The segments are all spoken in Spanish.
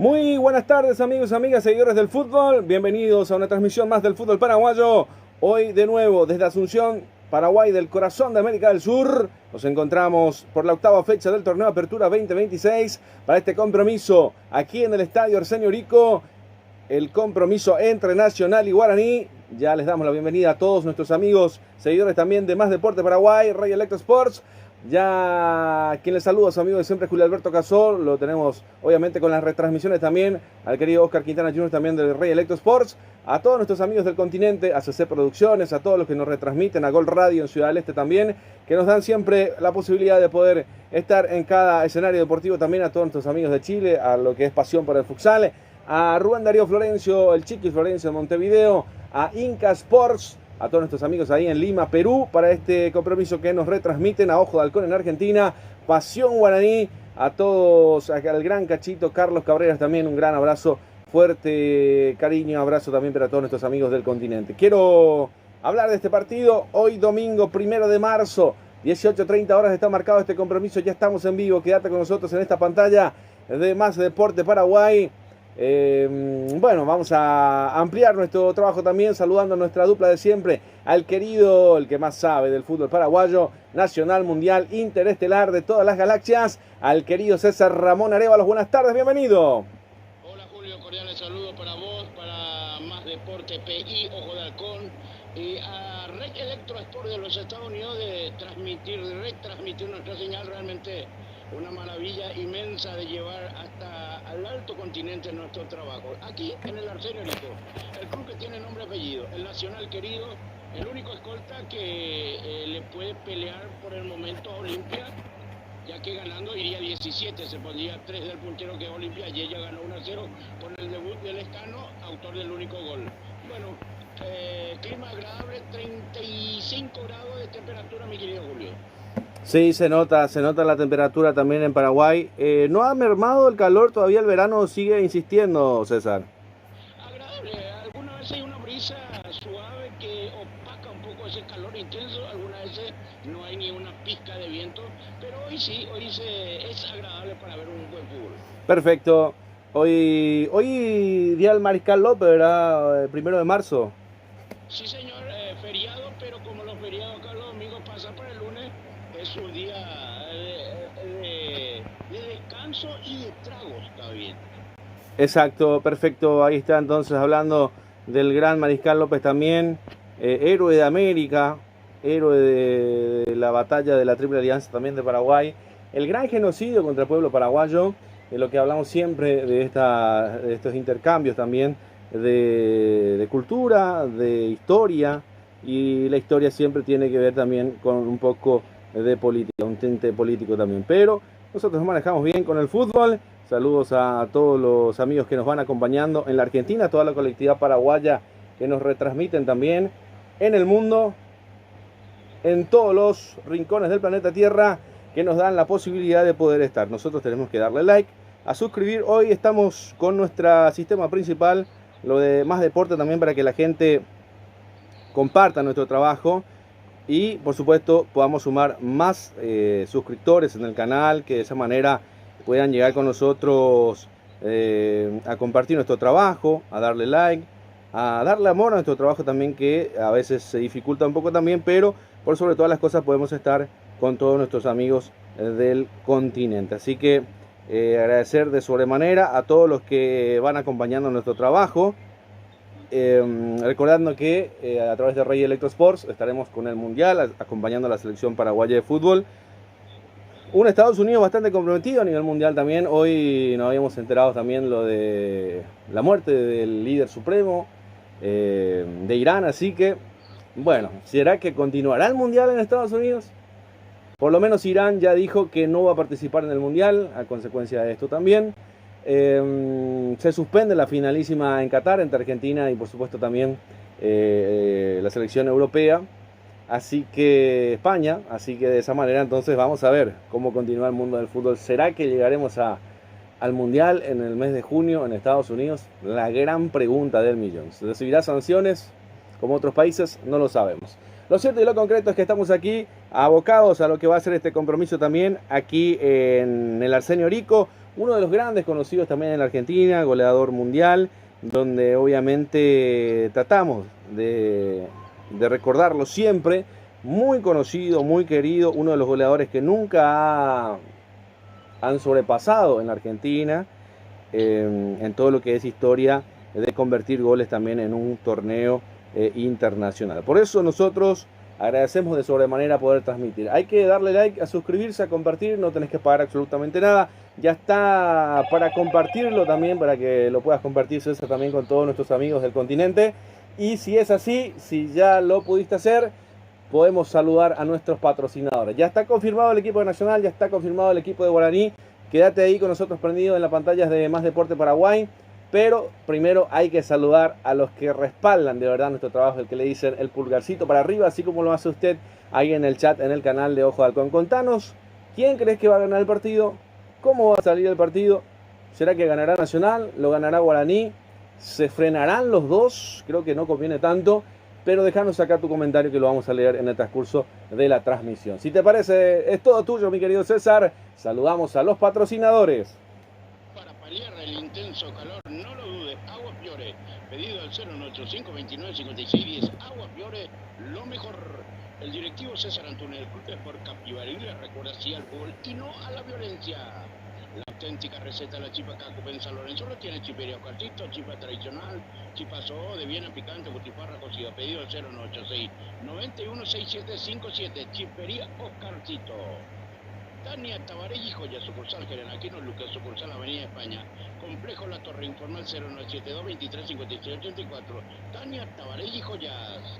Muy buenas tardes, amigos, amigas, seguidores del fútbol. Bienvenidos a una transmisión más del fútbol paraguayo. Hoy de nuevo desde Asunción, Paraguay, del corazón de América del Sur. Nos encontramos por la octava fecha del torneo Apertura 2026 para este compromiso aquí en el estadio Arsenio Rico. El compromiso entre Nacional y Guaraní. Ya les damos la bienvenida a todos nuestros amigos, seguidores también de Más Deporte Paraguay, Rey Electro Sports. Ya quien les saluda a su amigo de siempre, Julio Alberto Casol. Lo tenemos obviamente con las retransmisiones también al querido Oscar Quintana Jr. también del Rey Electro Sports. A todos nuestros amigos del continente, a CC Producciones, a todos los que nos retransmiten, a Gol Radio en Ciudad del Este también, que nos dan siempre la posibilidad de poder estar en cada escenario deportivo. También a todos nuestros amigos de Chile, a lo que es Pasión por el Futsal, a Rubén Darío Florencio, el Chiqui Florencio de Montevideo, a Inca Sports, a todos nuestros amigos ahí en Lima, Perú, para este compromiso que nos retransmiten, a Ojo de Halcón en Argentina, Pasión Guaraní, a todos, al gran Cachito, Carlos Cabreras también, un gran abrazo, fuerte cariño, abrazo también para todos nuestros amigos del continente. Quiero hablar de este partido, hoy domingo 1 de marzo, 18:30 horas está marcado este compromiso, ya estamos en vivo, quédate con nosotros en esta pantalla de Más Deporte Paraguay. Bueno, vamos a ampliar nuestro trabajo también saludando a nuestra dupla de siempre, al querido, el que más sabe del fútbol paraguayo, nacional, mundial, interestelar de todas las galaxias, al querido César Ramón Arévalos. Buenas tardes, bienvenido. Hola Julio, cordiales saludos para vos, para Más Deporte PI, Ojo de Halcón, y a Rey Electro Sport de los Estados Unidos de retransmitir nuestra señal. Realmente una maravilla inmensa de llevar hasta al alto continente nuestro trabajo. Aquí en el Arsenio Rico, el club que tiene nombre y apellido, el Nacional querido, el único escolta que le puede pelear por el momento a Olimpia, ya que ganando iría 17, se pondría 3 del puntero que es Olimpia. Ayer ya ganó 1-0 con el debut del Escano, autor del único gol. Bueno, clima agradable, 35 grados de temperatura, mi querido Julio. Sí, se nota la temperatura también en Paraguay. ¿No ha mermado el calor? Todavía el verano sigue insistiendo, César. Agradable, algunas veces hay una brisa suave que opaca un poco ese calor intenso, algunas veces no hay ni una pizca de viento, pero hoy sí, es agradable para ver un buen fútbol. Perfecto. Hoy día del Mariscal López, ¿verdad? 1 de marzo. Sí, señor, feriado, pero como los feriados acá los domingos pasan para el lunes, es un día de descanso y de tragos, está bien. Exacto, perfecto. Ahí está entonces hablando del gran Mariscal López también, héroe de América, héroe de la batalla de la Triple Alianza también de Paraguay, el gran genocidio contra el pueblo paraguayo, de lo que hablamos siempre de estos intercambios también de cultura, de historia, y la historia siempre tiene que ver también con un poco de política, un tinte político también, pero nosotros nos manejamos bien con el fútbol. Saludos a todos los amigos que nos van acompañando en la Argentina, a toda la colectividad paraguaya que nos retransmiten también en el mundo, en todos los rincones del planeta Tierra, que nos dan la posibilidad de poder estar. Nosotros tenemos que darle like, a suscribir. Hoy estamos con nuestro sistema principal, lo de Más Deporte también, para que la gente comparta nuestro trabajo y por supuesto podamos sumar más suscriptores en el canal, que de esa manera puedan llegar con nosotros a compartir nuestro trabajo, a darle like, a darle amor a nuestro trabajo también, que a veces se dificulta un poco también, pero por sobre todas las cosas podemos estar con todos nuestros amigos del continente. Así que agradecer de sobremanera a todos los que van acompañando nuestro trabajo. Recordando que a través de Rey Electro Sports estaremos con el Mundial, acompañando a la selección paraguaya de fútbol. Un Estados Unidos bastante comprometido a nivel mundial también. Hoy nos habíamos enterado también lo de la muerte del líder supremo de Irán. Así que, bueno, ¿será que continuará el Mundial en Estados Unidos? Por lo menos Irán ya dijo que no va a participar en el Mundial a consecuencia de esto también. Se suspende la finalísima en Qatar entre Argentina y por supuesto también la selección europea, así que España, así que de esa manera entonces vamos a ver cómo continúa el mundo del fútbol. ¿Será que llegaremos al Mundial en el mes de junio en Estados Unidos? La gran pregunta del millón. ¿Se recibirá sanciones como otros países? No lo sabemos. Lo cierto y lo concreto es que estamos aquí abocados a lo que va a ser este compromiso también aquí en el Arsenio Rico. uno de los grandes conocidos también en la Argentina, goleador mundial, donde obviamente tratamos de recordarlo siempre. Muy conocido, muy querido, uno de los goleadores que nunca han sobrepasado en la Argentina, en todo lo que es historia de convertir goles también en un torneo internacional. Por eso nosotros agradecemos de sobremanera poder transmitir. Hay que darle like, a suscribirse, a compartir, no tenés que pagar absolutamente nada. Ya está para compartirlo también, para que lo puedas compartir, César, también con todos nuestros amigos del continente. Y si es así, si ya lo pudiste hacer, podemos saludar a nuestros patrocinadores. Ya está confirmado el equipo de Nacional, ya está confirmado el equipo de Guaraní. Quédate ahí con nosotros prendido en las pantallas de Más Deporte Paraguay. Pero primero hay que saludar a los que respaldan de verdad nuestro trabajo, el que le dicen el pulgarcito para arriba, así como lo hace usted ahí en el chat, en el canal de Ojo de Halcón. Contanos, ¿quién crees que va a ganar el partido? ¿Cómo va a salir el partido? ¿Será que ganará Nacional? ¿Lo ganará Guaraní? ¿Se frenarán los dos? Creo que no conviene tanto. Pero déjanos acá tu comentario que lo vamos a leer en el transcurso de la transmisión. Si te parece, es todo tuyo, mi querido César. Saludamos a los patrocinadores. Para paliar el intenso calor, no lo dudes, Agua Fiore. Pedido al 098-529-5610. Agua Fiore, lo mejor. El directivo César Antunes, el Club de Sport Capivari, le recuerda sí al fútbol y no a la violencia. La auténtica receta de la chipa Caco en San Lorenzo lo tiene Chipería Oscarcito, chipa tradicional, chipa soho de Viena picante, butifarra cocida. Pedido al 096-916757. Chipería Oscarcito. Tania Tabarelli Joya, sucursal General Aquino Lucas, sucursal Avenida España. Complejo La Torre, informal 0972-235684. Tania Tabarelli Joyas.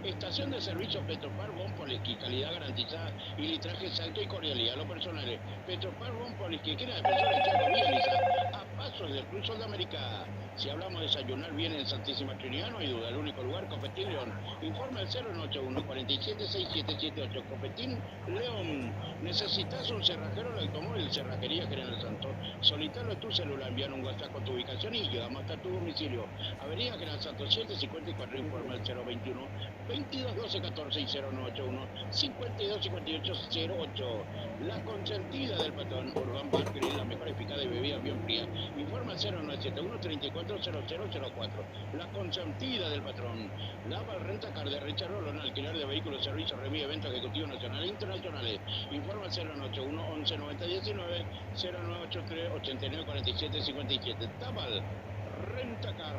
Estación de servicio Petropar Bon Poliski, calidad garantizada y litraje exacto y cordialidad a los personales. Petropar Bon Poliski, esquina de Defensores Chaco, Villa Lisa, a pasos del Cruz de América. Si hablamos de desayunar bien en Santísima Trinidad, no hay duda, el único lugar, Copetín León. Informa al 091-476778. Copetín León. ¿Necesitas un cerrajero de automóvil? Cerrajería General Santos. Solicítalo en tu celular, envían un WhatsApp con tu ubicación y llegamos hasta tu domicilio. Avenida General Santos 754, informa al 021 2212 14 y 0981 52 58 08. La consentida del patrón Urban Bar Grill, la mejor eficaz de bebidas bien frías. Informa al 0971 34 0004. La consentida del patrón. Lava Renta Car de Richard Rolón, alquiler de vehículos, servicios, remis, eventos ejecutivos nacionales e internacionales. Informa al 0981 11 90 19 0983 89 47 57. Tabal Renta Car.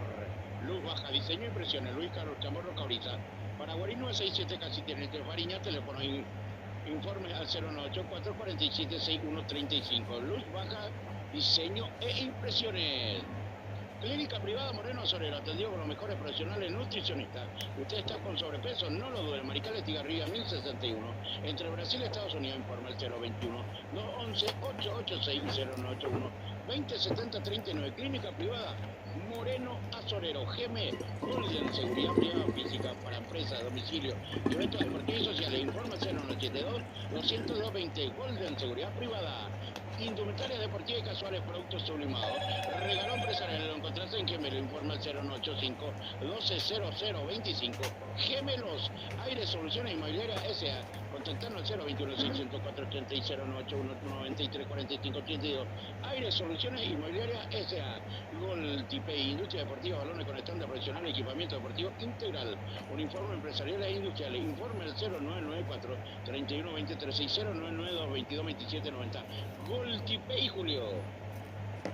Luz baja, diseño e impresiones. Luis Carlos Chamorro Cauriza. Paraguay 967 casi tiene Fariña, teléfono informe al 098 447 6135. Luz baja, diseño e impresiones. Clínica privada Moreno Sorero, atendido por los mejores profesionales nutricionistas. Usted está con sobrepeso, no lo dude. Marical Estigarribia 1061. Entre Brasil y Estados Unidos, informa el 021 211 886 0981 2070 39. Clínica privada Moreno Azorero, GM, Golden, seguridad privada física para empresas, domicilio y eventos deportivos y sociales. Informa 092 202 20. Golden, seguridad privada. Indumentaria deportiva y casuales, productos sublimados. Regalo empresarial, lo encontrás en Gemelo. Informa al 0185 120025. Gemelos, Aire Soluciones Inmobiliarias S.A. Contactarnos al 021 604 80 y 091 93 45 82. Aire Soluciones Inmobiliarias S.A. Gol Tipei, Industria Deportiva, balones con estándar profesional, equipamiento deportivo integral. Uniforme empresarial e industrial. Informe al 0994 31 20 36 0992 22 27 90. Gol Tipei, Julio.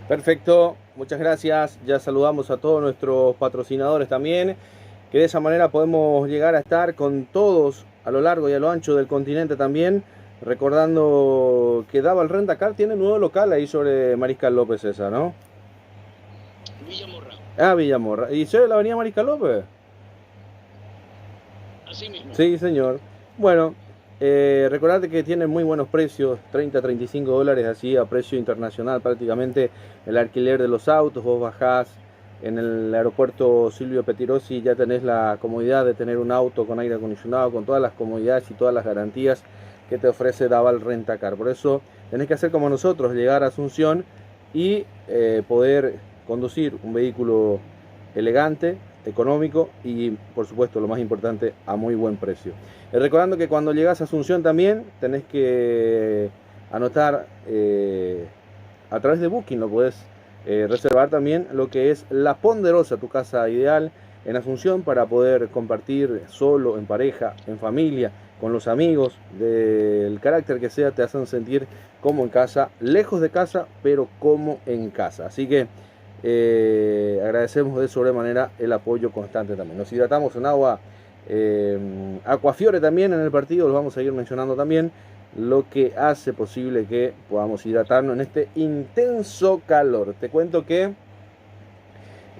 Perfecto, muchas gracias. Ya saludamos a todos nuestros patrocinadores también, que de esa manera podemos llegar a estar con todos a lo largo y a lo ancho del continente también. Recordando que Daval Renta Car tiene nuevo local ahí sobre Mariscal López, esa, ¿no? Villamorra. Ah, Villamorra. ¿Y sobre la avenida Mariscal López? Así mismo. Sí, señor. Bueno, recordate que tienen muy buenos precios, 30 a 35 dólares así a precio internacional prácticamente el alquiler de los autos. Vos bajás en el aeropuerto Silvio Pettirossi, ya tenés la comodidad de tener un auto con aire acondicionado, con todas las comodidades y todas las garantías que te ofrece Daval Renta Car. Por eso tenés que hacer como nosotros, llegar a Asunción y poder conducir un vehículo elegante, económico y por supuesto lo más importante, a muy buen precio. Recordando que cuando llegas a Asunción también tenés que anotar a través de Booking lo puedes reservar también lo que es La Ponderosa, tu casa ideal en Asunción para poder compartir solo, en pareja, en familia, con los amigos, del carácter que sea, te hacen sentir como en casa, lejos de casa, pero como en casa. Así que agradecemos de sobremanera el apoyo constante también. Nos hidratamos en agua Aquafiore también en el partido, lo vamos a ir mencionando también, lo que hace posible que podamos hidratarnos en este intenso calor. Te cuento que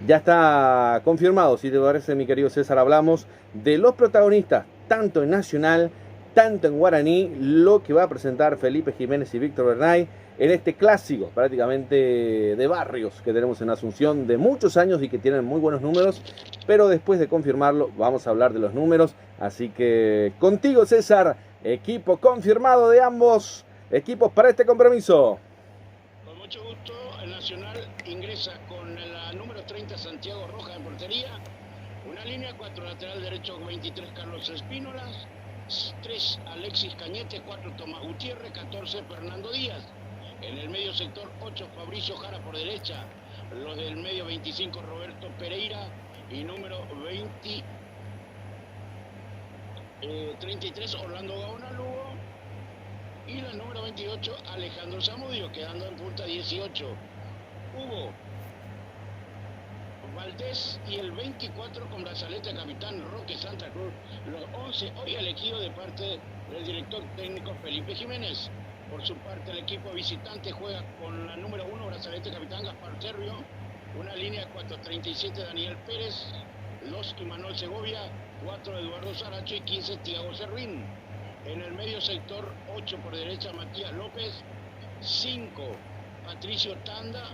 ya está confirmado, si te parece, mi querido César, hablamos de los protagonistas, tanto en Nacional, tanto en Guaraní, lo que va a presentar Felipe Jiménez y Víctor Bernay en este clásico prácticamente de barrios que tenemos en Asunción de muchos años y que tienen muy buenos números, pero después de confirmarlo vamos a hablar de los números. Así que contigo, César, equipo confirmado de ambos equipos para este compromiso. Con mucho gusto, el Nacional ingresa con la número 30 Santiago Rojas en portería, una línea 4 lateral derecho 23 Carlos Espínolas, 3 Alexis Cañete, 4 Tomás Gutiérrez, 14 Fernando Díaz. En el medio sector 8 Fabricio Jara por derecha, los del medio 25 Roberto Pereira y número 33 Orlando Gaona Lugo y la número 28 Alejandro Zamudio, quedando en punta 18 Hugo Valdés y el 24 con brazalete capitán Roque Santa Cruz. Los 11 hoy elegidos de parte del director técnico Felipe Jiménez. Por su parte, el equipo visitante juega con la número 1 brazalete capitán Gaspar Servio, una línea 437 Daniel Pérez, 2 Imanol Segovia, 4 Eduardo Saracho y 15 Thiago Servín. En el medio sector 8 por derecha Matías López, 5 Patricio Tanda,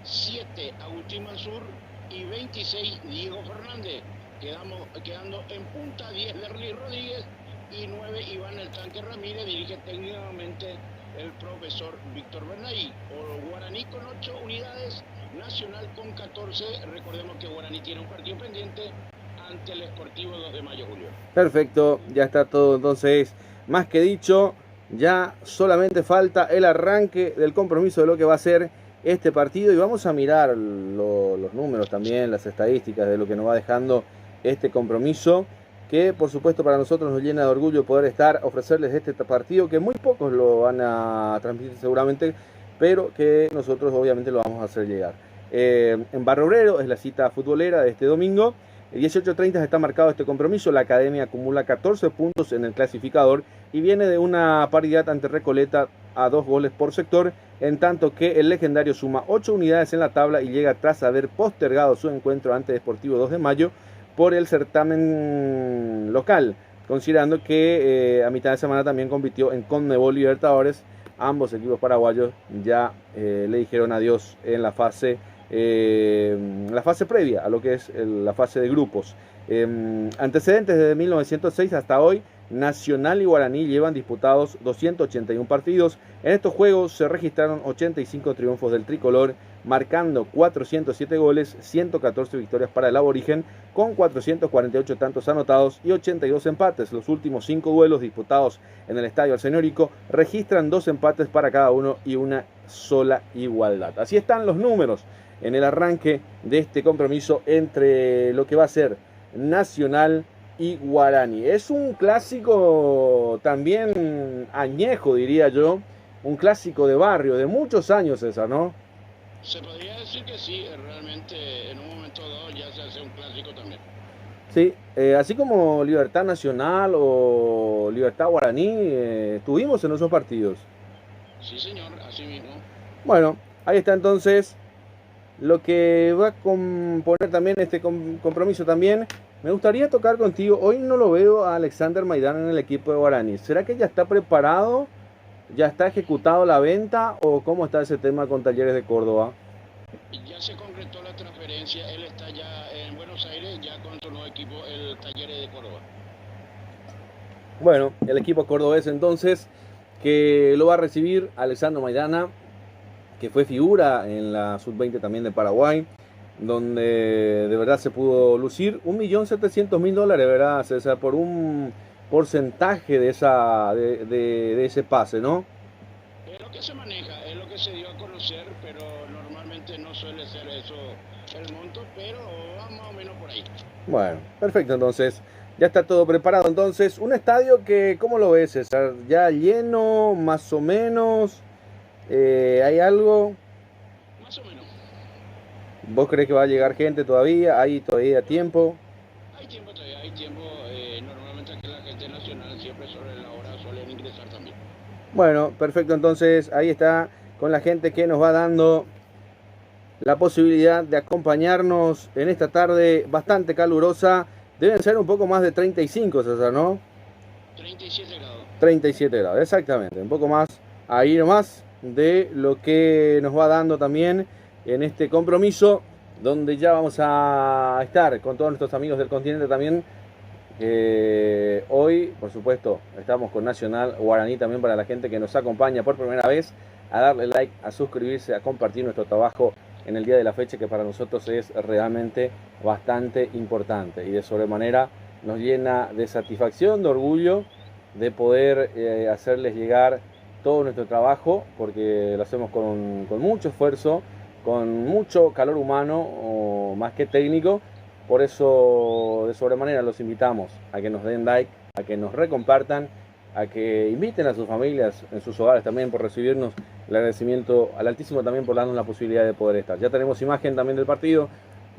7 Agustín Mansur y 26 Diego Fernández, quedando en punta 10 Lerly Rodríguez y 9 Iván El Tanque Ramírez. Dirige técnicamente el profesor Víctor Bernay. O Guaraní con 8 unidades, Nacional con 14. Recordemos que Guaraní tiene un partido pendiente ante el Sportivo 2 de mayo, Julio. Perfecto, ya está todo entonces más que dicho. Ya solamente falta el arranque del compromiso de lo que va a ser este partido y vamos a mirar los números también, las estadísticas de lo que nos va dejando este compromiso, que por supuesto para nosotros nos llena de orgullo poder ofrecerles este partido, que muy pocos lo van a transmitir seguramente, pero que nosotros obviamente lo vamos a hacer llegar. En Barrio Obrero es la cita futbolera de este domingo. 18:30 está marcado este compromiso. La Academia acumula 14 puntos en el clasificador y viene de una paridad ante Recoleta a 2 goles por sector, en tanto que el Legendario suma 8 unidades en la tabla y llega tras haber postergado su encuentro ante Deportivo 2 de mayo por el certamen local, considerando que a mitad de semana también compitió en Conmebol Libertadores. Ambos equipos paraguayos ya le dijeron adiós en la fase previa a lo que es la fase de grupos. Antecedentes desde 1906 hasta hoy, Nacional y Guaraní llevan disputados 281 partidos. En estos juegos se registraron 85 triunfos del tricolor, marcando 407 goles, 114 victorias para el aborigen, con 448 tantos anotados y 82 empates. Los últimos 5 duelos disputados en el Estadio Arsenórico registran 2 empates para cada uno y una sola igualdad. Así están los números en el arranque de este compromiso entre lo que va a ser Nacional y Guaraní. Es un clásico también añejo, diría yo, un clásico de barrio, de muchos años, César, ¿no? Se podría decir que sí, realmente en un momento dado ya se hace un clásico también. Sí, así como Libertad Nacional o Libertad Guaraní, estuvimos en esos partidos. Sí, señor, así mismo. Bueno, ahí está entonces lo que va a componer también este compromiso también. Me gustaría tocar contigo, hoy no lo veo a Alexander Maidana en el equipo de Guaraní. ¿Será que ya está preparado? ¿Ya está ejecutado la venta? ¿O cómo está ese tema con Talleres de Córdoba? Ya se concretó la transferencia, él está ya en Buenos Aires, ya con su nuevo equipo, el Talleres de Córdoba. Bueno, el equipo cordobés entonces, que lo va a recibir Alexander Maidana, que fue figura en la Sub-20 también de Paraguay, donde de verdad se pudo lucir. $1.700.000, ¿verdad, César? Por un porcentaje de ese pase, ¿no? Pero lo que se maneja, es lo que se dio a conocer, pero normalmente no suele ser eso el monto, pero va más o menos por ahí. Bueno, perfecto, entonces ya está todo preparado. Entonces, un estadio que, ¿cómo lo ves, César? ¿Ya lleno, más o menos? ¿Hay algo? Más o menos. ¿Vos crees que va a llegar gente todavía? ¿Hay todavía tiempo? Hay tiempo todavía, hay tiempo. Normalmente aquí la gente nacional siempre sobre la hora suelen ingresar también. Bueno, perfecto, entonces ahí está con la gente que nos va dando la posibilidad de acompañarnos en esta tarde bastante calurosa. Deben ser un poco más de 35, César, ¿no? 37 grados. 37 grados, exactamente. Un poco más, ahí nomás, de lo que nos va dando también en este compromiso, donde ya vamos a estar con todos nuestros amigos del continente también. Hoy, por supuesto, estamos con Nacional Guaraní también para la gente que nos acompaña por primera vez, a darle like, a suscribirse, a compartir nuestro trabajo en el día de la fecha, que para nosotros es realmente bastante importante y de sobremanera nos llena de satisfacción, de orgullo de poder hacerles llegar todo nuestro trabajo, porque lo hacemos con mucho esfuerzo, con mucho calor humano, o más que técnico. Por eso de sobremanera los invitamos a que nos den like, a que nos recompartan, a que inviten a sus familias en sus hogares también por recibirnos. El agradecimiento al Altísimo también por darnos la posibilidad de poder estar. Ya tenemos imagen también del partido,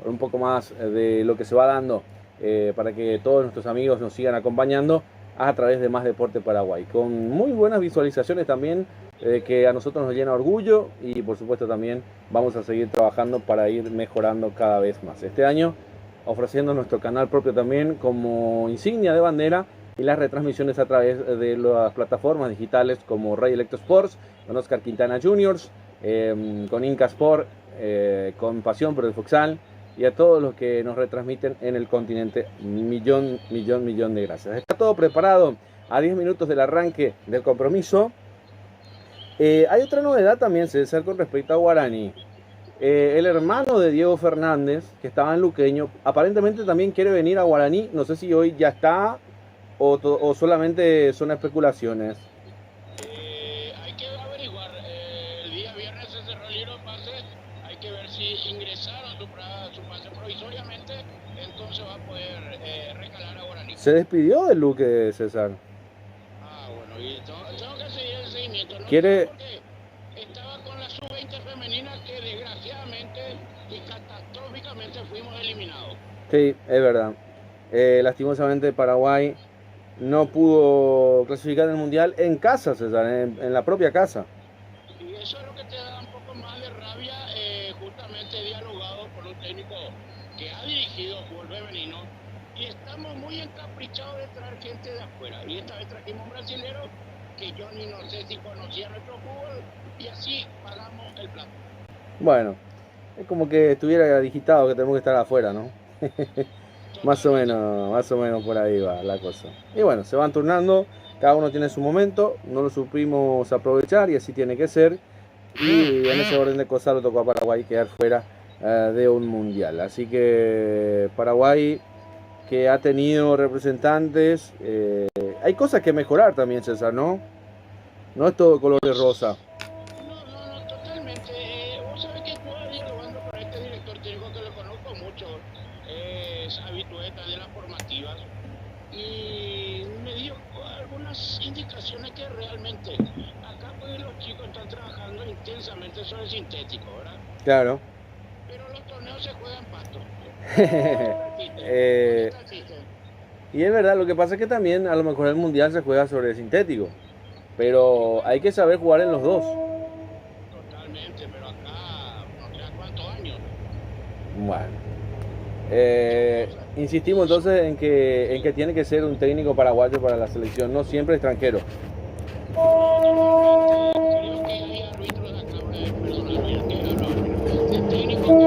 un poco más de lo que se va dando para que todos nuestros amigos nos sigan acompañando a través de Más Deporte Paraguay, con muy buenas visualizaciones también, que a nosotros nos llena orgullo, y por supuesto también vamos a seguir trabajando para ir mejorando cada vez más. Este año ofreciendo nuestro canal propio también como insignia de bandera, y las retransmisiones a través de las plataformas digitales como Ray Electro Sports, con Oscar Quintana Juniors, con Inca Sport, con Pasión por el Futsal, y a todos los que nos retransmiten en el continente. Millón de gracias. Está todo preparado a 10 minutos del arranque del compromiso. Hay otra novedad también, César, con respecto a Guaraní. El hermano de Diego Fernández, que estaba en Luqueño, aparentemente también quiere venir a Guaraní. No sé si hoy ya está o solamente son especulaciones. Hay que averiguar. El día viernes se cerró el libro de pases. Hay que ver si ingresaron su pase provisoriamente. Entonces va a poder recalar a Guaraní. Se despidió del Luque, César. Bueno, y tengo que seguir el seguimiento. ¿No? Quiere... Porque estaba con la sub-20 femenina, que desgraciadamente y catastróficamente fuimos eliminados. Sí, es verdad. Lastimosamente Paraguay no pudo clasificar en el Mundial en casa, César, en la propia casa. Y eso es lo que te da un poco más de rabia, justamente dialogado por un técnico que ha dirigido fútbol femenino, y estamos muy encaprichados de traer gente de afuera. Y esta vez trajimos un brasilero que yo ni no sé si conocía nuestro fútbol, y así pagamos el plato. Bueno, es como que estuviera digitado que tenemos que estar afuera, ¿no? Más o menos por ahí va la cosa. Y bueno, se van turnando, cada uno tiene su momento, no lo supimos aprovechar y así tiene que ser. Y en ese orden de cosas lo tocó a Paraguay quedar fuera de un mundial. Así que Paraguay, que ha tenido representantes, hay cosas que mejorar también, César, ¿no? No es todo color de rosa. No, totalmente. Vos sabés que estuve dialogando con este director técnico que lo conozco mucho, es habitué de las formativas, y me dio algunas indicaciones que realmente acá pues los chicos están trabajando intensamente sobre el sintético, ¿verdad? Claro. Pero los torneos se juegan pasto. Y es verdad, lo que pasa es que también a lo mejor el mundial se juega sobre el sintético, pero hay que saber jugar en los dos. Totalmente, pero acá no sé a cuántos años. Bueno, insistimos entonces en que tiene que ser un técnico paraguayo para la selección, no siempre extranjero. Creo que hay árbitros de acá, personalmente, el técnico que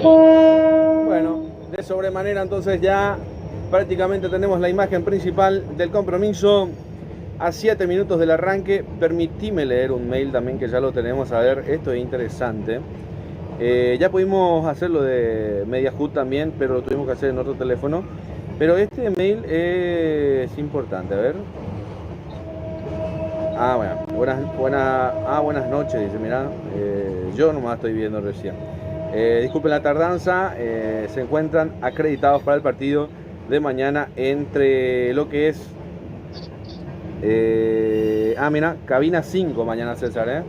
Bueno, de sobremanera entonces ya prácticamente tenemos la imagen principal del compromiso. A 7 minutos del arranque, permitíme leer un mail también que ya lo tenemos. A ver, esto es interesante. Ya pudimos hacerlo de Mediahut también, pero lo tuvimos que hacer en otro teléfono. Pero este mail es importante, a ver. Ah, bueno, buenas noches, dice, mirá, yo nomás estoy viendo recién. Disculpen la tardanza, se encuentran acreditados para el partido de mañana entre lo que es... mira, cabina 5 mañana, César,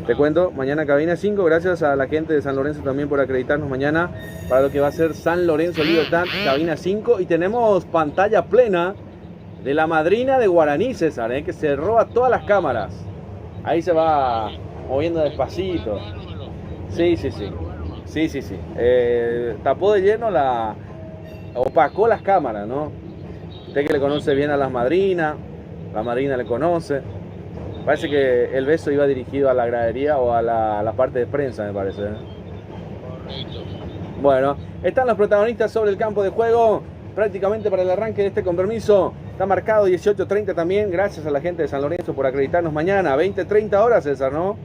Te cuento, mañana cabina 5, gracias a la gente de San Lorenzo también por acreditarnos mañana para lo que va a ser San Lorenzo Libertad, cabina 5. Y tenemos pantalla plena de la madrina de Guaraní, César, que se roba todas las cámaras. Ahí se va moviendo despacito. Sí. Tapó de lleno opacó las cámaras, ¿no? Usted que le conoce bien a las madrinas, la madrina le conoce. Parece que el beso iba dirigido a la gradería o a la parte de prensa, me parece. Correcto. Bueno, están los protagonistas sobre el campo de juego. Prácticamente para el arranque de este compromiso. Está marcado 18:30 también. Gracias a la gente de San Lorenzo por acreditarnos mañana. 20:30 horas, César, ¿no?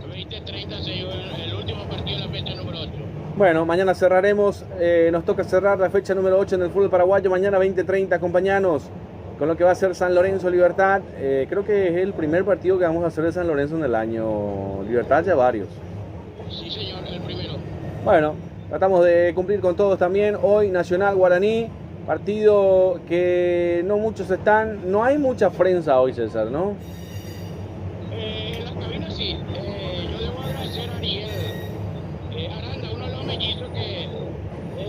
20:30 se llevó el último partido de la fecha número 8. Bueno, mañana cerraremos. Nos toca cerrar la fecha número 8 en el fútbol paraguayo. Mañana 20:30, acompañanos con lo que va a ser San Lorenzo Libertad. Creo que es el primer partido que vamos a hacer de San Lorenzo en el año. Libertad ya varios. Sí, señor, el primero. Bueno, tratamos de cumplir con todos también. Hoy Nacional Guaraní, partido que no muchos están. No hay mucha prensa hoy, César, ¿no? En la cabina sí. Yo debo agradecer a Ariel Aranda, uno de los mellizos que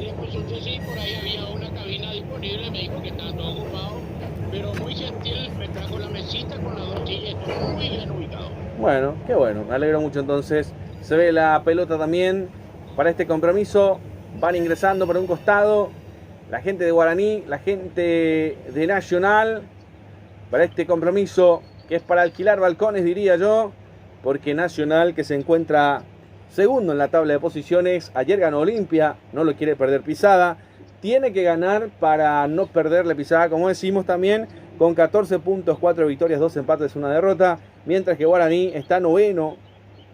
le consulté si por ahí había una cabina disponible. Me dijo que estaba todo ocupado, pero muy gentil, me trajo la mesita con las 2 sillas, muy bien ubicado. Bueno, qué bueno, me alegro mucho entonces. Se ve la pelota también para este compromiso. Van ingresando por un costado la gente de Guaraní, la gente de Nacional, para este compromiso que es para alquilar balcones, diría yo, porque Nacional, que se encuentra segundo en la tabla de posiciones, ayer ganó Olimpia, no lo quiere perder pisada, tiene que ganar para no perderle pisada, como decimos también, con 14 puntos, 4 victorias, 2 empates, 1 derrota, mientras que Guaraní está noveno,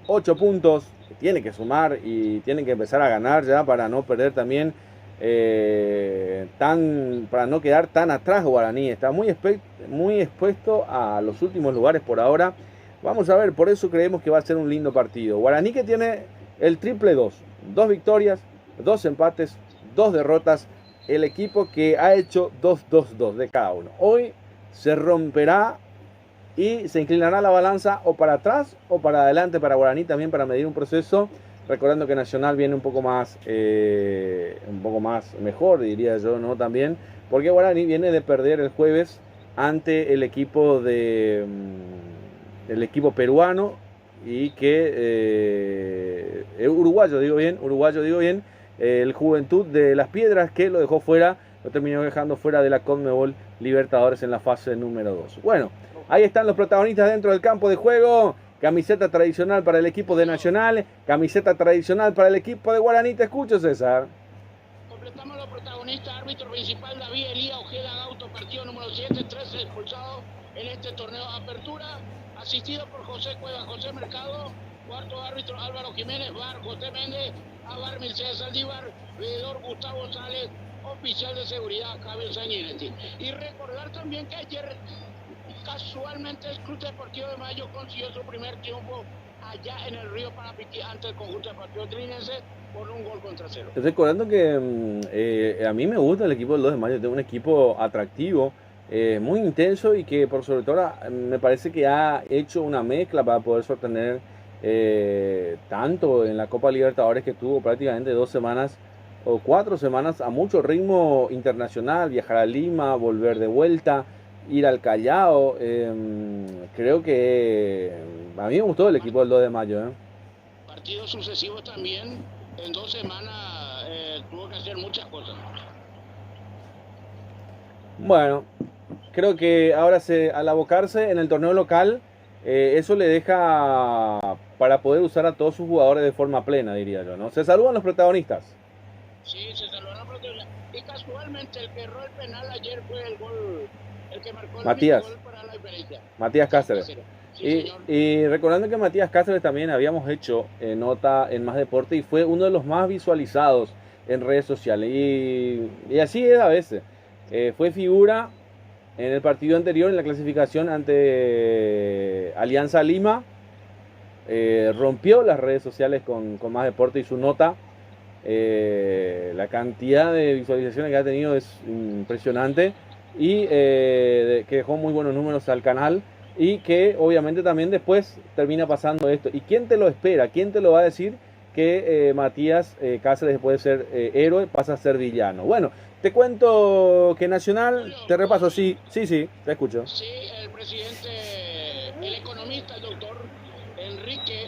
8 puntos, tiene que sumar y tiene que empezar a ganar ya para no perder también, para no quedar tan atrás. Guaraní está muy expuesto a los últimos lugares por ahora. Vamos a ver, por eso creemos que va a ser un lindo partido. Guaraní que tiene el triple 2, 2 victorias, 2 empates, 2 derrotas, el equipo que ha hecho 2-2-2 de cada uno. Hoy se romperá y se inclinará la balanza o para atrás o para adelante para Guaraní también, para medir un proceso. Recordando que Nacional viene un poco más mejor, diría yo, ¿no? También, porque Guaraní viene de perder el jueves ante el equipo peruano y que uruguayo digo bien, el Juventud de Las Piedras, que lo dejó fuera, lo terminó dejando fuera de la Conmebol Libertadores en la fase número 2. Bueno, ahí están los protagonistas dentro del campo de juego. Camiseta tradicional para el equipo de Nacional, camiseta tradicional para el equipo de Guaraní. Te escucho, César. Completamos los protagonistas. Árbitro principal David Elías Ojeda Gauto, partido número 7, 13 expulsados en este torneo de apertura, asistido por José Cueva, José Mercado, cuarto árbitro Álvaro Jiménez, VAR José Méndez, VAR Mercedes Saldívar, veedor Gustavo Sales, oficial de seguridad Javier Sañinetti. Y recordar también que ayer casualmente el Club Deportivo de Mayo consiguió su primer triunfo allá en el Río Parapiquí ante el conjunto deportivo trinense por 1-0. Recordando que a mí me gusta el equipo del 2 de Mayo, es un equipo atractivo, muy intenso y que por sobre todo me parece que ha hecho una mezcla para poder sostener tanto en la Copa Libertadores, que tuvo prácticamente 2 semanas o 4 semanas a mucho ritmo internacional, viajar a Lima, volver de vuelta, ir al Callao. Creo que a mí me gustó el equipo del 2 de Mayo. Partidos sucesivos también, en 2 semanas tuvo que hacer muchas cosas. Bueno, creo que ahora al abocarse en el torneo local, eso le deja para poder usar a todos sus jugadores de forma plena, diría yo, ¿no? Se saludan los protagonistas. Sí, se saludan los protagonistas. Y casualmente el que erró el penal ayer fue el gol, el que marcó el gol para la diferencia. Matías Cáceres. Sí, y recordando que Matías Cáceres también habíamos hecho nota en Más Deporte y fue uno de los más visualizados en redes sociales. Y así es a veces. Fue figura en el partido anterior, en la clasificación ante Alianza Lima. Rompió las redes sociales con Más Deporte y su nota. La cantidad de visualizaciones que ha tenido es impresionante y que dejó muy buenos números al canal y que obviamente también después termina pasando esto. ¿Y quién te lo espera? ¿Quién te lo va a decir que Matías Cáceres, después de ser héroe, pasa a ser villano? Bueno, te cuento que Nacional, te repaso, sí, te escucho. Sí, el presidente, el economista, el doctor Enrique,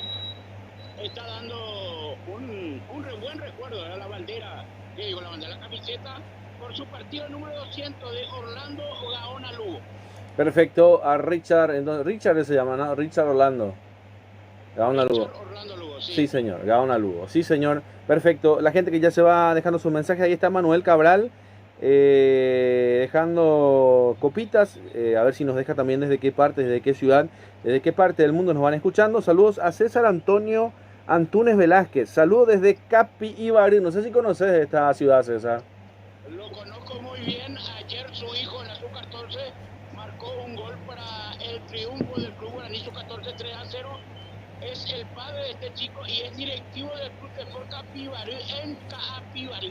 está dando un buen recuerdo a la bandera, la camiseta, por su partido número 200 de Orlando Gaona Lugo. Perfecto, a Richard, entonces, Richard se llama, ¿no? Richard Orlando. Gaona Lugo. Orlando Lugo, sí. Sí, señor, Gaona Lugo. Sí, señor. Perfecto. La gente que ya se va dejando sus mensajes, ahí está Manuel Cabral, dejando copitas, a ver si nos deja también desde qué parte, desde qué ciudad, desde qué parte del mundo nos van escuchando. Saludos a César Antonio Antunes Velázquez. Saludos desde Capi Ibarú. No sé si conoces esta ciudad, César. Lo conozco muy bien. Ayer su hijo en la Sub-14 marcó un gol para el triunfo del Club Guaraní Sub-14 3-0. Es el padre de este chico y es directivo del Club de Sport Capibarú en Capibarú.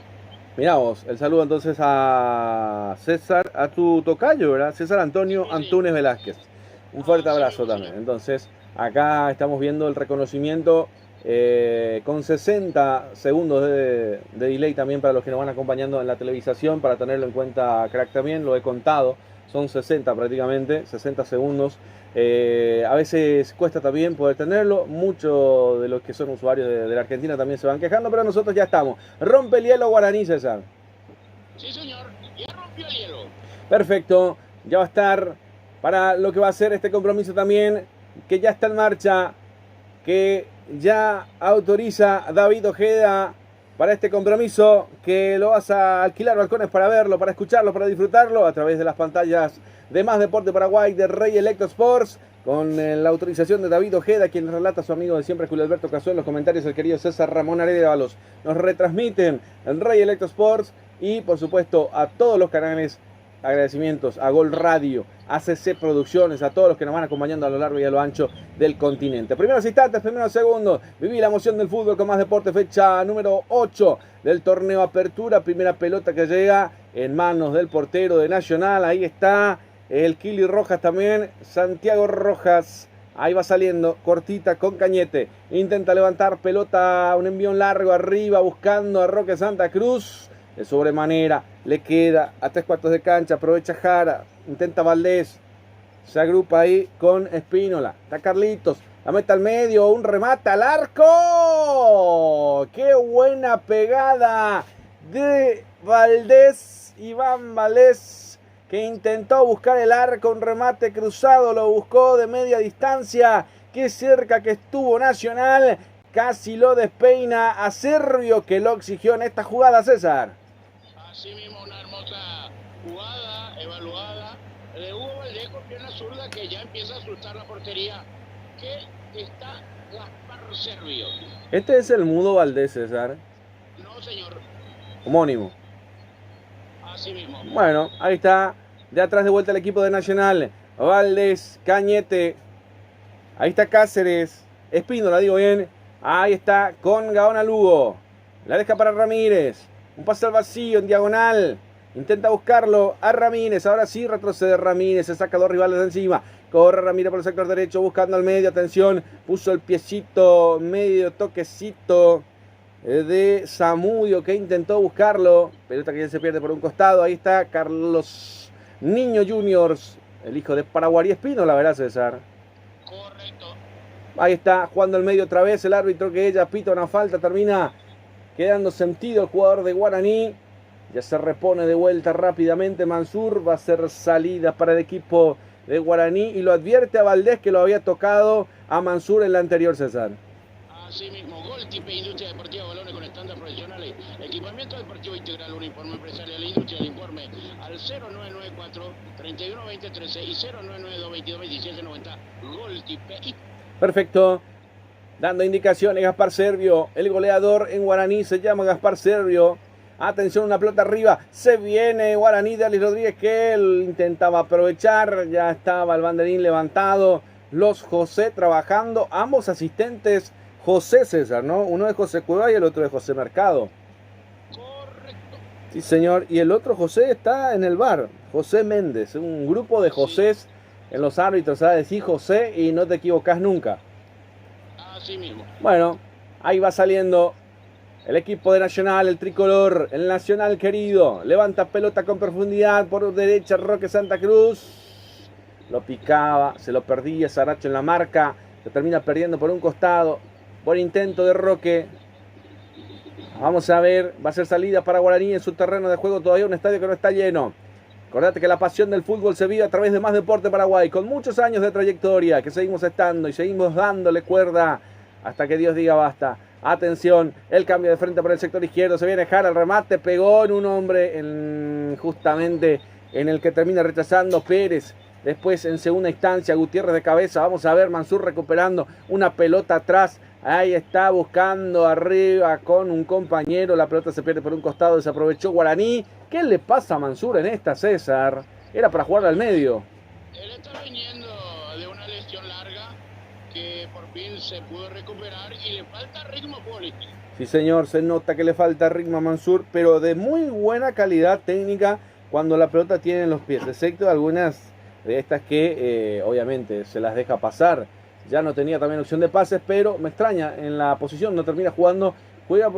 Mirá vos, el saludo entonces a César, a tu tocayo, ¿verdad? César Antonio Antunes Velázquez. Un fuerte abrazo también. Entonces, acá estamos viendo el reconocimiento con 60 segundos de delay también para los que nos van acompañando en la televisación, para tenerlo en cuenta, crack, también, lo he contado. Son 60 prácticamente, 60 segundos. A veces cuesta también poder tenerlo. Muchos de los que son usuarios de la Argentina también se van quejando, pero nosotros ya estamos. Rompe el hielo Guaraní, César. Sí, señor, ya rompió el hielo. Perfecto, ya va a estar para lo que va a ser este compromiso también, que ya está en marcha, que ya autoriza David Ojeda para este compromiso, que lo vas a alquilar, balcones, para verlo, para escucharlo, para disfrutarlo a través de las pantallas de Más Deporte Paraguay, de Rey Electro Sports, con la autorización de David Ojeda, quien relata a su amigo de siempre, Julio Alberto Casó, en los comentarios el querido César Ramón Arévalos. Nos retransmiten en Rey Electro Sports y, por supuesto, a todos los canales. Agradecimientos a Gol Radio, a CC Producciones, a todos los que nos van acompañando a lo largo y a lo ancho del continente. Primeros instantes, primeros segundos, viví la emoción del fútbol con Más Deporte, fecha número 8 del torneo Apertura. Primera pelota que llega en manos del portero de Nacional. Ahí está el Kili Rojas también, Santiago Rojas. Ahí va saliendo, cortita con Cañete. Intenta levantar pelota, un envío largo arriba, buscando a Roque Santa Cruz. De sobremanera, le queda a 3/4 de cancha, aprovecha Jara, intenta Valdés, se agrupa ahí con Espínola, está Carlitos, la mete al medio, un remate al arco. ¡Qué buena pegada de Valdés! Iván Valdés, que intentó buscar el arco, un remate cruzado, lo buscó de media distancia. Qué cerca que estuvo Nacional, casi lo despeina a Servio, que lo exigió en esta jugada, César. Así mismo, una hermosa jugada evaluada de Hugo Valdés con pierna zurda, que ya empieza a asustar la portería, que está Gaspar Servio. Este es el mudo Valdés, César. No, señor. Homónimo. Así mismo. Bueno, ahí está, de atrás de vuelta el equipo de Nacional. Valdés, Cañete, ahí está Cáceres, Espínola, digo bien. Ahí está con Gaona Lugo. La deja para Ramírez. Un pase al vacío en diagonal. Intenta buscarlo a Ramírez. Ahora sí retrocede Ramírez. Se saca dos rivales de encima. Corre Ramírez por el sector derecho buscando al medio. Atención. Puso el piecito. Medio toquecito de Zamudio, que intentó buscarlo. Pelota que ya se pierde por un costado. Ahí está Carlos Niño Juniors. El hijo de Paraguay Espino, la verdad, César. Correcto. Ahí está jugando el medio otra vez. El árbitro que ella pita una falta. Termina quedando sentido el jugador de Guaraní. Ya se repone de vuelta rápidamente Mansur. Va a ser salida para el equipo de Guaraní. Y lo advierte a Valdés, que lo había tocado a Mansur en la anterior, César. Así mismo, Gol Tipe Industria Deportiva, balones con estándares profesionales. Equipamiento deportivo integral, un informe empresarial de la industria. El informe al 0994-312013 y 0992-222790. Gol Tipe. Perfecto. Dando indicaciones Gaspar Servio, el goleador en Guaraní se llama Gaspar Servio. Atención, una pelota arriba. Se viene Guaraní de Alex Rodríguez, que él intentaba aprovechar. Ya estaba el banderín levantado. Los José trabajando. Ambos asistentes José, César, ¿no? Uno es José Cueva y el otro es José Mercado. Correcto. Sí, señor. Y el otro José está en el VAR. José Méndez. Un grupo de Josés en los árbitros. ¿Sabes? Sí, José, y no te equivocas nunca. Así mismo. Bueno, ahí va saliendo el equipo de Nacional, el tricolor, el Nacional querido. Levanta pelota con profundidad por derecha, Roque Santa Cruz. Lo picaba, se lo perdía Saracho en la marca. Lo termina perdiendo por un costado. Buen intento de Roque. Vamos a ver, va a ser salida para Guaraní en su terreno de juego. Todavía un estadio que no está lleno. Acordate que la pasión del fútbol se vive a través de Más Deporte Paraguay, con muchos años de trayectoria, que seguimos estando y seguimos dándole cuerda hasta que Dios diga basta. Atención, el cambio de frente por el sector izquierdo. Se viene Jara, el remate, pegó en un hombre justamente en el que termina rechazando Pérez. Después en segunda instancia Gutiérrez de cabeza. Vamos a ver Mansur recuperando una pelota atrás. Ahí está buscando arriba con un compañero. La pelota se pierde por un costado. Desaprovechó Guaraní. ¿Qué le pasa a Mansur en esta, César? Era para jugar al medio. Él está viniendo de una lesión larga que por fin se pudo recuperar y le falta ritmo futbolístico. Sí, señor, se nota que le falta ritmo a Mansur, pero de muy buena calidad técnica cuando la pelota tiene en los pies, excepto algunas de estas que obviamente se las deja pasar. Ya no tenía también opción de pases, pero me extraña, en la posición no termina jugando, juega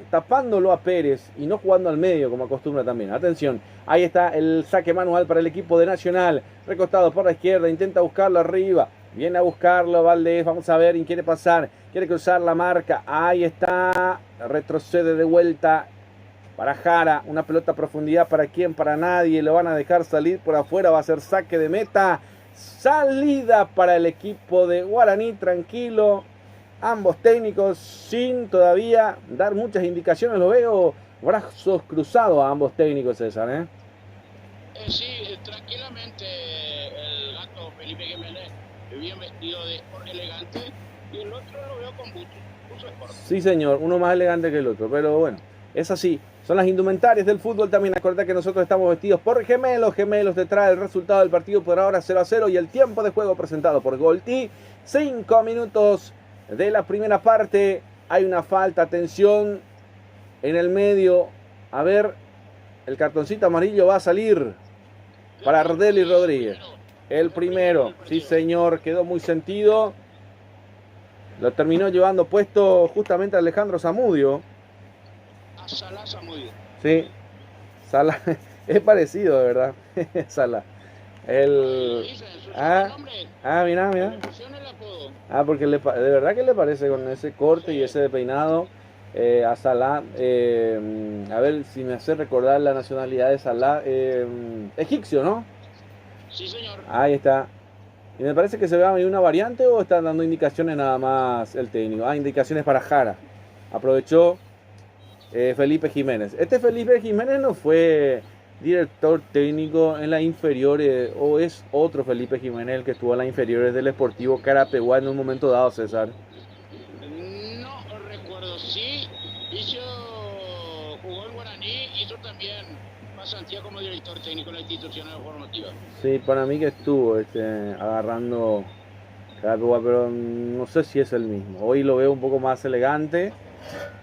tapándolo a Pérez y no jugando al medio como acostumbra también. Atención, ahí está el saque manual para el equipo de Nacional, recostado por la izquierda, intenta buscarlo arriba, viene a buscarlo Valdés, vamos a ver, y quiere pasar, quiere cruzar la marca, ahí está, retrocede de vuelta para Jara, una pelota a profundidad, ¿para quién? Para nadie, lo van a dejar salir por afuera, va a ser saque de meta, salida para el equipo de Guaraní, tranquilo, ambos técnicos sin todavía dar muchas indicaciones, lo veo brazos cruzados a ambos técnicos, César, Sí, tranquilamente el gato Felipe Jiménez, bien vestido de sport elegante, y el otro lo veo con buzo sport. Sí, señor, uno más elegante que el otro, pero bueno, es así. Son las indumentarias del fútbol también. Acordate que nosotros estamos vestidos por Gemelos. Gemelos te trae el resultado del partido por ahora 0-0 y el tiempo de juego presentado por Golti. 5 minutos de la primera parte. Hay una falta, atención, en el medio. A ver, el cartoncito amarillo va a salir para Ardeli Rodríguez. El primero, sí señor, quedó muy sentido. Lo terminó llevando puesto justamente Alejandro Zamudio. Salah Zamudio. Sí, Salah, es parecido, de verdad. Salah. Mira. Porque de verdad que le parece con ese corte y ese peinado a Salah. A ver si me hace recordar la nacionalidad de Salah. Egipcio, ¿no? Sí, señor. Ahí está. Y me parece que se va a venir una variante o están dando indicaciones nada más el técnico. Indicaciones para Jara. Aprovechó Felipe Jiménez. Este Felipe Jiménez no fue director técnico en las inferiores, o es otro Felipe Jiménez el que estuvo en las inferiores del Sportivo Carapeguá en un momento dado, César. No recuerdo, sí, jugó en Guaraní, hizo también pasantía como director técnico en la institución formativa. Sí, para mí que estuvo agarrando Carapeguá, pero no sé si es el mismo. Hoy lo veo un poco más elegante.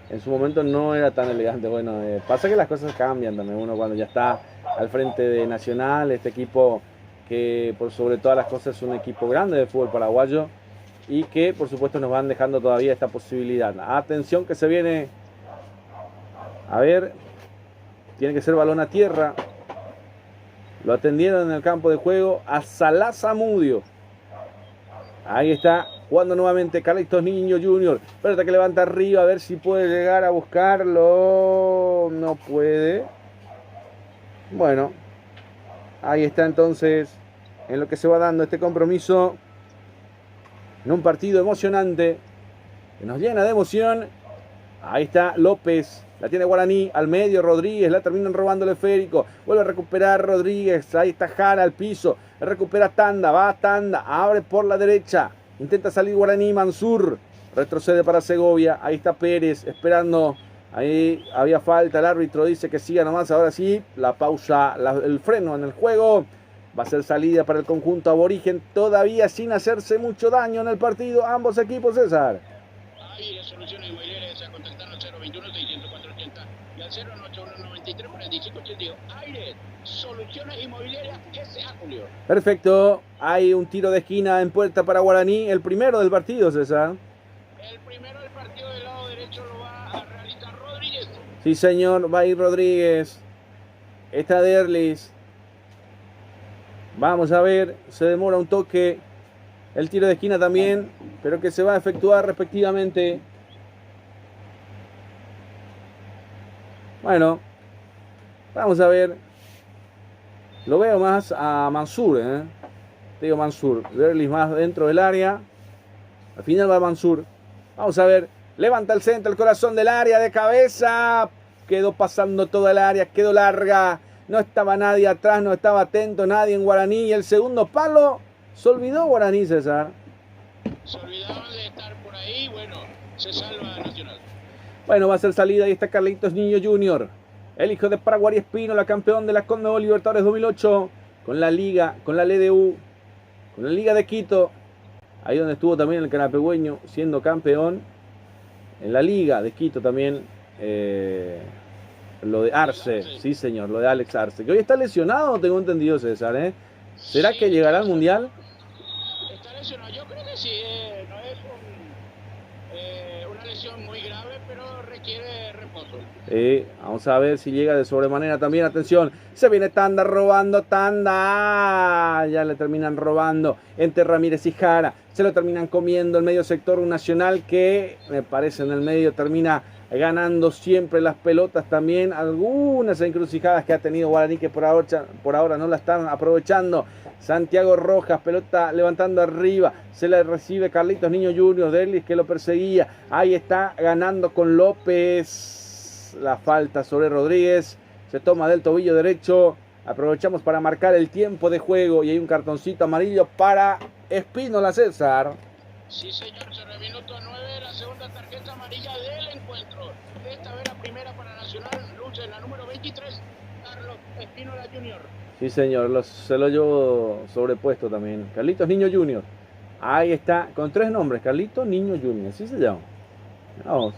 En su momento no era tan elegante. Bueno, pasa que las cosas cambian también. Uno cuando ya está al frente de Nacional, este equipo que por sobre todas las cosas es un equipo grande de fútbol paraguayo y que por supuesto nos van dejando todavía esta posibilidad. Atención que se viene. A ver, tiene que ser balón a tierra. Lo atendieron en el campo de juego a Salah Zamudio. Ahí está, jugando nuevamente Carlitos Niño Jr. Pelota que levanta arriba, a ver si puede llegar a buscarlo. No puede. Bueno, ahí está entonces en lo que se va dando este compromiso. En un partido emocionante que nos llena de emoción. Ahí está López. La tiene Guaraní, al medio Rodríguez, la terminan robando el esférico, vuelve a recuperar Rodríguez, ahí está Jara al piso, recupera Tanda, va a Tanda, abre por la derecha, intenta salir Guaraní, Mansur, retrocede para Segovia, ahí está Pérez esperando Ahí había falta, el árbitro dice que siga nomás, ahora sí, la pausa, el freno en el juego. Va a ser salida para el conjunto aborigen, todavía sin hacerse mucho daño en el partido, ambos equipos, César. Hay soluciones inmobiliarias a contactar al 021-600-480 y al 081-93-45-82. Aire, soluciones inmobiliarias S.A. Julio. Perfecto, hay un tiro de esquina en puerta para Guaraní, el primero del partido, César. El primero del partido del lado derecho lo va a realizar Rodríguez. Sí, señor, va a ir Rodríguez. Está Derlis. Vamos a ver, se demora un toque. El tiro de esquina también, pero que se va a efectuar respectivamente. Bueno, vamos a ver. Lo veo más a Mansur, Te digo Mansur. Derlis más dentro del área. Al final va Mansur. Vamos a ver. Levanta el centro, el corazón del área de cabeza. Quedó pasando toda el área, quedó larga. No estaba nadie atrás, no estaba atento nadie en Guaraní. Y el segundo palo, se olvidó Guaraní, César. Se olvidaban de estar por ahí, bueno, se salva Nacional. Bueno, va a ser salida, ahí está Carlitos Niño Jr., el hijo de Paraguay Espino, la campeón de la Conmebol Libertadores 2008, con la Liga, con la LDU, con la Liga de Quito, ahí donde estuvo también el canapegüeño siendo campeón, en la Liga de Quito también, lo de Arce, sí señor, lo de Alex Arce, que hoy está lesionado, tengo entendido, César, ¿Será que llegará al Mundial? Está lesionado, yo creo que sí, no es una lesión muy grave, pero requiere reposo. Vamos a ver si llega de sobremanera también, atención, se viene Tanda robando, Tanda, ya le terminan robando, entre Ramírez y Jara, se lo terminan comiendo el medio sector, un Nacional que me parece en el medio termina ganando siempre las pelotas también, algunas encrucijadas que ha tenido Guaraní que por ahora no la están aprovechando. Santiago Rojas, pelota levantando arriba, se le recibe Carlitos Niño Jr., Derlis que lo perseguía, ahí está ganando con López, la falta sobre Rodríguez, se toma del tobillo derecho, aprovechamos para marcar el tiempo de juego y hay un cartoncito amarillo para Espínola, César. Sí señor, se el minuto 9, la segunda tarjeta amarilla del encuentro. Esta vez la primera para Nacional, luce la número 23, Carlos Espínola Jr. Sí señor, se lo llevo sobrepuesto también. Carlitos Niño Jr. Ahí está, con 3 nombres, Carlitos Niño Jr. Así se llama. Vamos,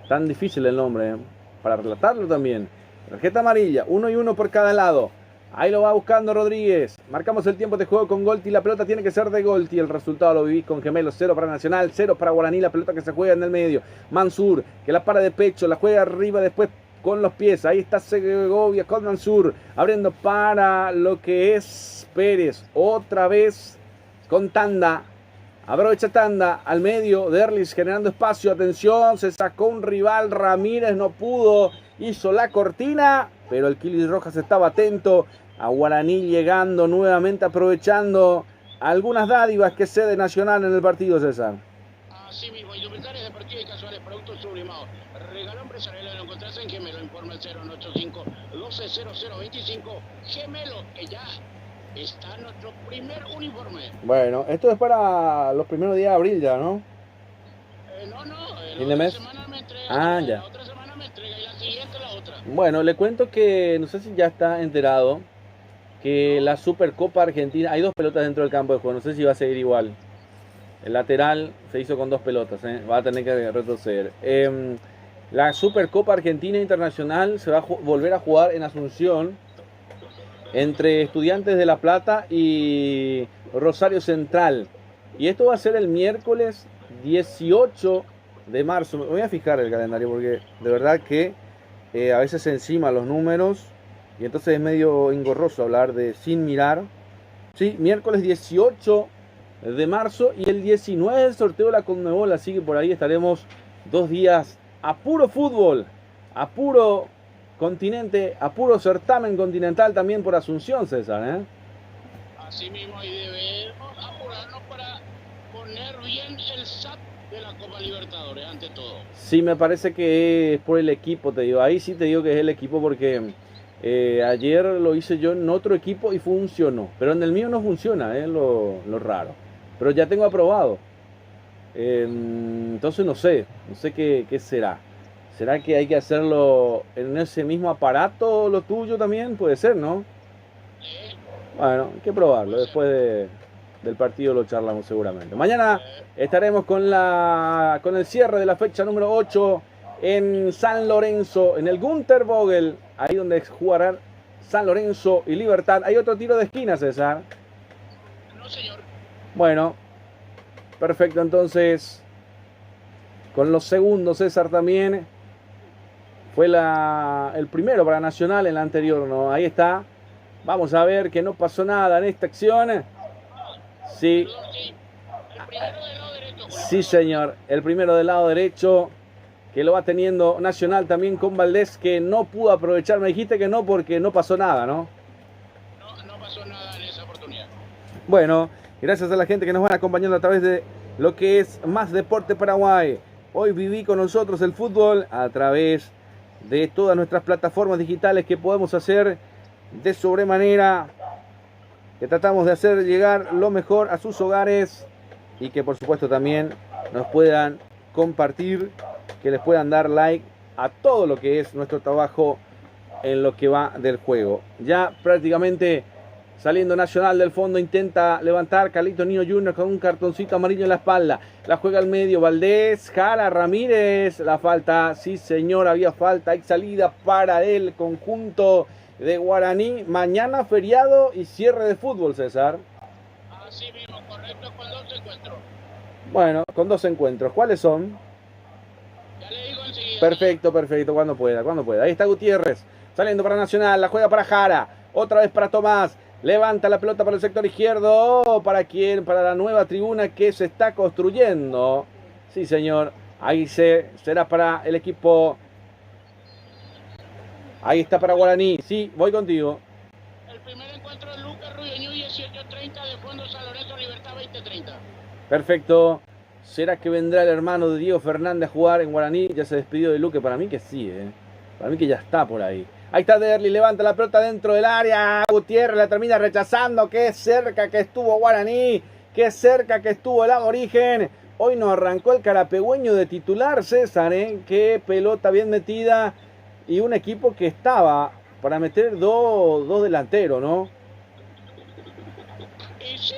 tan difícil el nombre, para relatarlo también. Tarjeta amarilla, 1 y 1 por cada lado. Ahí lo va buscando Rodríguez. Marcamos el tiempo de juego con Golti. La pelota tiene que ser de Golti. El resultado lo vivís con Gemelos. 0 para Nacional, 0 para Guaraní. La pelota que se juega en el medio. Mansur, que la para de pecho. La juega arriba después con los pies. Ahí está Segovia con Mansur. Abriendo para lo que es Pérez. Otra vez con Tanda. Aprovecha Tanda al medio. Derlis generando espacio. Atención. Se sacó un rival. Ramírez no pudo. Hizo la cortina. Pero el Kili Rojas estaba atento a Guaraní llegando nuevamente, aprovechando algunas dádivas que cede Nacional en el partido, César. Así mismo, indumentarias de partido y casuales, productos sublimados. Regalo empresarial lo encontrás en Gemelo, informe el 0185-120025. Gemelo, que ya está nuestro primer uniforme. Bueno, esto es para los primeros días de abril ya, ¿no? No, ¿Fin de mes? Semana me entrega, ya. La otra semana me entrega y la siguiente la otra. Bueno, le cuento que, no sé si ya está enterado, que la Supercopa Argentina, hay 2 pelotas dentro del campo de juego, no sé si va a seguir igual. El lateral se hizo con 2 pelotas, va a tener que retroceder. La Supercopa Argentina Internacional se va a volver a jugar en Asunción entre Estudiantes de La Plata y Rosario Central. Y esto va a ser el miércoles 18 de marzo. Me voy a fijar el calendario porque de verdad que a veces se encima los números y entonces es medio engorroso hablar de sin mirar. Sí, miércoles 18 de marzo y el 19 el sorteo de la Conmebol, así que por ahí estaremos 2 días a puro fútbol, a puro continente, a puro certamen continental también por Asunción, César, Así mismo, y debemos apurarnos para poner bien el SAT de la Copa Libertadores, ante todo. Sí, me parece que es por el equipo, te digo. Ahí sí te digo que es el equipo porque ayer lo hice yo en otro equipo y funcionó. Pero en el mío no funciona, es lo raro. Pero ya tengo aprobado. Entonces no sé qué será. ¿Será que hay que hacerlo en ese mismo aparato, lo tuyo también? Puede ser, ¿no? Bueno, hay que probarlo. Después del partido lo charlamos seguramente. Mañana estaremos con el cierre de la fecha número 8 en San Lorenzo, en el Günther Vogel, ahí donde jugarán San Lorenzo y Libertad. Hay otro tiro de esquina, César. No, señor. Bueno, perfecto, entonces, con los segundos, César, también fue el primero para Nacional en la anterior, ¿no? Ahí está. Vamos a ver que no pasó nada en esta acción. Sí. Sí, señor. El primero del lado derecho, que lo va teniendo Nacional también con Valdés, que no pudo aprovechar. Me dijiste que no porque no pasó nada, ¿no? No pasó nada en esa oportunidad. Bueno, gracias a la gente que nos van acompañando a través de lo que es Más Deporte Paraguay. Hoy viví con nosotros el fútbol a través de todas nuestras plataformas digitales que podemos hacer de sobremanera, que tratamos de hacer llegar lo mejor a sus hogares y que por supuesto también nos puedan compartir, que les puedan dar like a todo lo que es nuestro trabajo en lo que va del juego. Ya prácticamente saliendo Nacional del fondo, intenta levantar Carlito Niño Jr. con un cartoncito amarillo en la espalda. La juega al medio, Valdés, jala Ramírez, la falta, sí señor, había falta, hay salida para el conjunto de Guaraní. Mañana feriado y cierre de fútbol, César. Así mismo, correcto, con 2 encuentros. Bueno, con 2 encuentros, ¿cuáles son? Ya le digo enseguida. Perfecto, cuando pueda. Ahí está Gutiérrez, saliendo para Nacional, la juega para Jara, otra vez para Tomás. Levanta la pelota para el sector izquierdo. ¿Para quién? Para la nueva tribuna que se está construyendo. Sí, señor. Ahí será para el equipo. Ahí está para Guaraní. Sí, voy contigo. El primer encuentro de Lucas Ruiñú, 18:30, de fondo San Lorenzo, Libertad 20:30. Perfecto. ¿Será que vendrá el hermano de Diego Fernández a jugar en Guaraní? Ya se despidió de Luque. Para mí que sí, Para mí que ya está por ahí. Ahí está Derli, levanta la pelota dentro del área. Gutiérrez la termina rechazando. Qué cerca que estuvo Guaraní. Qué cerca que estuvo el Aborigen. Hoy nos arrancó el carapegüeño de titular, César. Qué pelota bien metida. Y un equipo que estaba para meter dos delanteros, ¿no? Y sí,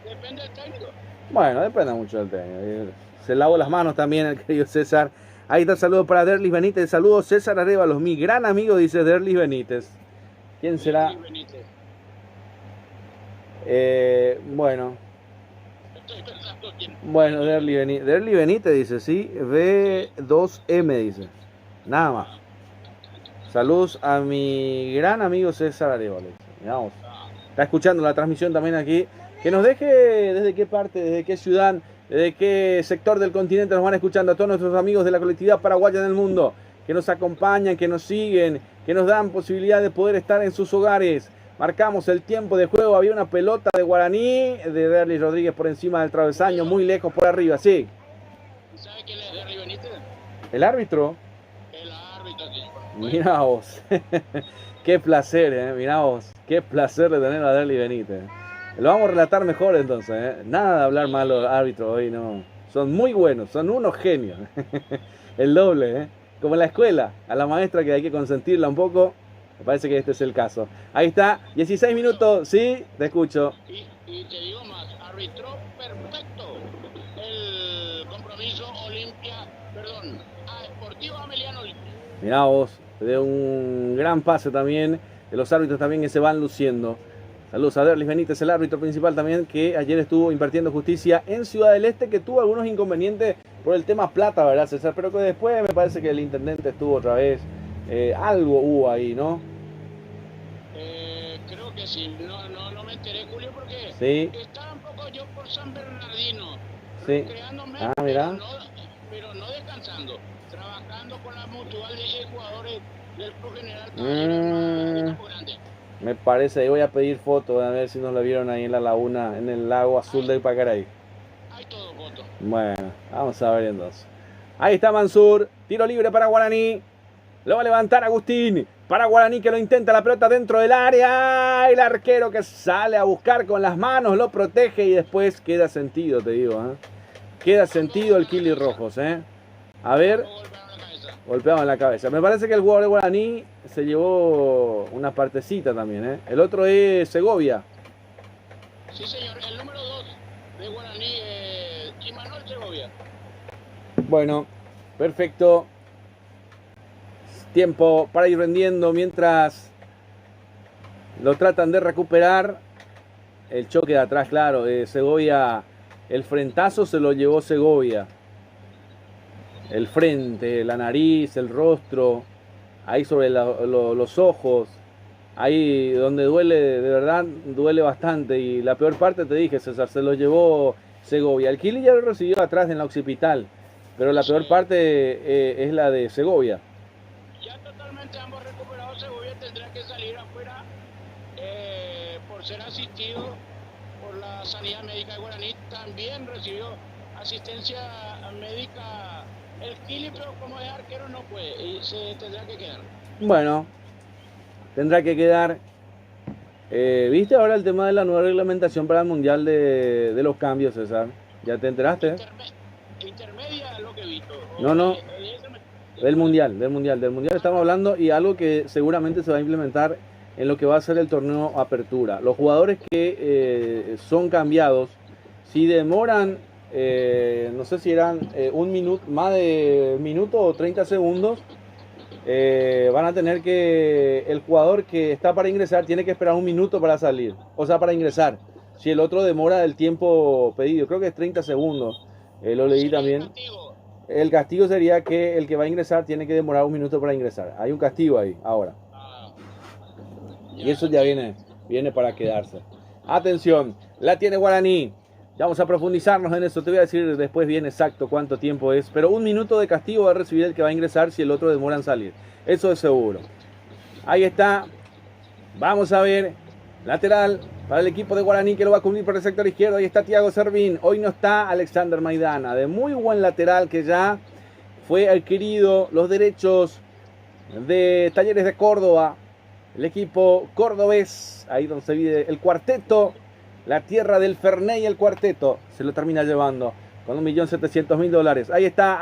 depende del técnico. Bueno, depende mucho del técnico. Se lavó las manos también el querido César. Ahí está el saludo para Derlis Benítez. Saludos César Arévalos, mi gran amigo, dice Derlis Benítez. ¿Quién será? Bueno. Bueno, Derlis Benítez. Derlis Benítez dice, sí. B2M dice. Nada más. Saludos a mi gran amigo César Arévalos. Miramos. Está escuchando la transmisión también aquí. Que nos deje desde qué parte, desde qué ciudad, desde qué sector del continente nos van escuchando, a todos nuestros amigos de la colectividad paraguaya en el mundo, que nos acompañan, que nos siguen, que nos dan posibilidad de poder estar en sus hogares. Marcamos el tiempo de juego, había una pelota de Guaraní, de Derlis Rodríguez por encima del travesaño, muy lejos por arriba, sí. ¿Sabe quién es Derlis Benítez? ¿El árbitro? El árbitro, sí. Mirá vos, qué placer, mirá vos, qué placer de tener a Derlis Benítez. Lo vamos a relatar mejor entonces, Nada de hablar mal los árbitros hoy, no. Son muy buenos, son unos genios. El doble, Como en la escuela, a la maestra que hay que consentirla un poco. Me parece que este es el caso. Ahí está, 16 minutos, sí, te escucho. Y te digo más, arbitró perfecto el compromiso Sportivo Ameliano Olimpia. Mirá vos, de un gran pase también, de los árbitros también que se van luciendo. Saludos a Derlis Benítez, el árbitro principal también, que ayer estuvo impartiendo justicia en Ciudad del Este, que tuvo algunos inconvenientes por el tema plata, ¿verdad, César? Pero que después me parece que el intendente estuvo otra vez. Algo hubo ahí, ¿no? Creo que sí, no me enteré, Julio, porque sí. Estaba un poco yo por San Bernardino, sí. Creándome, mira. pero no descansando, trabajando con la mutual de jugadores del Club General de Campo Grande. Me parece, ahí voy a pedir fotos, a ver si nos la vieron ahí en la laguna, en el lago azul de Pacaraí. Hay todo fotos. Bueno, vamos a ver entonces. Ahí está Mansur, tiro libre para Guaraní. Lo va a levantar Agustín. Para Guaraní que lo intenta, la pelota dentro del área. El arquero que sale a buscar con las manos, lo protege y después queda sentido, te digo. Queda sentido el Kili Rojos. A ver. golpeado en la cabeza. Me parece que el jugador de Guaraní se llevó una partecita también, ¿eh? El otro es Segovia. Sí, señor, el número 2 de Guaraní, Imanol Segovia. Bueno, perfecto. Tiempo para ir rendiendo mientras lo tratan de recuperar. El choque de atrás, claro, Segovia, el frentazo se lo llevó Segovia. El frente, la nariz, el rostro, ahí sobre los ojos, ahí donde duele, de verdad duele bastante. Y la peor parte, te dije, César, se lo llevó Segovia. El Kili ya lo recibió atrás en la occipital, pero la peor parte es la de Segovia. Ya totalmente ambos recuperados. Segovia tendrá que salir afuera por ser asistido por la sanidad médica de Guaraní. También recibió asistencia médica el Kili, pero como es arquero no puede y se tendrá que quedar. Bueno, tendrá que quedar. ¿Viste ahora el tema de la nueva reglamentación para el Mundial de los cambios, César? ¿Ya te enteraste? Intermedia lo que he visto. No. Del mundial estamos hablando, y algo que seguramente se va a implementar en lo que va a ser el torneo Apertura. Los jugadores que son cambiados, si demoran, no sé si eran un minuto, más de minuto o 30 segundos, van a tener que, el jugador que está para ingresar tiene que esperar un minuto para salir, o sea, para ingresar. Si el otro demora el tiempo pedido, creo que es 30 segundos, lo leí también. El castigo sería que el que va a ingresar tiene que demorar un minuto para ingresar. Hay un castigo ahí, ahora. Y eso ya viene para quedarse. Atención, la tiene Guaraní. Ya vamos a profundizarnos en eso. Te voy a decir después bien exacto cuánto tiempo es. Pero un minuto de castigo va a recibir el que va a ingresar si el otro demora en salir. Eso es seguro. Ahí está. Vamos a ver. Lateral para el equipo de Guaraní, que lo va a cubrir por el sector izquierdo. Ahí está Thiago Servín. Hoy no está Alexander Maidana. De muy buen lateral que ya fue adquirido los derechos de Talleres de Córdoba. El equipo cordobés. Ahí donde se vive el cuarteto. La tierra del Fernet y el cuarteto. Se lo termina llevando con $1.700.000. Ahí está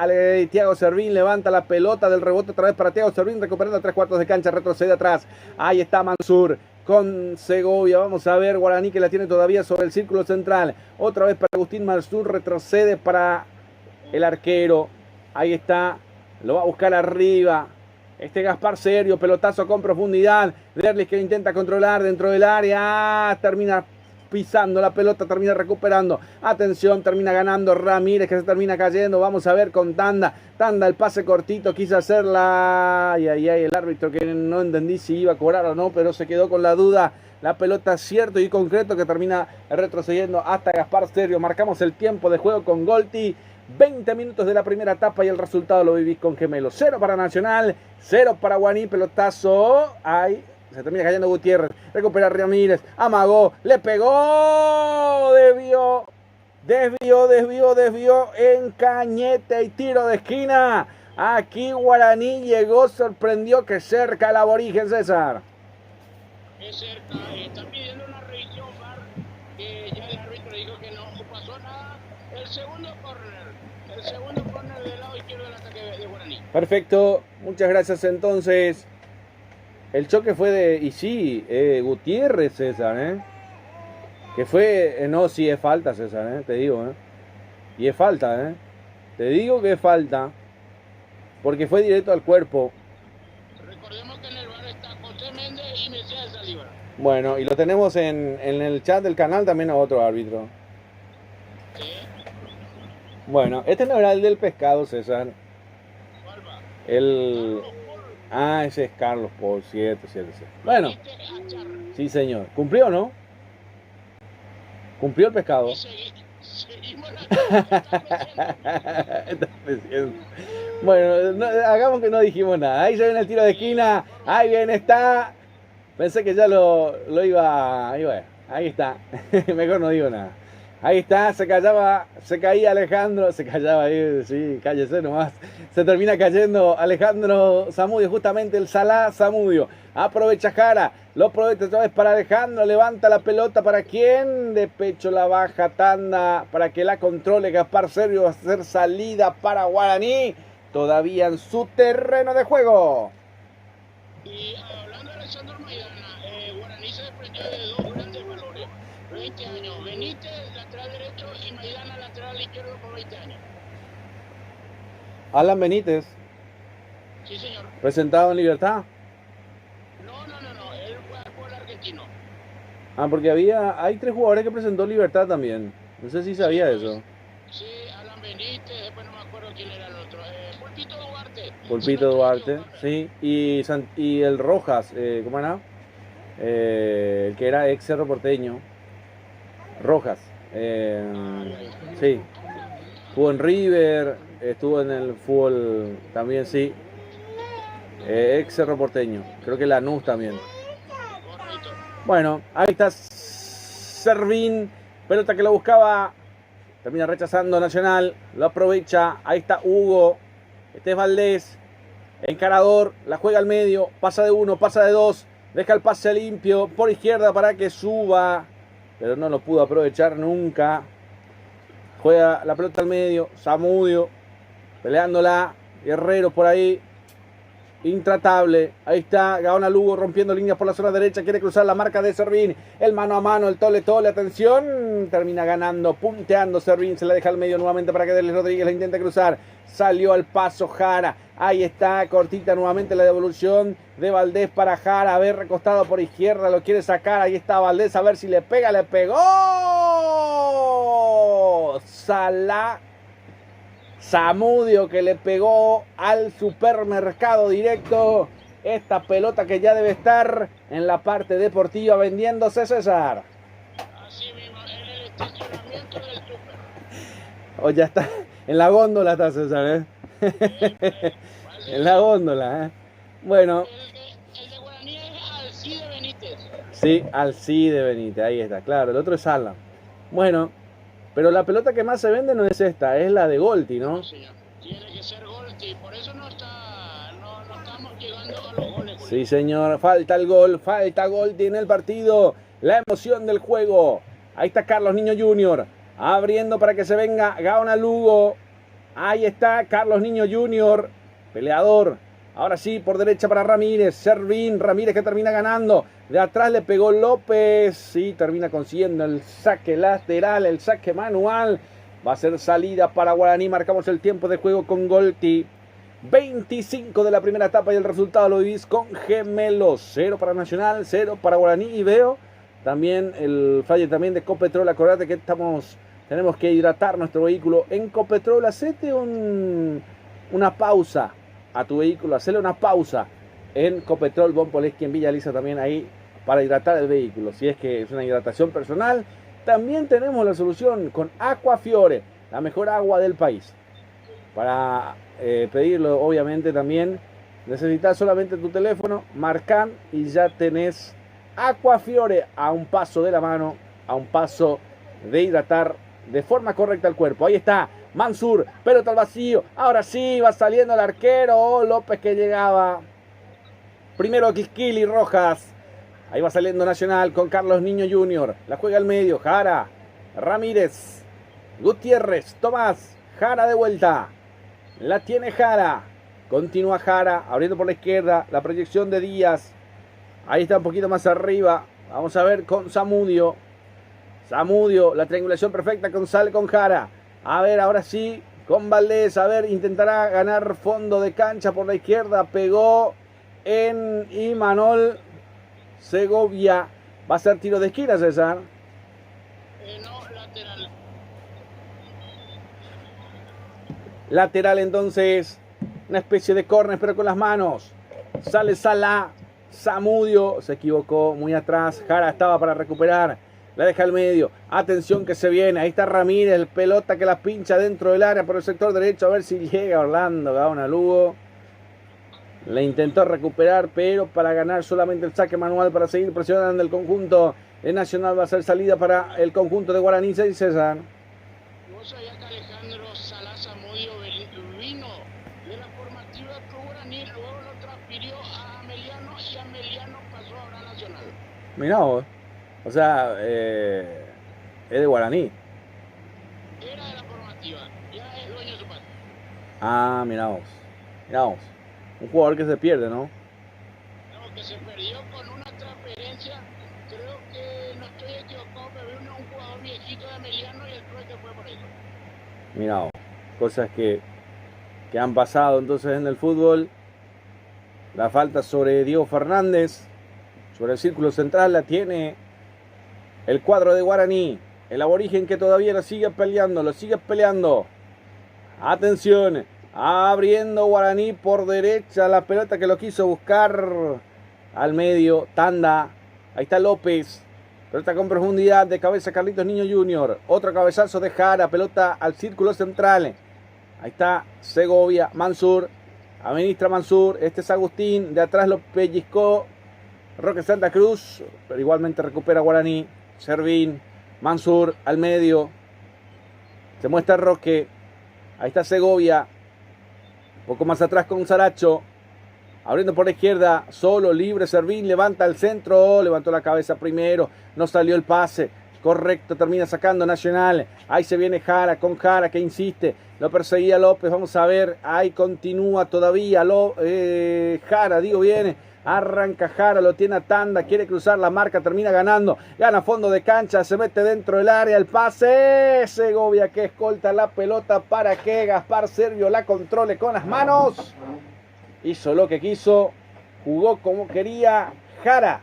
Thiago Servín. Levanta la pelota del rebote otra vez para Thiago Servín. Recuperando a 3/4 de cancha. Retrocede atrás. Ahí está Mansur con Segovia. Vamos a ver Guaraní, que la tiene todavía sobre el círculo central. Otra vez para Agustín Mansur. Retrocede para el arquero. Ahí está. Lo va a buscar arriba. Gaspar Serio. Pelotazo con profundidad. Derlis, que intenta controlar dentro del área. Termina pisando la pelota, termina recuperando. Atención, termina ganando Ramírez, que se termina cayendo. Vamos a ver con Tanda. Tanda, el pase cortito, quiso hacerla. Ay, el árbitro, que no entendí si iba a cobrar o no, pero se quedó con la duda. La pelota cierto y concreto, que termina retrocediendo hasta Gaspar Serio. Marcamos el tiempo de juego con Golti. 20 minutos de la primera etapa y el resultado lo vivís con Gemelo. 0 para Nacional, 0 para Guaraní. Pelotazo. Ay, se termina cayendo Gutiérrez. Recupera Ramírez. Amagó. Le pegó. Desvió. En Cañete y tiro de esquina. Aquí Guaraní llegó, sorprendió, que cerca el aborigen, César. Es cerca. Están pidiendo una revisión VAR, que ya el árbitro dijo que no pasó nada. El segundo córner del lado izquierdo del ataque de Guaraní. Perfecto. Muchas gracias entonces. El choque fue de, y sí, Gutiérrez, César, que fue, no, sí es falta, César, te digo, y es falta, te digo que es falta, porque fue directo al cuerpo. Recordemos que en el bar está José Méndez y Mesías Saldívar. Bueno, y lo tenemos en el chat del canal también a otro árbitro. Sí. Bueno, este no era el del pescado, César. ¿Cuál va? Ese es Carlos Paul, cierto. Bueno, sí, señor. ¿Cumplió o no? ¿Cumplió el pescado? Seguimos Bueno, hagamos que no dijimos nada. Ahí ya viene el tiro de esquina. Ahí bien está. Pensé que ya lo iba. Ahí está. Mejor no digo nada. Ahí está, se caía Alejandro, sí, cállese nomás. Se termina cayendo Alejandro Zamudio, justamente el Salá Zamudio. Aprovecha Jara, lo aprovecha otra vez para Alejandro, levanta la pelota, ¿para quién? De pecho la baja Tanda, para que la controle Gaspar Serio. Va a hacer salida para Guaraní. todavía en su terreno de juego. Y hablando de Alexander Maidana, Guaraní se desprendió de dos grandes valores, 20 años. Benítez, lateral derecho, y Maidana, lateral izquierdo, por 20 años. Alan Benítez. Sí, señor. Presentado en Libertad. No, él fue al argentino. Ah, porque hay 3 jugadores que presentó Libertad también. No sé si sabía eso. Sí, Alan Benítez, después no me acuerdo quién era el otro. Pulpito Duarte. Pulpito Duarte, sí. Y el Rojas, ¿cómo era? El que era ex Cerro Porteño. Rojas. Sí. Estuvo en River, estuvo en el fútbol también, sí. Ex Cerro Porteño. Creo que Lanús también. Bueno, ahí está Servín. Pelota que lo buscaba. Termina rechazando Nacional. Lo aprovecha. Ahí está Hugo. Este es Valdés. Encarador. La juega al medio. Pasa de 1, pasa de 2. Deja el pase limpio por izquierda para que suba. Pero no lo pudo aprovechar nunca. Juega la pelota al medio. Zamudio. Peleándola. Guerrero por ahí. Intratable. Ahí está Gaona Lugo rompiendo líneas por la zona derecha. Quiere cruzar la marca de Servín. El mano a mano, el tole. Atención. Termina ganando, punteando Servín. Se la deja al medio nuevamente para que Delis Rodríguez la intente cruzar. Salió al paso Jara. Ahí está, cortita nuevamente la devolución de Valdés para Jara. A ver, recostado por izquierda. Lo quiere sacar. Ahí está Valdés. A ver si le pega. Le pegó. Zamudio que le pegó al supermercado directo. Esta pelota que ya debe estar en la parte deportiva vendiéndose, César. Así mismo, en el estacionamiento del súper. O ya está, en la góndola está César, ¿eh? En la góndola, ¿eh? Bueno. El de Guaraní es Alcide Benítez. Sí, Alcide Benítez, ahí está, claro. El otro es Alan. Bueno. Pero la pelota que más se vende no es esta, es la de Golti, ¿no? No, señor. Tiene que ser Golti, por eso no estamos llegando a los goles. Sí, señor, falta el gol, falta Golti en el partido. La emoción del juego. Ahí está Carlos Niño Jr. abriendo para que se venga Gaona Lugo. Ahí está Carlos Niño Jr. Peleador. Ahora sí, por derecha para Ramírez. Servín, Ramírez que termina ganando. De atrás le pegó López. Sí, termina consiguiendo el saque lateral, el saque manual. Va a ser salida para Guaraní. Marcamos el tiempo de juego con Golti. 25 de la primera etapa y el resultado lo vivís con gemelos. 0 para Nacional, 0 para Guaraní. Y veo también el flyer también de Copetrol. Acordate que tenemos que hidratar nuestro vehículo. En Copetrol, hacete una pausa a tu vehículo, hacerle una pausa en Copetrol Bonpoleski en Villa Lisa también ahí para hidratar el vehículo. Si es que es una hidratación personal, también tenemos la solución con Aquafiore, la mejor agua del país. Para pedirlo, obviamente también necesitas solamente tu teléfono, marcan y ya tenés Aquafiore a un paso de la mano, a un paso de hidratar de forma correcta el cuerpo. Ahí está Mansur, pelota al vacío. Ahora sí, va saliendo el arquero. López que llegaba. Primero Quisquili Rojas. Ahí va saliendo Nacional con Carlos Niño Jr. La juega al medio. Jara, Ramírez, Gutiérrez, Tomás. Jara de vuelta. La tiene Jara. Continúa Jara, abriendo por la izquierda. La proyección de Díaz. Ahí está un poquito más arriba. Vamos a ver con Zamudio. Zamudio, la triangulación perfecta sale con Jara. A ver, ahora sí, con Valdés. A ver, intentará ganar fondo de cancha por la izquierda. Pegó en Imanol Segovia. Va a ser tiro de esquina, César. No, lateral. Lateral entonces. Una especie de córner, pero con las manos. Sale Salah. Zamudio se equivocó muy atrás. Jara estaba para recuperar. La deja al medio. Atención que se viene. Ahí está Ramírez. El pelota que la pincha dentro del área por el sector derecho. A ver si llega Orlando Gaona Lugo. Le intentó recuperar, pero para ganar solamente el saque manual para seguir presionando el conjunto de Nacional. Va a ser salida para el conjunto de Guaraní y César. ¿Vos sabías que Alejandro Salah Zamudio vino de la formativa de Guaraní? Luego lo transfirió a Ameliano y Ameliano pasó ahora a Nacional. Mirá vos. O sea, es de Guaraní. Era de la formativa, ya es dueño de su padre. Ah, mirá vos. Miramos, un jugador que se pierde, ¿no? No, que se perdió con una transferencia. Creo que no estoy equivocado, pero vino un jugador viejito de Emiliano y el trueque fue por eso. Miramos, cosas que han pasado entonces en el fútbol. La falta sobre Diego Fernández, sobre el círculo central, la tiene el cuadro de Guaraní. El aborigen que todavía lo sigue peleando. Atención, abriendo Guaraní por derecha, la pelota que lo quiso buscar al medio, Tanda. Ahí está López, pelota con profundidad, de cabeza Carlitos Niño Jr. Otro cabezazo de Jara, pelota al círculo central. Ahí está Segovia, Mansur, administra Mansur, este es Agustín, de atrás lo pellizcó Roque Santa Cruz, pero igualmente recupera Guaraní. Servín, Mansur al medio, se muestra Roque, ahí está Segovia, un poco más atrás con Saracho, abriendo por la izquierda, solo, libre, Servín, levanta el centro, levantó la cabeza primero, no salió el pase, correcto, termina sacando Nacional, ahí se viene Jara, con Jara que insiste, lo perseguía López, vamos a ver, ahí continúa todavía, Jara, viene, arranca Jara, lo tiene a Tanda, quiere cruzar la marca, termina ganando, gana fondo de cancha, se mete dentro del área, el pase, Segovia que escolta la pelota para que Gaspar Servio la controle con las manos, hizo lo que quiso, jugó como quería Jara,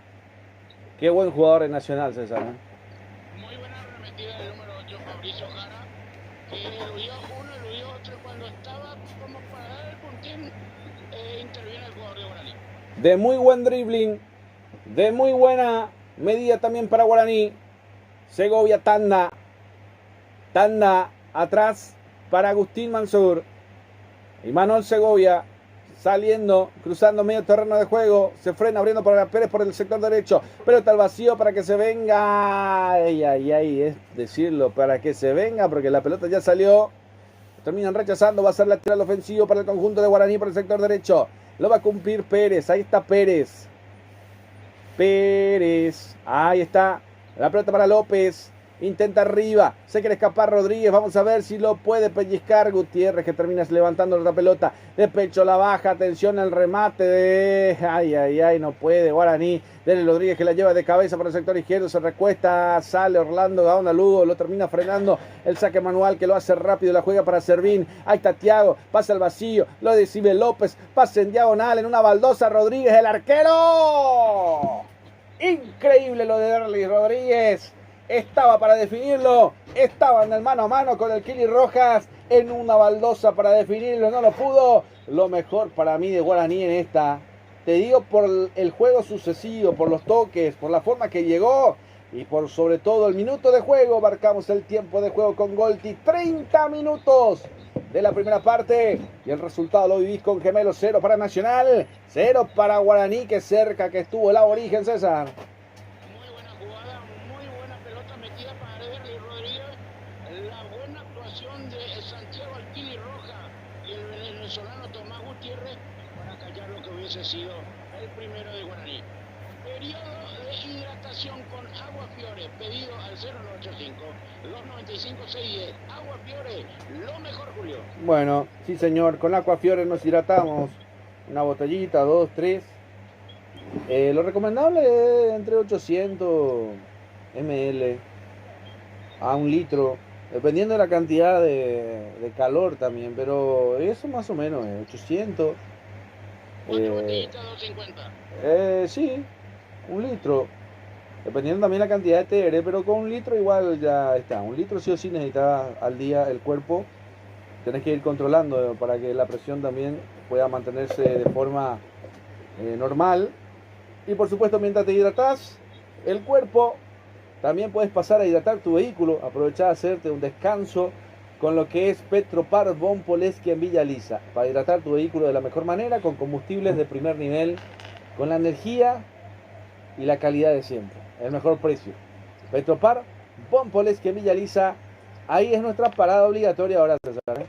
qué buen jugador en Nacional, César, ¿eh? Muy buena arremetida del número 8, Fabricio Jara, que eludía uno, eludía otro, cuando estaba como para dar el puntín, interviene el jugador de Guaraní. De muy buen dribbling, de muy buena medida también para Guaraní. Segovia, Tanda atrás para Agustín Mansur. Y Manuel Segovia saliendo, cruzando medio terreno de juego. Se frena abriendo para Pérez por el sector derecho. Pelota al vacío para que se venga. Ay, es decirlo, para que se venga, porque la pelota ya salió. Terminan rechazando, va a ser lateral ofensivo para el conjunto de Guaraní por el sector derecho. Lo va a cumplir Pérez, ahí está Pérez, ahí está, la pelota para López, intenta arriba, se quiere escapar Rodríguez, vamos a ver si lo puede pellizcar Gutiérrez, que termina levantando la pelota, de pecho la baja, atención al remate, no puede Guaraní, Dele Rodríguez que la lleva de cabeza por el sector izquierdo, se recuesta, sale Orlando Gaona Lugo, lo termina frenando, el saque manual que lo hace rápido, la juega para Servín, ahí está Thiago, pasa al vacío, lo decide López, pasa en diagonal, en una baldosa Rodríguez, el arquero, increíble lo de Derlis Rodríguez, estaba para definirlo, estaba en el mano a mano con el Kili Rojas, en una baldosa para definirlo, no lo pudo, lo mejor para mí de Guaraní en esta, te digo por el juego sucesivo, por los toques, por la forma que llegó y por sobre todo el minuto de juego, marcamos el tiempo de juego con Golti, 30 minutos de la primera parte y el resultado lo vivís con Gemelo, 0 para Nacional, 0 para Guaraní, que cerca que estuvo el aborigen, César. Sido el primero de Guaraní. Periodo de hidratación con Agua Fiore, pedido al 0985 295 610. Agua Fiore, lo mejor, Julio. Bueno, sí señor, con Agua Fiore nos hidratamos. Una botellita, 2, 3. Lo recomendable es entre 800 ml a 1 litro, dependiendo de la cantidad de calor también, pero eso más o menos es 800. ¿Cuántas botellitas? 250. Sí, 1 litro. Dependiendo también la cantidad de TR, pero con 1 litro igual ya está. 1 litro sí o sí necesitas al día el cuerpo. Tenés que ir controlando para que la presión también pueda mantenerse de forma normal. Y por supuesto, mientras te hidratas el cuerpo, también puedes pasar a hidratar tu vehículo. Aprovechar a hacerte un descanso con lo que es Petropar Von Poleski en Villa Lisa, para hidratar tu vehículo de la mejor manera, con combustibles de primer nivel, con la energía y la calidad de siempre, el mejor precio. Petropar Von Poleski en Villa Lisa, ahí es nuestra parada obligatoria ahora, César.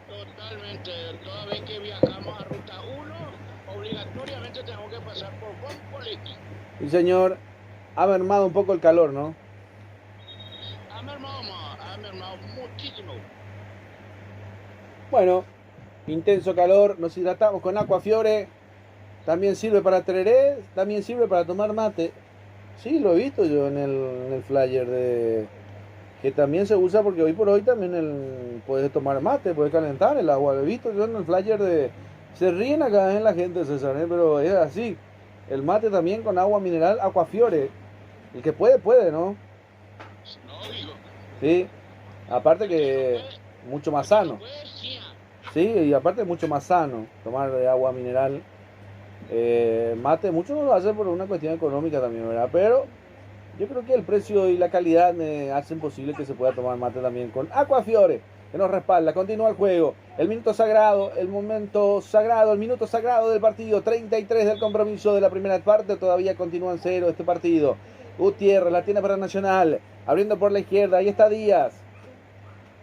Totalmente, toda vez que viajamos a Ruta 1, obligatoriamente tenemos que pasar por Von Poleski. Sí señor, ha mermado un poco el calor, ¿no? Ha mermado muchísimo. Bueno, intenso calor, nos hidratamos con Aquafiore. También sirve para tereré, también sirve para tomar mate. Sí, lo he visto yo en el flyer de que también se usa porque hoy por hoy también puedes tomar mate, puedes calentar el agua. Lo he visto yo en el flyer de... Se ríen acá en la gente, César, pero es así. El mate también con agua mineral Aquafiore. El que puede, ¿no? No, digo. Sí, aparte que mucho más sano. Sí, y aparte es mucho más sano tomar de agua mineral. Mate, muchos no lo hacen por una cuestión económica también, ¿verdad? Pero yo creo que el precio y la calidad hacen posible que se pueda tomar mate también con Aquafiore, que nos respalda. Continúa el juego, el minuto sagrado, el momento sagrado, el minuto sagrado del partido, 33 del compromiso de la primera parte, todavía continúa en cero este partido. Gutiérrez la tiene para Nacional, abriendo por la izquierda, ahí está Díaz.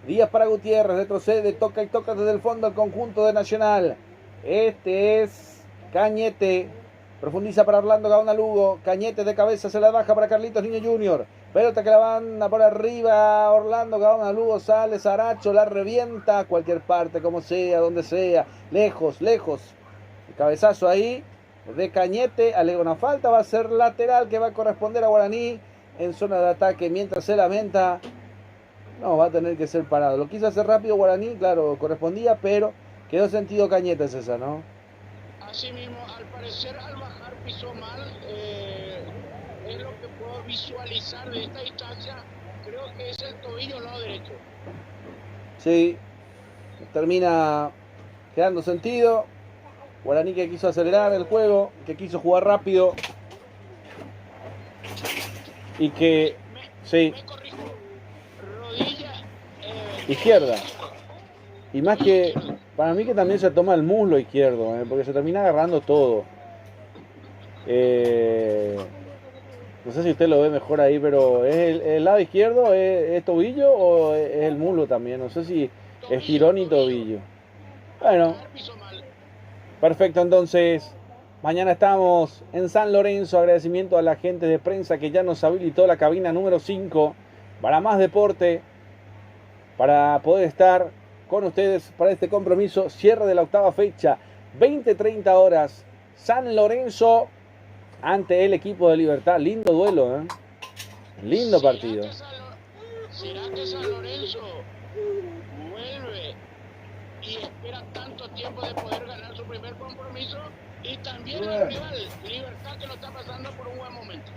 Díaz para Gutiérrez, retrocede, toca y toca desde el fondo al conjunto de Nacional. Este es Cañete, profundiza para Orlando Gaona Lugo. Cañete de cabeza se la baja para Carlitos Niño Jr. Pelota que la manda por arriba. Orlando Gaona Lugo sale. Saracho la revienta a cualquier parte, como sea, donde sea. Lejos, lejos. El cabezazo ahí de Cañete. Alega una falta. Va a ser lateral que va a corresponder a Guaraní en zona de ataque. Mientras se lamenta, no, va a tener que ser parado. Lo quiso hacer rápido Guaraní, claro, correspondía, pero quedó sentido Cañete, César, ¿no? Así mismo, al parecer al bajar pisó mal, es lo que puedo visualizar de esta distancia, creo que es el tobillo lado derecho. Sí, termina quedando sentido. Guaraní que quiso acelerar el juego, que quiso jugar rápido y que, sí, Me corrijo, rodilla izquierda. Y más que, para mí que también se toma el muslo izquierdo, porque se termina agarrando todo. No sé si usted lo ve mejor ahí, pero ¿es el lado izquierdo? ¿Es tobillo o es el muslo también? No sé si es tirón y tobillo. Bueno, perfecto, entonces mañana estamos en San Lorenzo. Agradecimiento a la gente de prensa que ya nos habilitó la cabina número 5 para más deporte, para poder estar con ustedes para este compromiso, cierre de la octava fecha, 20-30 horas, San Lorenzo ante el equipo de Libertad. Lindo duelo, lindo partido. ¿Será que San Lorenzo vuelve y espera tanto tiempo de poder ganar su primer compromiso? Y también el rival, Libertad, que lo está pasando por un buen momento.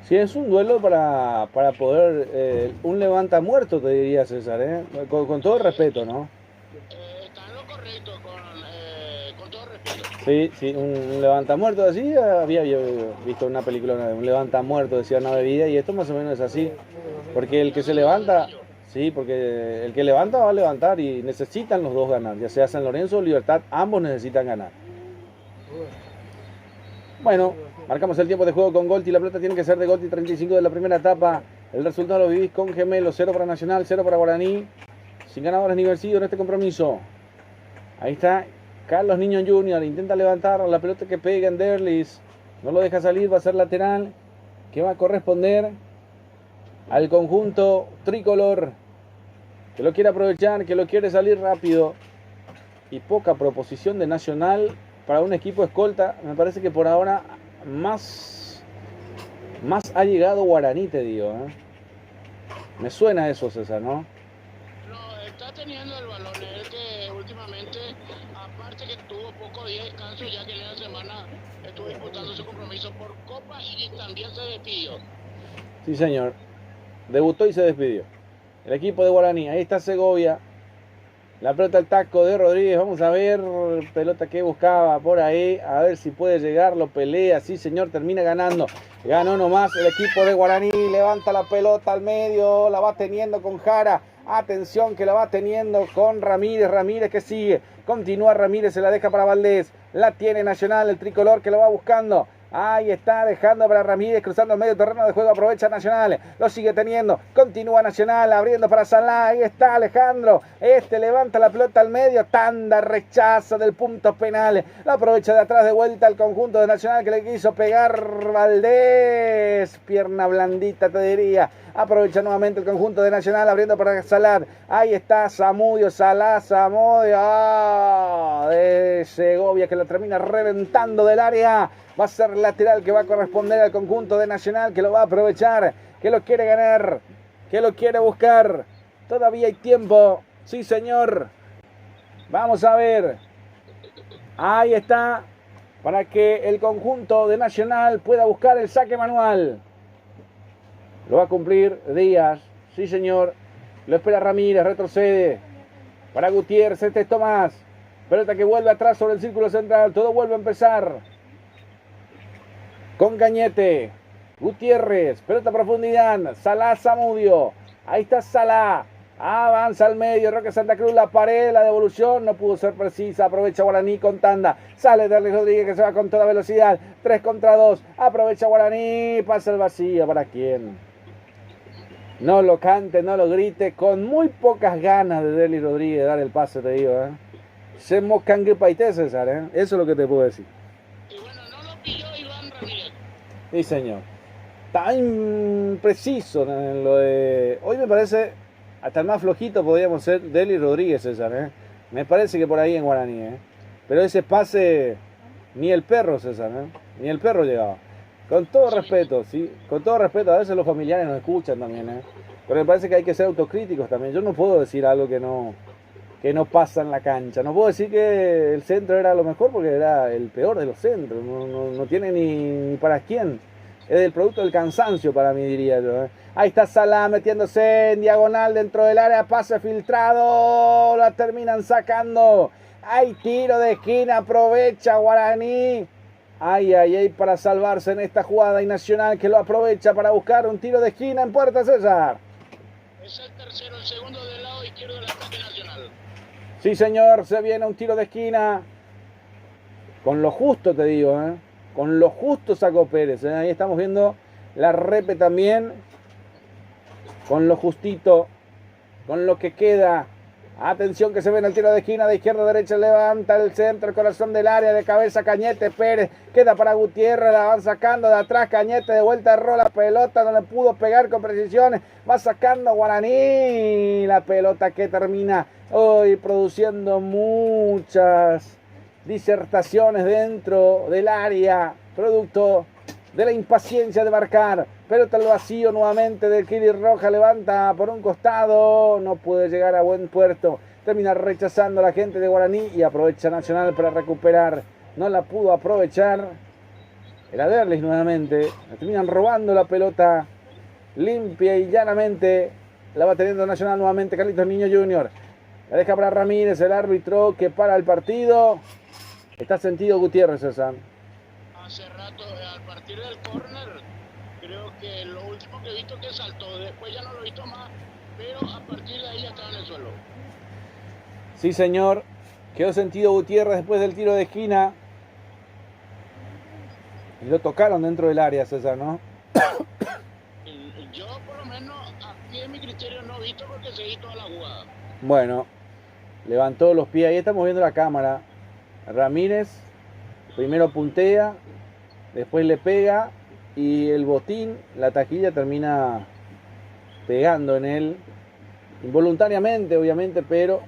Sí, es un duelo para poder, un levanta muerto, te diría César, con todo respeto, ¿no? Está en lo correcto, con todo respeto. Sí, un levanta muerto así, había visto una película de un levanta muerto, decía una bebida, y esto más o menos es así, porque el que se levanta, sí, porque el que levanta va a levantar y necesitan los dos ganar, ya sea San Lorenzo o Libertad, ambos necesitan ganar. Bueno, marcamos el tiempo de juego con Golti. La pelota tiene que ser de Golti, 35 de la primera etapa. El resultado lo vivís con Gemelos, 0 para Nacional, 0 para Guaraní. Sin ganadores ni vencidos en este compromiso. Ahí está Carlos Niño Jr. Intenta levantar la pelota que pega en Derlis. No lo deja salir, va a ser lateral. Que va a corresponder al conjunto tricolor. Que lo quiere aprovechar, que lo quiere salir rápido. Y poca proposición de Nacional para un equipo escolta. Me parece que por ahora más ha llegado Guaraní, te digo. Me suena eso, César, ¿no? No, está teniendo el balón. Es que últimamente, aparte que tuvo pocos días de descanso, ya que en la semana estuvo disputando su compromiso por Copa y también se despidió. Sí, señor. Debutó y se despidió. El equipo de Guaraní. Ahí está Segovia. La pelota al taco de Rodríguez, vamos a ver, pelota que buscaba por ahí, a ver si puede llegar, lo pelea, sí señor, termina ganando, ganó nomás el equipo de Guaraní, levanta la pelota al medio, la va teniendo con Jara, atención que la va teniendo con Ramírez, Ramírez que sigue, continúa Ramírez, se la deja para Valdés, la tiene Nacional, el tricolor que lo va buscando. Ahí está, dejando para Ramírez, cruzando el medio terreno de juego, aprovecha Nacional, lo sigue teniendo, continúa Nacional, abriendo para Salá, ahí está Alejandro, levanta la pelota al medio, tanda, rechaza del punto penal, lo aprovecha de atrás de vuelta el conjunto de Nacional que le quiso pegar Valdés, pierna blandita te diría, Aprovecha nuevamente el conjunto de Nacional abriendo para Salat. Ahí está Zamudio, Zamudio de Segovia que lo termina reventando del área. Va a ser lateral que va a corresponder al conjunto de Nacional, que lo va a aprovechar, que lo quiere ganar, que lo quiere buscar. Todavía hay tiempo. Sí, señor. Vamos a ver. Ahí está. Para que el conjunto de Nacional pueda buscar el saque manual. Lo va a cumplir Díaz. Sí, señor. Lo espera Ramírez. Retrocede. Para Gutiérrez. Este es Tomás. Pelota que vuelve atrás sobre el círculo central. Todo vuelve a empezar. Con Cañete. Gutiérrez. Pelota a profundidad. Salá Zamudio. Ahí está Salá. Avanza al medio, Roque Santa Cruz, la pared, la devolución, no pudo ser precisa, aprovecha Guaraní con tanda, sale Derlis Rodríguez que se va con toda velocidad, 3 contra 2, aprovecha Guaraní, pasa el vacío, ¿para quién? No lo cante, no lo grite, con muy pocas ganas de Derlis Rodríguez de dar el pase, te digo, Se moscangue paité, César, Eso es lo que te puedo decir. Y bueno, no lo pilló Iván Ramírez. Sí, señor. Tan impreciso en lo de... Hoy me parece... Hasta el más flojito podríamos ser Derlis Rodríguez, César, Me parece que por ahí en Guaraní, Pero ese pase, ni el perro, César, Ni el perro llegaba. Con todo respeto, sí. Con todo respeto, a veces los familiares nos escuchan también, Pero me parece que hay que ser autocríticos también. Yo no puedo decir algo que no pasa en la cancha. No puedo decir que el centro era lo mejor porque era el peor de los centros. No tiene ni para quién. Es el producto del cansancio para mí, diría yo. Ahí está Salah metiéndose en diagonal dentro del área. Pase filtrado. La terminan sacando. Hay tiro de esquina. Aprovecha Guaraní. Ay, para salvarse en esta jugada. Y Nacional que lo aprovecha para buscar un tiro de esquina en puerta, César. Es el tercero, el segundo del lado izquierdo del ataque Nacional. Sí, señor. Se viene un tiro de esquina. Con lo justo, te digo, Con lo justo sacó Pérez. Ahí estamos viendo la repe también. Con lo justito. Con lo que queda. Atención que se ve en el tiro de esquina. De izquierda a derecha levanta el centro. El corazón del área. De cabeza Cañete. Pérez. Queda para Gutiérrez. La van sacando de atrás. Cañete de vuelta. Erró la pelota. No le pudo pegar con precisión. Va sacando Guaraní. La pelota que termina hoy produciendo muchas disertaciones dentro del área, producto de la impaciencia de marcar. Pelota al vacío nuevamente del Kili Roja, levanta por un costado, no puede llegar a buen puerto, termina rechazando a la gente de Guaraní y aprovecha Nacional para recuperar, no la pudo aprovechar. Era Derlis nuevamente, le terminan robando la pelota limpia y llanamente, la va teniendo Nacional nuevamente Carlitos Niño Jr. La deja para Ramírez, el árbitro que para el partido. Está sentido Gutiérrez, César. Hace rato, al partir del córner, creo que lo último que he visto que saltó, después ya no lo he visto más, pero a partir de ahí ya estaba en el suelo. Sí, señor. Quedó sentido Gutiérrez después del tiro de esquina. Y lo tocaron dentro del área, César, ¿no? Yo, por lo menos, aquí en mi criterio no he visto porque seguí toda la jugada. Bueno, levantó los pies. Ahí estamos viendo la cámara. Ramírez primero puntea, después le pega y el botín, la taquilla termina pegando en él involuntariamente, obviamente, pero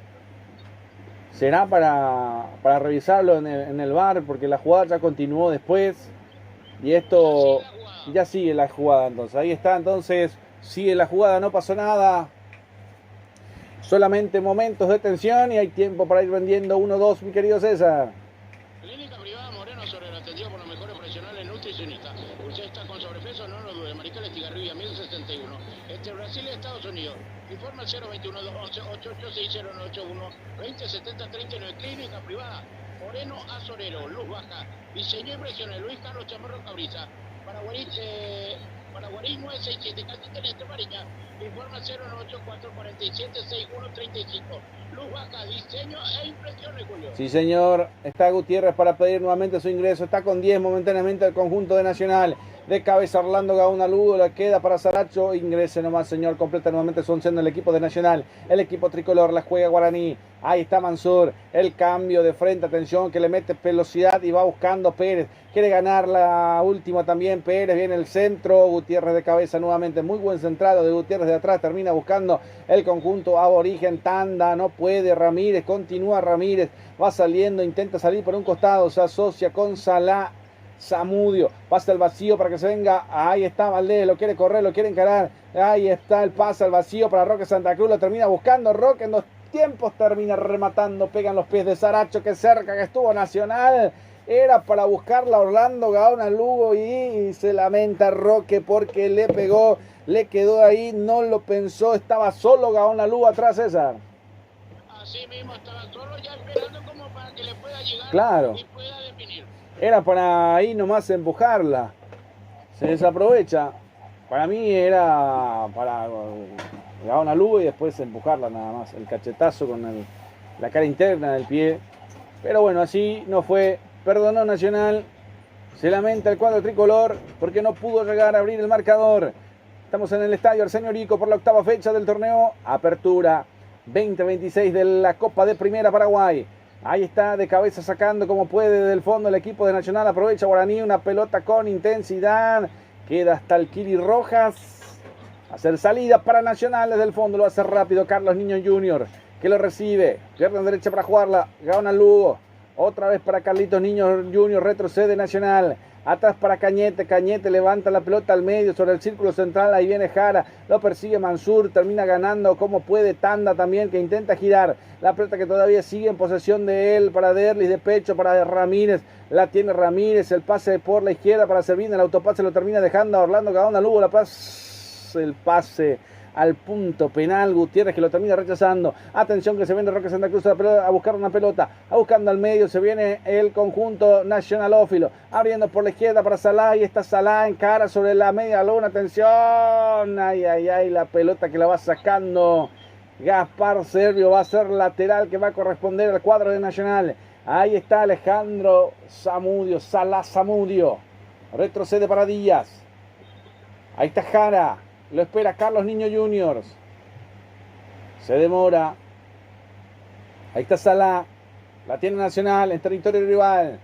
será para revisarlo en el VAR porque la jugada ya continuó después y esto ya sigue la jugada. Entonces ahí está, entonces sigue la jugada, no pasó nada. Solamente momentos de tensión y hay tiempo para ir vendiendo 1-2, mi querido César. Clínica privada Moreno Sorero, atendido por los mejores profesionales nutricionistas. Usted está con sobrepeso, no lo dude. Mariscal Estigarribia, 1061. Brasil y Estados Unidos. Informa 021-211-886-081 2070-39. Clínica privada Moreno Sorero, luz baja. Diseño e impresiones, Luis Carlos Chamorro Cabriza. Paraguay 967, casi Teniente Mariña. Informa 098-447-6135. luz baja, diseño e impresiones, Julio. Sí, señor. Está Gutiérrez para pedir nuevamente su ingreso. Está con 10 momentáneamente el conjunto de Nacional. De cabeza Orlando Gaona Lugo, la queda para Saracho. Ingrese nomás, señor. Completa nuevamente su onceno el equipo de Nacional. El equipo tricolor la juega Guaraní. Ahí está Mansur. El cambio de frente, atención, que le mete velocidad y va buscando Pérez. Quiere ganar la última también. Pérez viene el centro. Gutiérrez de cabeza nuevamente. Muy buen centrado de Gutiérrez de atrás. Termina buscando el conjunto aborigen. Tanda, no puede. Ramírez, continúa Ramírez. Va saliendo, intenta salir por un costado. Se asocia con Salá. Zamudio, pasa el vacío para que se venga, ahí está Valdés, lo quiere correr, lo quiere encarar, ahí está el pase al vacío para Roque Santa Cruz, lo termina buscando, Roque en 2 tiempos termina rematando, pegan los pies de Saracho, que cerca que estuvo Nacional, era para buscarla Orlando Gaona Lugo y se lamenta Roque porque le pegó, le quedó ahí, no lo pensó, estaba solo Gaona Lugo atrás, César. Así mismo, estaba solo ya esperando como para que le pueda llegar claro. Y pueda definir. Era para ahí nomás empujarla. Se desaprovecha. Para mí era para Gaona Lugo y después empujarla nada más. El cachetazo con la cara interna del pie. Pero bueno, así no fue. Perdonó Nacional. Se lamenta el cuadro tricolor porque no pudo llegar a abrir el marcador. Estamos en el estadio Arsenio Rico por la 8ª fecha del torneo Apertura 2026 de la Copa de Primera Paraguay. Ahí está de cabeza sacando como puede del fondo el equipo de Nacional. Aprovecha Guaraní, una pelota con intensidad. Queda hasta el Kili Rojas. Hacer salida para Nacional desde el fondo. Lo hace rápido Carlos Niño Jr. Que lo recibe. Pierna derecha para jugarla. Gaona Lugo. Otra vez para Carlitos Niño Jr. Retrocede Nacional. Atrás para Cañete. Cañete levanta la pelota al medio sobre el círculo central. Ahí viene Jara. Lo persigue Mansur. Termina ganando como puede. Tanda también que intenta girar. La pelota que todavía sigue en posesión de él. Para Derlis de pecho. Para Ramírez. La tiene Ramírez. El pase por la izquierda para Servina. El autopase lo termina dejando a Orlando Gaona Lugo. El pase al punto penal. Gutiérrez que lo termina rechazando. Atención que se viene Roque Santa Cruz a buscar una pelota. A buscando al medio. Se viene el conjunto nacionalófilo. Abriendo por la izquierda para Salá. Y está Salá en cara sobre la media luna. Atención. Ay, ay, ay. La pelota que la va sacando Gaspar Servio. Va a ser lateral que va a corresponder al cuadro de Nacional. Ahí está Alejandro Zamudio. Salá Zamudio. Retrocede para Díaz. Ahí está Jara. Lo espera Carlos Niño Jr. Se demora. Ahí está Salá. La tiene Nacional en territorio rival.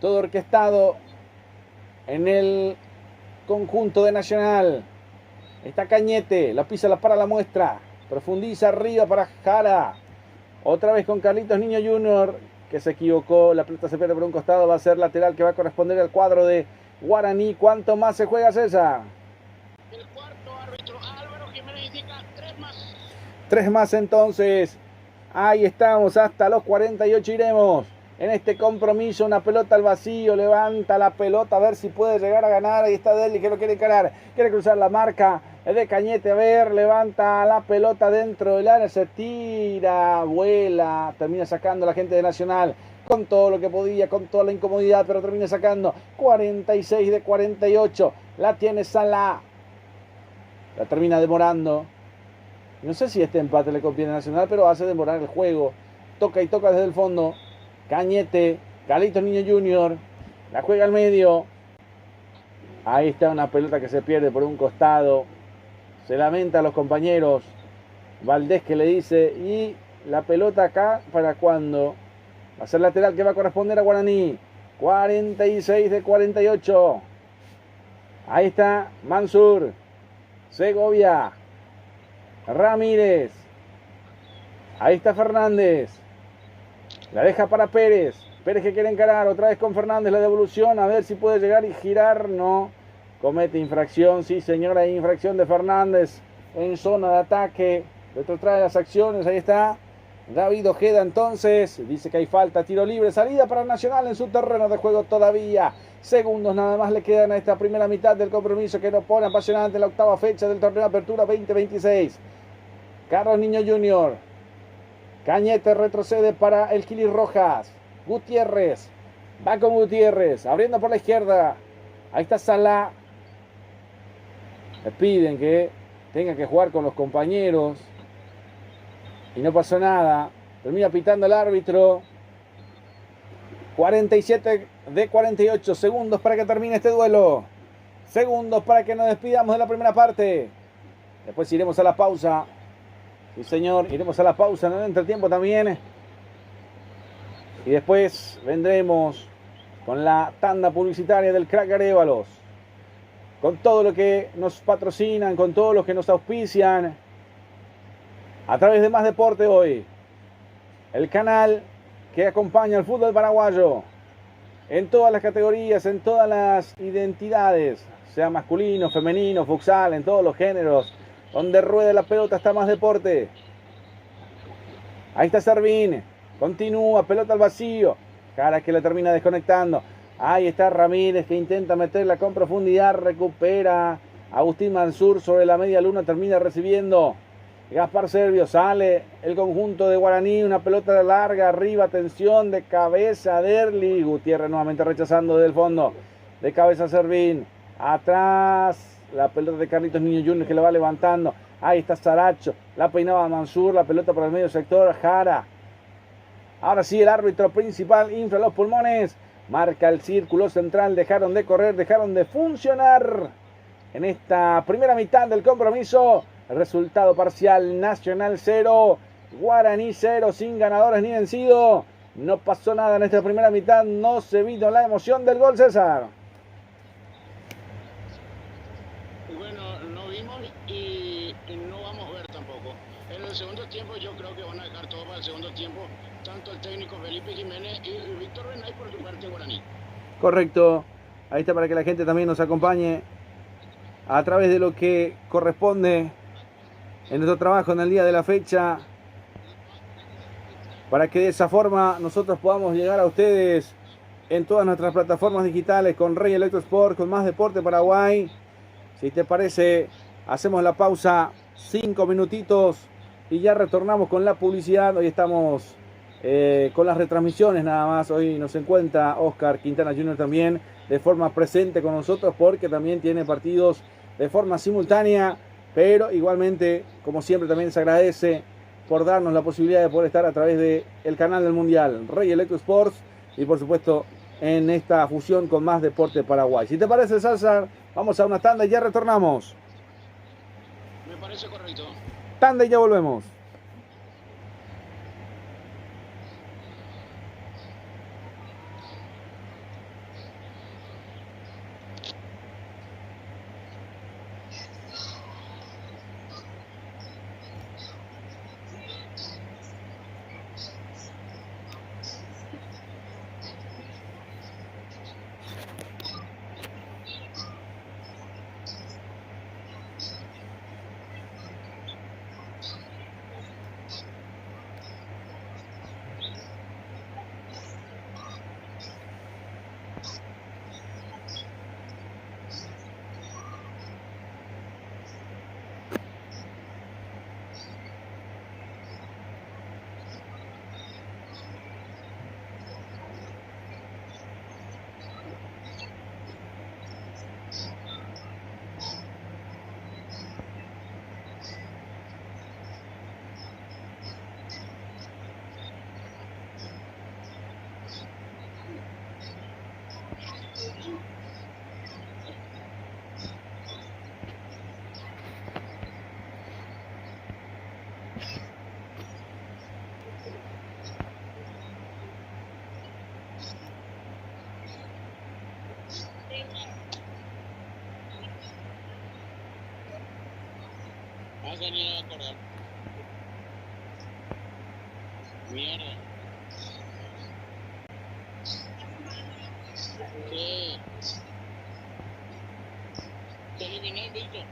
Todo orquestado en el conjunto de Nacional. Está Cañete. La pisa, la para, la muestra. Profundiza arriba para Jara. Otra vez con Carlitos Niño Jr. Que se equivocó. La pelota se pierde por un costado. Va a ser lateral que va a corresponder al cuadro de Guaraní. ¿Cuánto más se juega, César? El cuarto árbitro Álvaro Jiménez indica 3 más. 3 más entonces. Ahí estamos, hasta los 48 iremos. En este compromiso, una pelota al vacío. Levanta la pelota a ver si puede llegar a ganar. Ahí está Deli que lo quiere encarar. Quiere cruzar la marca de Cañete. A ver, levanta la pelota dentro del área. Se tira, vuela. Termina sacando la gente de Nacional. Con todo lo que podía, con toda la incomodidad. Pero termina sacando 46 de 48. La tiene Salá. La termina demorando. No sé si este empate le conviene a Nacional, pero hace demorar el juego. Toca y toca desde el fondo. Cañete. Carlitos Niño Jr. La juega al medio. Ahí está una pelota que se pierde por un costado. Se lamenta a los compañeros. Valdés que le dice, ¿y la pelota acá para cuándo? Va a ser lateral que va a corresponder a Guaraní. 46 de 48. Ahí está Mansur. Segovia. Ramírez. Ahí está Fernández. La deja para Pérez. Pérez que quiere encarar otra vez con Fernández. La devolución. A ver si puede llegar y girar. No. Comete infracción. Sí, señora. Infracción de Fernández en zona de ataque. Retrotrae las acciones. Ahí está David Ojeda entonces. Dice que hay falta. Tiro libre. Salida para Nacional en su terreno de juego todavía. Segundos nada más le quedan a esta primera mitad del compromiso que nos pone apasionante la 8ª fecha del torneo Apertura 2026. Carlos Niño Jr. Cañete retrocede para el Kili Rojas. Gutiérrez. Va con Gutiérrez. Abriendo por la izquierda. Ahí está Salá. Le piden que tenga que jugar con los compañeros. Y no pasó nada. Termina pitando el árbitro. 47 de 48 segundos para que termine este duelo. Segundos para que nos despidamos de la primera parte. Después iremos a la pausa. Sí, señor, iremos a la pausa en el entretiempo también. Y después vendremos con la tanda publicitaria del Crack Arévalos. Con todo lo que nos patrocinan, con todo lo que nos auspician. A través de Más Deporte Hoy. El canal que acompaña al fútbol paraguayo. En todas las categorías, en todas las identidades. Sea masculino, femenino, futsal, en todos los géneros. Donde rueda la pelota está Más Deporte. Ahí está Servín. Continúa, pelota al vacío. Cara que la termina desconectando. Ahí está Ramírez que intenta meterla con profundidad. Recupera Agustín Mansur sobre la media luna. Termina recibiendo Gaspar Servio. Sale el conjunto de Guaraní. Una pelota larga arriba. Atención de cabeza de Erli. Gutiérrez nuevamente rechazando desde el fondo. De cabeza Servín. Atrás. La pelota de Carlitos Niño Junior que la va levantando. Ahí está Saracho. La peinaba Mansur. La pelota por el medio sector. Jara. Ahora sí el árbitro principal infla los pulmones. Marca el círculo central. Dejaron de correr. Dejaron de funcionar. En esta primera mitad del compromiso. El resultado parcial. Nacional 0. Guaraní 0. Sin ganadores ni vencido. No pasó nada en esta primera mitad. No se vino la emoción del gol, César. Bueno, no vimos y no vamos a ver tampoco. En el segundo tiempo yo creo que van a dejar todo para el segundo tiempo, tanto el técnico Felipe Jiménez y Víctor Renay por su parte Guaraní. Correcto. Ahí está para que la gente también nos acompañe a través de lo que corresponde en nuestro trabajo en el día de la fecha, para que de esa forma nosotros podamos llegar a ustedes en todas nuestras plataformas digitales con Rey Electro Sport, con Más Deporte Paraguay. Si te parece, hacemos la pausa 5 minutitos y ya retornamos con la publicidad. Hoy estamos con las retransmisiones nada más. Hoy nos encuentra Oscar Quintana Jr. también de forma presente con nosotros porque también tiene partidos de forma simultánea. Pero igualmente, como siempre, también se agradece por darnos la posibilidad de poder estar a través del canal del Mundial, Rey Electro Sports, y por supuesto en esta fusión con Más Deporte Paraguay. Si te parece, César, vamos a una tanda y ya retornamos. Me parece correcto. Tanda y ya volvemos. Has venido a acordar. Mierda. Sí. Te eliminé, Víctor.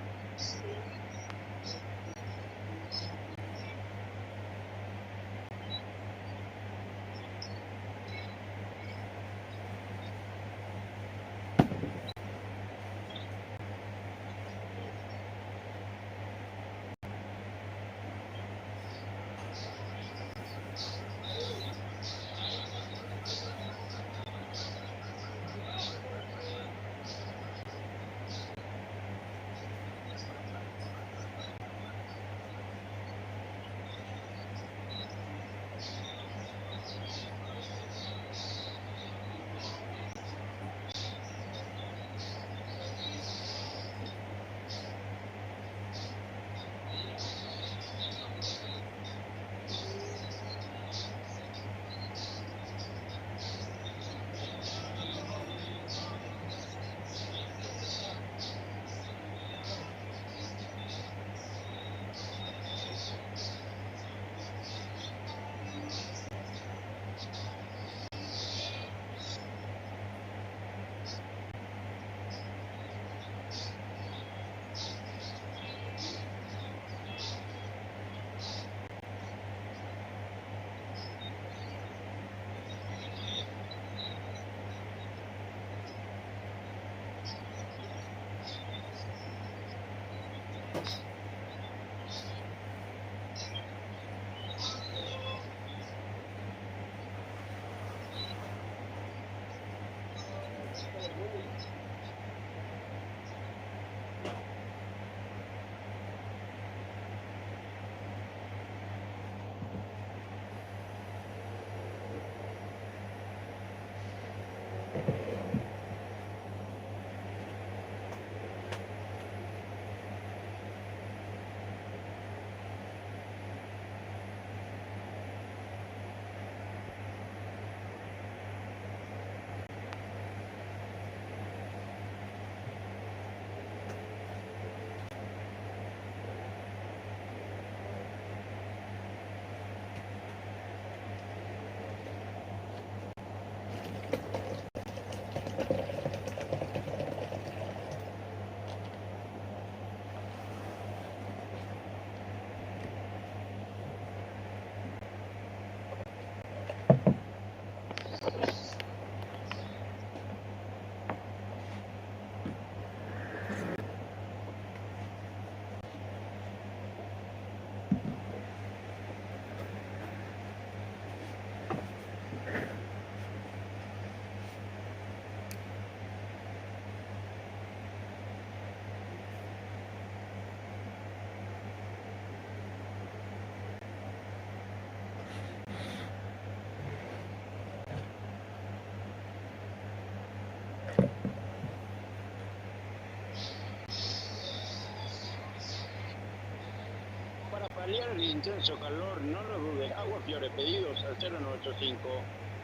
el intenso calor, no lo dudes. Agua Fiore, pedidos al 0985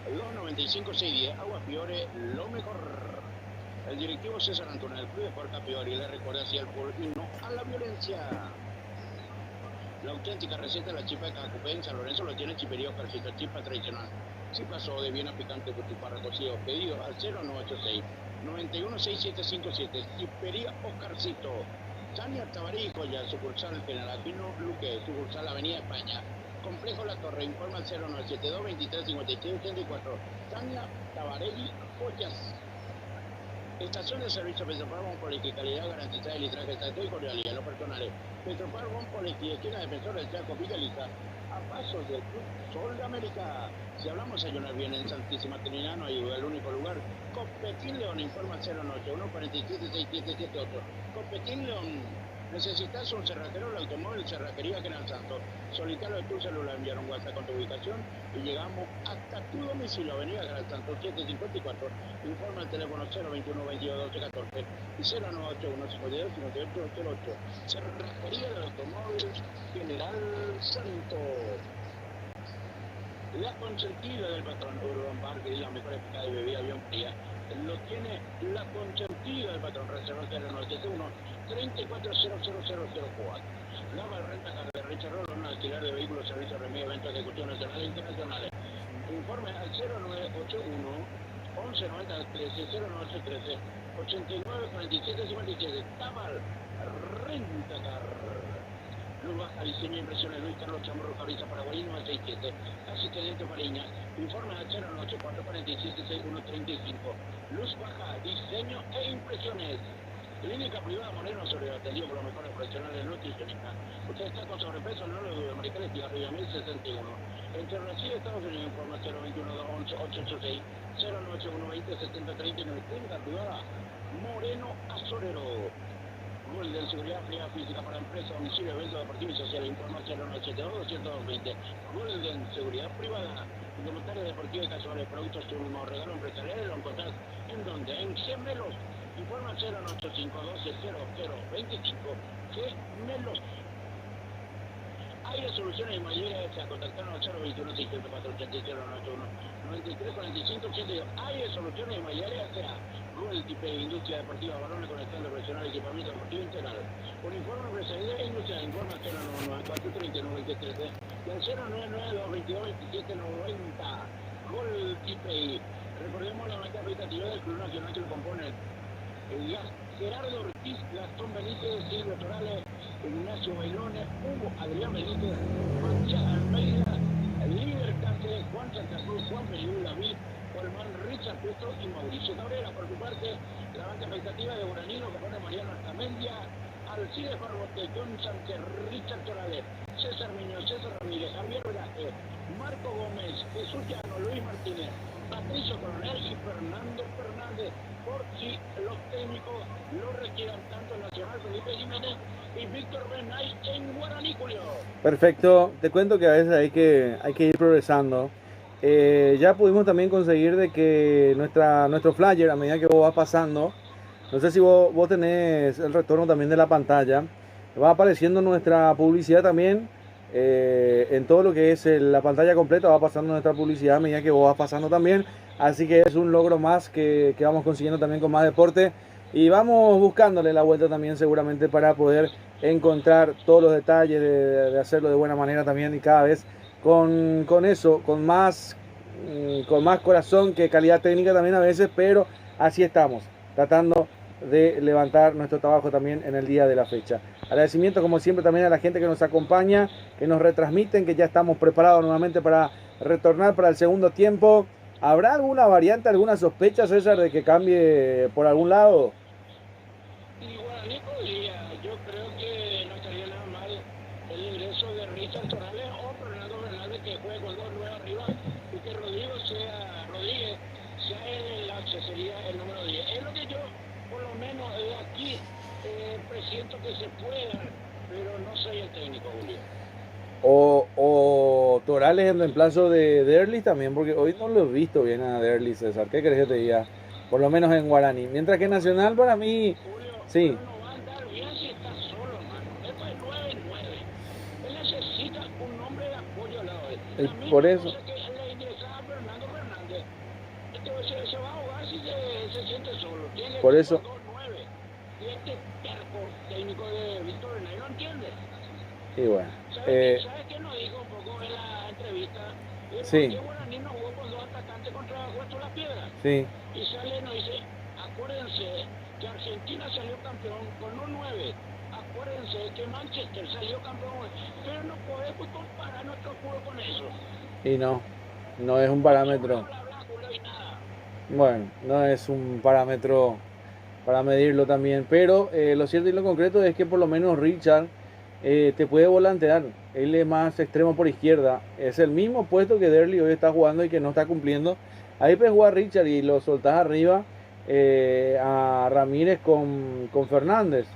295 610. Agua Fiore, lo mejor. El directivo César Antonio del Club de Puerta Fiori le recuerda hacia el pueblo y no a la violencia. La auténtica receta de la chipa de Cacupé en San Lorenzo lo tiene Chipería Oscarcito, chipa tradicional. Chipa de Viena picante Butifarra cocido. Pedido al 0986 916757. Chipería Oscarcito. Tania Tabarí, Joya, sucursal General Aquino Luque, sucursal Avenida España. Complejo La Torre, informa al 0972 235684. Tania Tabarelli, Joyas. Estación de servicio Petropar Bonpoliti, calidad garantizada y litraje estatal y cordialidad. Los personales. Petropar Bonpoliti, esquina defensor del Chaco, Villalita, a pasos del Club Sol de América. Si hablamos a Jonar bien en Santísima Trinidad, no hay duda, el único lugar. Copetín León, informa 091 476778. Copetín León. ¿Necesitas un cerrajero del automóvil? Cerrajería General Santos. Solicítalo de tu celular, enviar un WhatsApp con tu ubicación y llegamos hasta tu domicilio, Avenida General Santos 754. Informa al teléfono 021 22 12 14 y 0981 52 5808. Cerrajería del automóvil General Santos. La consentida del patrón Urban Bar, que es la mejor época de bebida bien fría, lo tiene la consentida del patrón. Reserva 091 340004. Lava renta car de Richard Rolón, alquiler de vehículos, servicios, remedio, eventos, ejecución nacional e internacionales. Informe al 0981 1190 13 0913 89 47 57. Tabal Renta Car. Luz Baja, diseño e impresiones, Luis Carlos Chamorro, Cabeza Paraguay 967. Asistente Mariña. Informe al 094 47 6135. Luz Baja, diseño e impresiones. Clínica privada Moreno Soledad, atendido por los mejores profesionales nutricionistas. Usted está con sobrepeso, no lo dude, Maricales Cigarrillo 1061. Entre Brasil y Estados Unidos, informa 021 11 886 091 20 70 39. Clínica privada Moreno Azorero. Golden Seguridad Fría Física para Empresas, Domicilio, Evento Deportivo y Social. Informa 0972 220. Golden Seguridad Privada. Indumentaria deportiva y casuales, productos turismo, regalo empresarial, lo encontrás en donde, en Gemelos. Informa 0985 12 0025. Gemelos. Aire Soluciones y Mayores, a contactarnos al 021 604 8091 93 45 82. Aire Soluciones y Mayores, sea Google Tipe, Industria Deportiva, balones con stand profesional, equipamiento deportivo integral. Uniforme empresarial e industrial, informa 0994 39 13 y al 099 222 27 90. Google Tipe. Recordemos la marca expectativa del Club Nacional que lo compone. Gerardo Ortiz, Gastón Benítez, Silvio Torales, Ignacio Bailones, Hugo Adrián Benítez, Mancha Almeida, Líder Cáceres, Juan Santa Cruz, Juan Felipe David, Colmán, Richard Petro y Mauricio Cabrera. Por su parte, la banca expectativa de Guaranino, que pone Mariano Artamendia, Alcides Barbote, John Sánchez, Richard Torales, César Miño, César Ramírez, Javier Velázquez, Marco Gómez, Jesús Llano, Luis Martínez, Patricio Coronel y Fernando Fernández. Por si los técnicos lo requieran, tanto el Nacional Felipe Jiménez y Víctor Benay en Guaraní, Julio. Perfecto, te cuento que a veces hay que ir progresando. Ya pudimos también conseguir de que nuestro flyer, a medida que vos vas pasando, no sé si vos tenés el retorno también de la pantalla, va apareciendo nuestra publicidad también. En todo lo que es la pantalla completa va pasando nuestra publicidad a medida que vos vas pasando también, así que es un logro más que vamos consiguiendo también con más deporte y vamos buscándole la vuelta también seguramente para poder encontrar todos los detalles de hacerlo de buena manera también y cada vez con eso, con más corazón que calidad técnica también a veces, pero así estamos, tratando de levantar nuestro trabajo también en el día de la fecha. Agradecimiento como siempre también a la gente que nos acompaña, que nos retransmiten, que ya estamos preparados nuevamente para retornar para el segundo tiempo. ¿Habrá alguna variante, alguna sospecha, César, de que cambie por algún lado? Y Guaraní podría, yo creo que no estaría nada mal el ingreso de Richard Torales o Fernando Fernández, que juegue con dos nueve arriba, y que Rodríguez sea el enlace, sería el número 10. Es lo que yo, por lo menos de aquí, presiento que se pueda, pero no soy el técnico, Julio. O Torales en reemplazo de Derlis también, porque hoy no lo he visto bien a Derlis, César. ¿Qué crees que te diga? Por lo menos en Guaraní. Mientras que Nacional para mí, Julio, sí. no va a andar bien si está solo, mano. Esto es 9-9. Él necesita Y La misma por eso, cosa que le ingresaba a Fernando Fernández. Se va a jugar si se siente solo. Tiene por que eso, jugar 2-9. Y este terco técnico de Víctor Renay no entiende. y bueno. ¿Sabes qué nos dijo un poco en la entrevista? ¿Por Sí, qué Guaraní no jugó con 2 atacantes contra Puerto La Piedra? sí, Y sale y nos dice, acuérdense que Argentina salió campeón con un 9. Acuérdense que Manchester salió campeón. Pero no podemos comparar nuestro juego con eso. y no es un parámetro. Bla, bla, bla, y nada. Bueno, no es un parámetro para medirlo también, pero lo cierto y lo concreto es que por lo menos Richard te puede volantear. Él es más extremo por izquierda, es el mismo puesto que Derly hoy está jugando y que no está cumpliendo. Ahí puedes jugar Richard y lo soltás arriba a Ramírez con Fernández.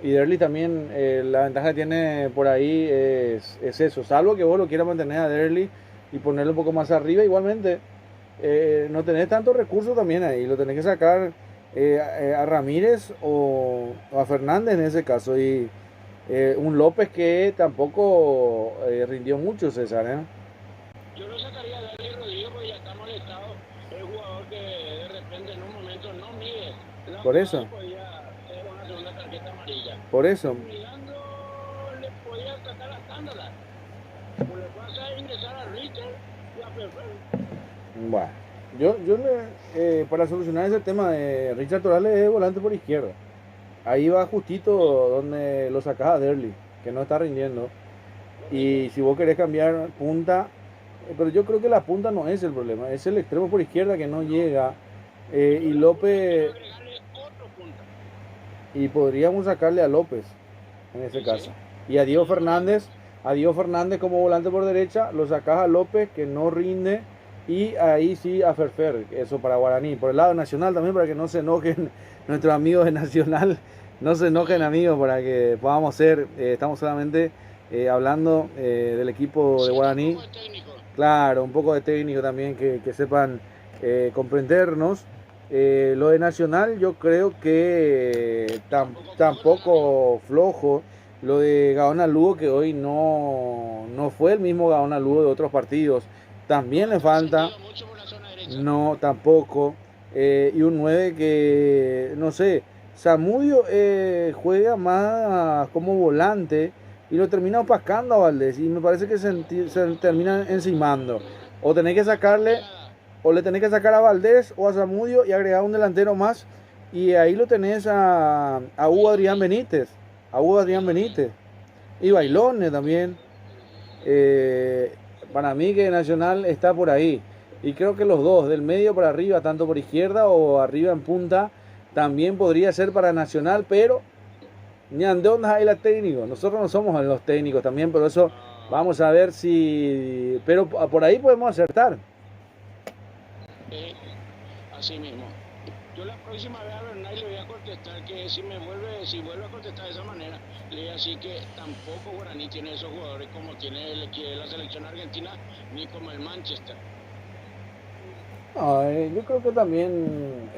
Y Derly también, la ventaja que tiene por ahí es eso, salvo que vos lo quieras mantener a Derly y ponerlo un poco más arriba. Igualmente, no tenés tantos recursos también ahí, lo tenés que sacar a Ramírez o a Fernández en ese caso. Y un López que tampoco rindió mucho, César. Yo lo sacaría a Dani Rodríguez porque ya está molestado. El jugador que de repente en un momento no mide. Por eso, Podía ser una segunda tarjeta amarilla. por eso. Mirando le podía sacar las tándalas. O le pasa a ingresar a Richard y a Ferrer. Bueno, para solucionar ese tema de Richard Torales es volante por izquierda. Ahí va justito donde lo sacas a Derly, que no está rindiendo. Y si vos querés cambiar punta, pero yo creo que la punta no es el problema, es el extremo por izquierda que no llega. Y López, Agregarle otro punto. y podríamos sacarle a López en ese caso. Y a Diego Fernández como volante por derecha, lo sacas a López que no rinde. Y ahí sí a Ferfer, eso para Guaraní. Por el lado nacional también, para que no se enojen nuestros amigos de Nacional, no se enojen amigos, para que podamos ser, estamos solamente hablando del equipo de Guaraní. Un poco de técnico. Claro, un poco de técnico también, que sepan comprendernos. Lo de Nacional yo creo que tampoco flojo. Lo de Gaona Lugo, que hoy no fue el mismo Gaona Lugo de otros partidos. También le falta, Mucho por la zona derecha. no, tampoco. Y un 9 que, no sé, Zamudio juega más como volante y lo termina opacando a Valdés. Y me parece que se termina encimando. O tenés que sacarle, o le tenés que sacar a Valdés o a Zamudio y agregar un delantero más. Y ahí lo tenés a Hugo Adrián Benítez. Y Bailones también. Para mí que Nacional está por ahí. Y creo que los dos, del medio para arriba, tanto por izquierda o arriba en punta, también podría ser para Nacional, pero ni de dónde hay la técnico. Nosotros no somos los técnicos también, pero eso vamos a ver si. Pero por ahí podemos acertar. Así mismo. Yo la próxima vez a Bernay le voy a contestar que si vuelve a contestar de esa manera, le voy a decir que tampoco Guaraní tiene esos jugadores como tiene la selección argentina, ni como el Manchester. No, yo creo que también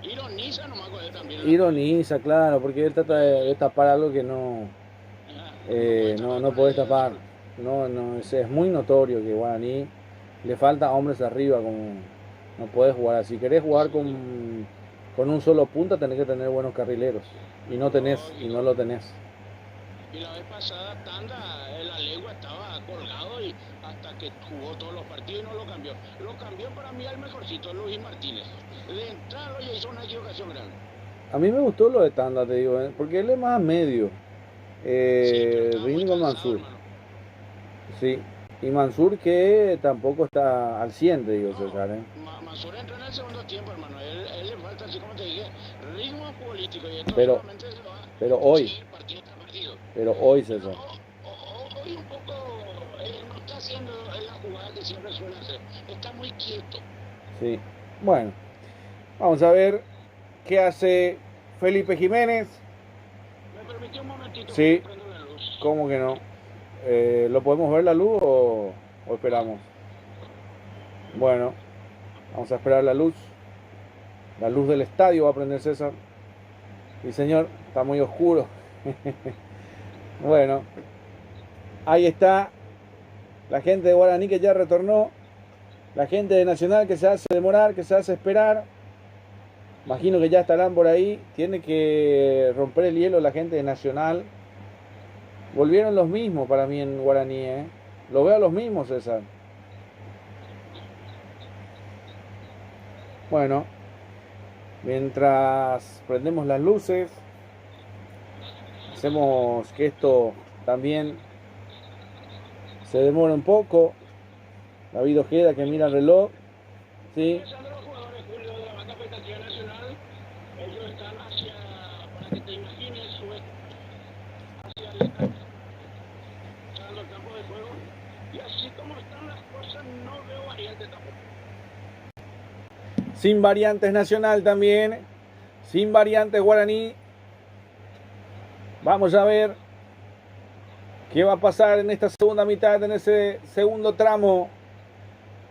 Ironiza nomás con él también. ironiza, claro, porque él trata de tapar algo que no puede tapar. Es muy notorio que Guaraní le falta hombres arriba, como no puedes jugar así. Si querés jugar con un solo punta, tenés que tener buenos carrileros. Y no lo tenés. Y la vez pasada Tanda, la lengua estaba colgado y hasta que jugó todos los partidos y no lo cambió. Lo cambió para mí al mejorcito, Luis Martínez. De entrada ya hizo una equivocación grande. A mí me gustó lo de Tanda, te digo, porque él es más medio. Rinde con Mansur. Hermano. Sí. Y Mansur que tampoco está al 100, te digo, César. Mansur entró en el segundo tiempo, hermano. Él le falta, así como te dije, ritmo político. Y esto Pero hoy, partido tras partido. pero hoy, César. Hoy un poco no está haciendo la jugada que siempre suele hacer. Está muy quieto. Sí. Bueno, vamos a ver qué hace Felipe Jiménez. ¿Me permitió un momentito? Sí. Prendo la luz. ¿Cómo que no? ¿Lo podemos ver la luz o esperamos? Bueno, vamos a esperar la luz. La luz del estadio va a prender César. Sí, señor, está muy oscuro. Bueno, ahí está La gente de Guaraní que ya retornó. La gente de Nacional que se hace demorar, que se hace esperar. Imagino que ya estarán por ahí. Tiene que romper el hielo la gente de Nacional. Volvieron los mismos para mí en Guaraní, ¿eh? Lo veo a los mismos, César. Bueno, mientras prendemos las luces, hacemos que esto también se demore un poco. David Ojeda que mira el reloj. Sí. Los jugadores, Julio, de la banda Expectativa Nacional, ellos están hacia, para que te imagines, hacia el campo de juego. Y así como están las cosas, no veo variantes tampoco. Sin variantes Nacional también. Sin variantes Guaraní. Vamos a ver qué va a pasar en esta segunda mitad, en ese segundo tramo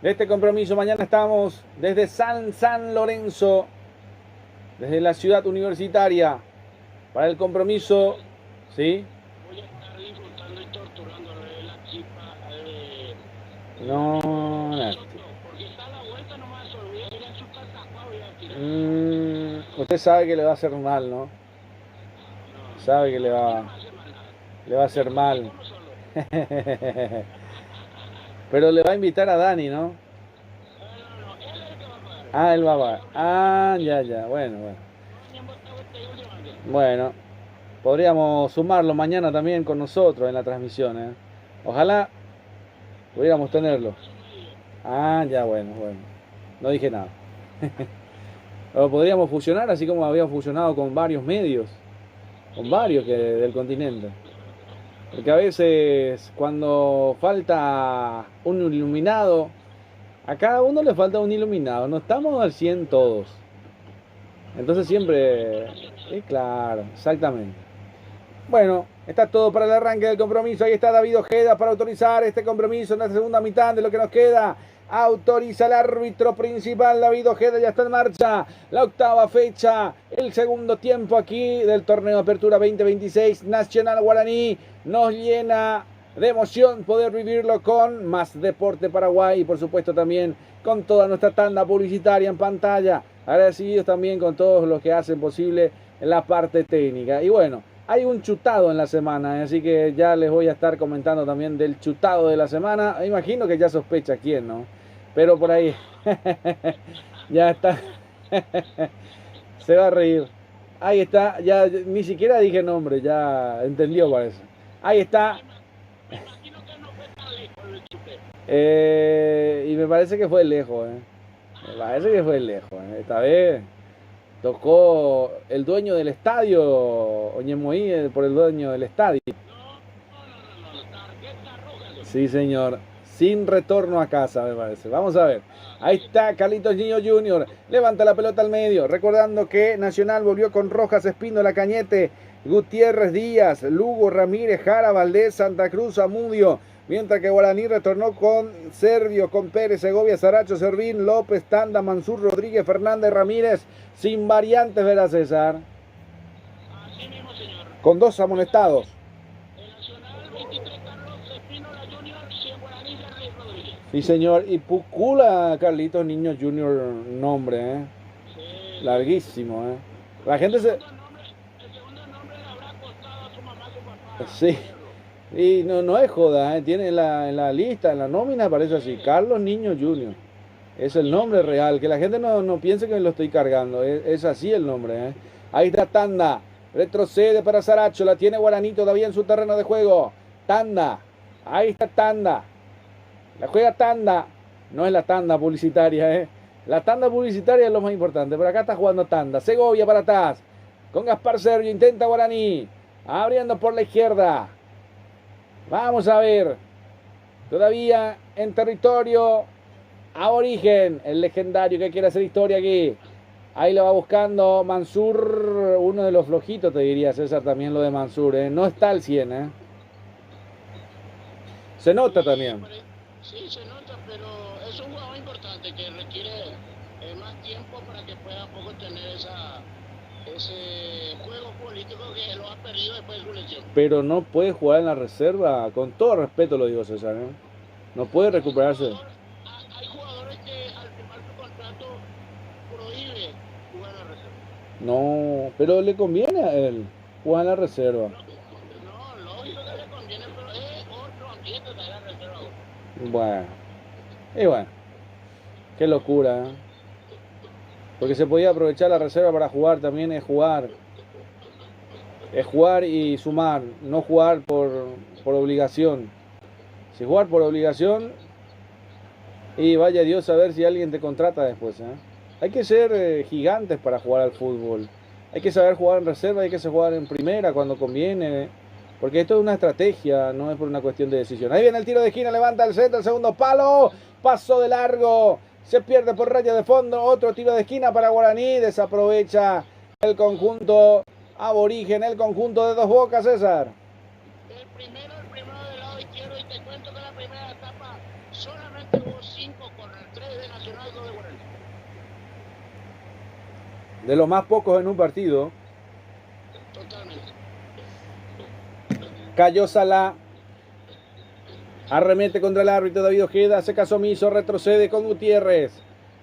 de este compromiso. Mañana estamos desde San Lorenzo, desde la ciudad universitaria, para el compromiso. ¿Sí? Voy a estar disfrutando y torturándole la chipa No. porque está a la vuelta nomás, se olvida ir en su casa, voy a tirar. Usted sabe que le va a hacer mal, ¿no? Sabe que le va a hacer mal. Pero le va a invitar a Dani, ¿no? No, él es el que va a pagar. Ah, él va a pagar. Ah, ya. Bueno. Bueno, podríamos sumarlo mañana también con nosotros en la transmisión, ¿eh? Ojalá pudiéramos tenerlo. Ah, ya, bueno. No dije nada. Lo podríamos fusionar así como habíamos fusionado con varios medios. Con varios del continente. Porque a veces cuando falta un iluminado, a cada uno le falta un iluminado. No estamos al 100 todos. Entonces siempre... claro, exactamente. Bueno, está todo para el arranque del compromiso. Ahí está David Ojeda para autorizar este compromiso en la segunda mitad de lo que nos queda. Autoriza el árbitro principal, David Ojeda, ya está en marcha. La octava fecha, el segundo tiempo aquí del torneo Apertura 2026. Nacional Guaraní nos llena de emoción poder vivirlo con más Deporte Paraguay y por supuesto también con toda nuestra tanda publicitaria en pantalla. Agradecidos también con todos los que hacen posible la parte técnica. Y bueno, hay un chutado en la semana, así que ya les voy a estar comentando también del chutado de la semana. Imagino que ya sospecha quién, ¿no? Pero por ahí ya está. Se va a reír. Ahí está, ya ni siquiera dije nombre, ya entendió parece. Ahí está. Me imagino que no fue tan lejos el chute. Y me parece que fue lejos, Me parece que fue lejos, Esta vez tocó el dueño del estadio, Oñemoí, por el dueño del estadio. No, tarjeta roja. Sí, señor. Sin retorno a casa, me parece. Vamos a ver. Ahí está Carlitos Niño Jr. Levanta la pelota al medio. Recordando que Nacional volvió con Rojas, Espíndola, Cañete, Gutiérrez, Díaz, Lugo, Ramírez, Jara, Valdés, Santa Cruz, Amudio. Mientras que Guaraní retornó con Servio, con Pérez, Segovia, Saracho, Servín, López, Tanda, Mansur, Rodríguez, Fernández, Ramírez. Sin variantes, verá César. Así mismo, señor. Con 2 amonestados. El Nacional 23, Carlos Espínola Junior, 100 Guaraní, Rey Rodríguez. Sí, señor. Y Pucula, Carlitos Niño Junior, nombre, Sí. Larguísimo, La gente se... El segundo nombre le habrá costado a su mamá, a su papá. Sí. Y no es joda, Tiene en la lista, en la nómina aparece así, Carlos Niño Junior. Es el nombre real, que la gente no piense que me lo estoy cargando, es así el nombre, Ahí está Tanda, retrocede para Saracho, la tiene Guaraní todavía en su terreno de juego. Tanda, ahí está Tanda, la juega Tanda, no es la tanda publicitaria, La tanda publicitaria es lo más importante, pero acá está jugando Tanda. Segovia para atrás, con Gaspar Servio, intenta Guaraní, abriendo por la izquierda. Vamos a ver, todavía en territorio aborigen, el legendario que quiere hacer historia aquí. Ahí lo va buscando Mansur, uno de los flojitos te diría César, también lo de Mansur, no está al 100, Se nota también. Sí, se nota, pero es un jugador importante que requiere más tiempo para que pueda un poco tener ese juego político que lo ha perdido después de su lesión. Pero no puede jugar en la reserva, con todo respeto lo digo César, No puede recuperarse. Hay jugadores que al firmar su contrato prohíbe jugar a la reserva. No, pero le conviene a él jugar en la reserva. No, lógico que le conviene, pero es otro ambiente de la reserva. Bueno, y bueno, qué locura, ¿eh? Porque se podía aprovechar la reserva para jugar, también es jugar. Es jugar y sumar, no jugar por obligación. Si jugar por obligación, y vaya Dios a ver si alguien te contrata después, ¿eh? Hay que ser gigantes para jugar al fútbol. Hay que saber jugar en reserva, hay que saber jugar en primera cuando conviene. Porque esto es una estrategia, no es por una cuestión de decisión. Ahí viene el tiro de esquina, levanta el centro, el segundo palo. Pasó de largo, se pierde por raya de fondo. Otro tiro de esquina para Guaraní. Desaprovecha el conjunto aborigen, el conjunto de Dos Bocas, César. El primero del lado izquierdo, y te cuento que en la primera etapa solamente hubo 5 corners, 3 de Nacional, 2 de Guaraní. De los más pocos en un partido. Totalmente. Cayó Salah. Arremete contra el árbitro David Ojeda. Se caso omiso. Retrocede con Gutiérrez.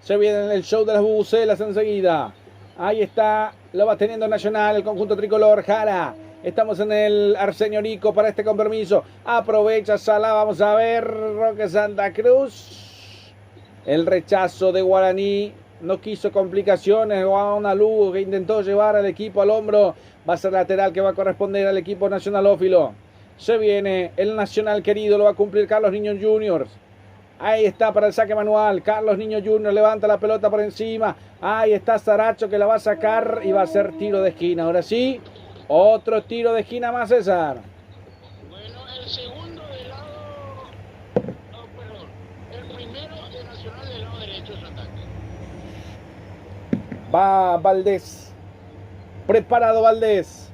Se viene en el show de las bubucelas enseguida. Ahí está. Lo va teniendo Nacional. El conjunto tricolor. Jara. Estamos en el Arsenio Rico para este compromiso. Aprovecha Salah. Vamos a ver. Roque Santa Cruz. El rechazo de Guaraní. No quiso complicaciones. Gaona Lugo, que intentó llevar al equipo al hombro. Va a ser lateral que va a corresponder al equipo nacionalófilo. Se viene el Nacional querido. Lo va a cumplir Carlos Niño Juniors. Ahí está para el saque manual. Carlos Niño Juniors levanta la pelota por encima. Ahí está Saracho que la va a sacar y va a ser tiro de esquina. Ahora sí, otro tiro de esquina más, César. Bueno, el segundo del lado... Oh, perdón. El primero de Nacional del lado derecho es ataque. Va Valdés. Preparado Valdés.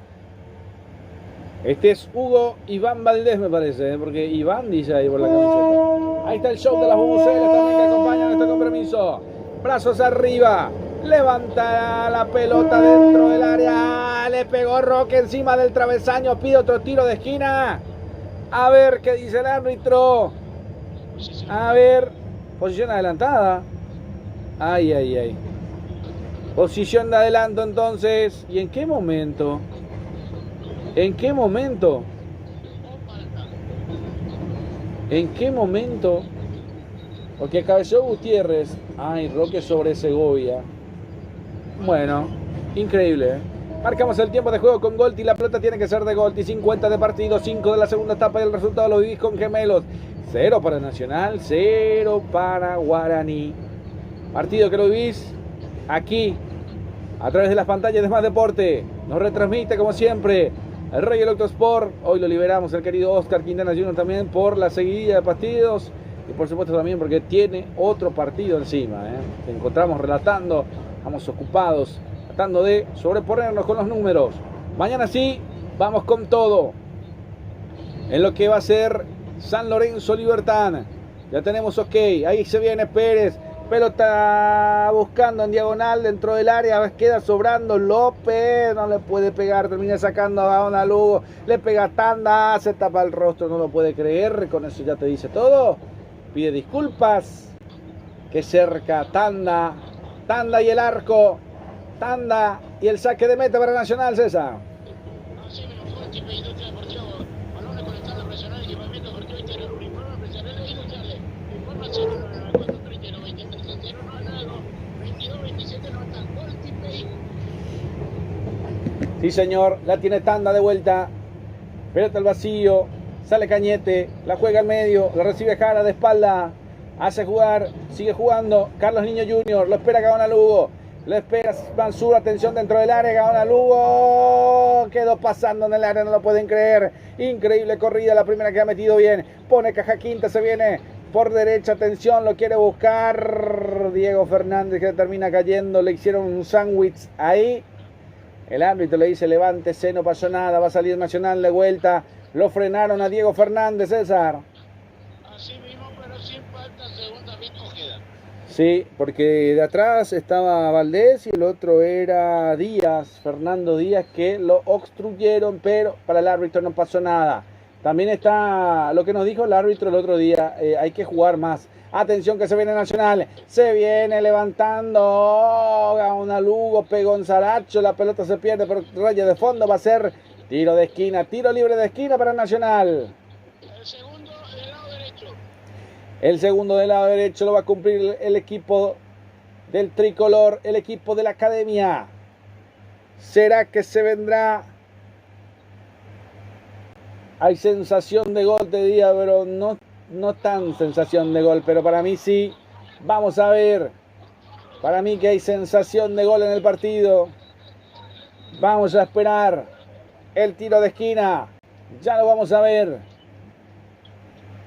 Este es Hugo Iván Valdés, me parece, porque Iván dice ahí por la camiseta. Ahí está el show de las bubucelas también que acompañan este compromiso. Brazos arriba. Levanta la pelota dentro del área. Le pegó Roque encima del travesaño. Pide otro tiro de esquina. A ver qué dice el árbitro. A ver. Posición adelantada. Ay, ay, ay. Posición de adelanto entonces. ¿Y en qué momento? ¿En qué momento? ¿En qué momento? Porque cabeceó Gutiérrez. Ay, Roque sobre Segovia. Bueno, increíble, ¿eh? Marcamos el tiempo de juego con Golti. La pelota tiene que ser de Golti. 50 de partido, 5 de la segunda etapa. Y el resultado lo vivís con Gemelos. 0 para Nacional, 0 para Guaraní. Partido que lo vivís aquí, a través de las pantallas de Más Deporte. Nos retransmite como siempre el Rey Electrosport. Hoy lo liberamos el querido Oscar Quintana Jr. también por la seguidilla de partidos. Y por supuesto también porque tiene otro partido encima, ¿eh? Te encontramos relatando. Estamos ocupados tratando de sobreponernos con los números. Mañana sí, vamos con todo en lo que va a ser San Lorenzo Libertad. Ya tenemos ok. Ahí se viene Pérez. Pelota buscando en diagonal dentro del área. Queda sobrando López. No le puede pegar. Termina sacando a Gaona Lugo. Le pega Tanda. Se tapa el rostro. No lo puede creer. Con eso ya te dice todo. Pide disculpas. Que cerca Tanda. Tanda y el arco. Tanda y el saque de meta para Nacional, César. Así mismo, Fuerte y Industria Deportiva. Balones conectados a presionar equipamiento deportivo interior. Uniforme empresarial e industriales. Información 994 23 092 22 27 90. Fuerte y Sí, señor. La tiene Tanda de vuelta. Pelota al vacío. Sale Cañete. La juega al medio. La recibe Jara de espalda. Hace jugar. Sigue jugando. Carlos Niño Jr. Lo espera Gaona Lugo. Lo espera Mansur, atención dentro del área, Gaona Lugo, quedó pasando en el área, no lo pueden creer, increíble corrida, la primera que ha metido bien, pone caja quinta, se viene por derecha, atención, lo quiere buscar Diego Fernández que termina cayendo, le hicieron un sándwich ahí, el árbitro le dice levántese, no pasó nada, va a salir Nacional de vuelta, lo frenaron a Diego Fernández, César. Así mismo, pero sin falta, según David Ojeda. Sí, porque de atrás estaba Valdés y el otro era Díaz, Fernando Díaz, que lo obstruyeron, pero para el árbitro no pasó nada. También está lo que nos dijo el árbitro el otro día, hay que jugar más. Atención que se viene Nacional, se viene levantando Gaona Lugo, pegó en Saracho, la pelota se pierde por raya de fondo, va a ser tiro de esquina, tiro libre de esquina para Nacional. El segundo del lado derecho. El segundo del lado derecho lo va a cumplir el equipo del tricolor, el equipo de la academia. ¿Será que se vendrá? Hay sensación de gol, te diría, pero no tan sensación de gol, pero para mí sí. Vamos a ver. Para mí que hay sensación de gol en el partido. Vamos a esperar el tiro de esquina. Ya lo vamos a ver.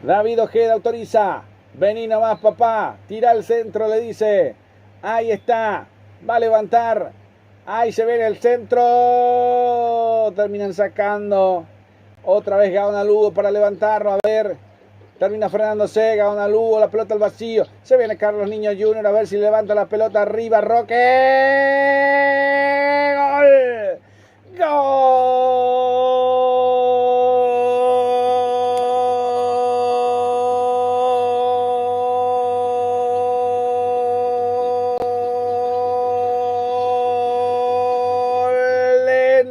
David Ojeda autoriza. Vení nomás, papá. Tira al centro, le dice. Ahí está. Va a levantar. Ahí se ve el centro. Terminan sacando. Otra vez Gaona Lugo para levantarlo. A ver. Termina frenándose. Gaona Lugo. La pelota al vacío. Se viene Carlos Niño Jr. A ver si levanta la pelota arriba. Roque. ¡Gol!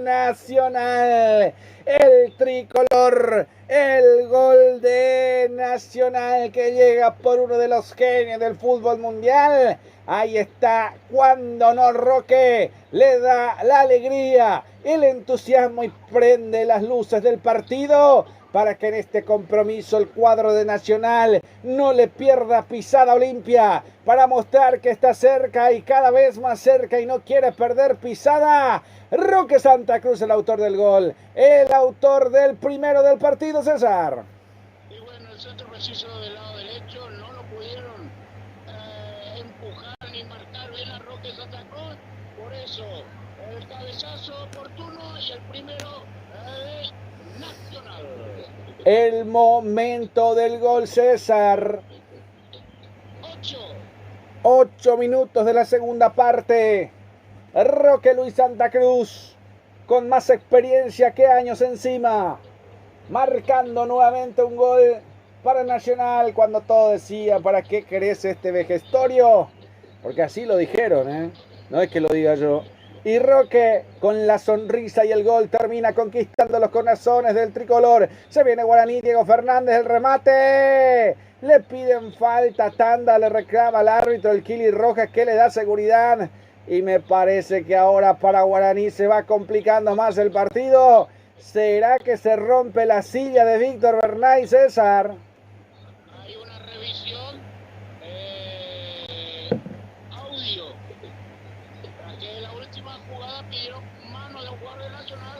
Nacional, el tricolor, el gol de Nacional que llega por uno de los genios del fútbol mundial. Ahí está, cuando no Roque le da la alegría, el entusiasmo y prende las luces del partido para que en este compromiso el cuadro de Nacional no le pierda pisada Olimpia, para mostrar que está cerca y cada vez más cerca y no quiere perder pisada. Roque Santa Cruz, el autor del gol, el autor del primero del partido, César. Y bueno, el centro preciso del lado derecho no lo pudieron empujar ni marcar bien a Roque Santa Cruz. Por eso, el cabezazo oportuno y el primero de Nacional. El momento del gol, César. 8 minutos de la segunda parte. Roque Luis Santa Cruz, con más experiencia que años encima, marcando nuevamente un gol para Nacional, cuando todo decía, ¿para qué crece este vejestorio? Porque así lo dijeron, no es que lo diga yo. Y Roque, con la sonrisa y el gol, termina conquistando los corazones del tricolor. Se viene Guaraní, Diego Fernández, el remate. Le piden falta, tanda, le reclama al árbitro, el Kili Rojas, que le da seguridad. Y me parece que ahora para Guaraní se va complicando más el partido. ¿Será que se rompe la silla de Víctor Bernay, César? Hay una revisión audio. Para que la última jugada pidieron mano del jugador de Nacional.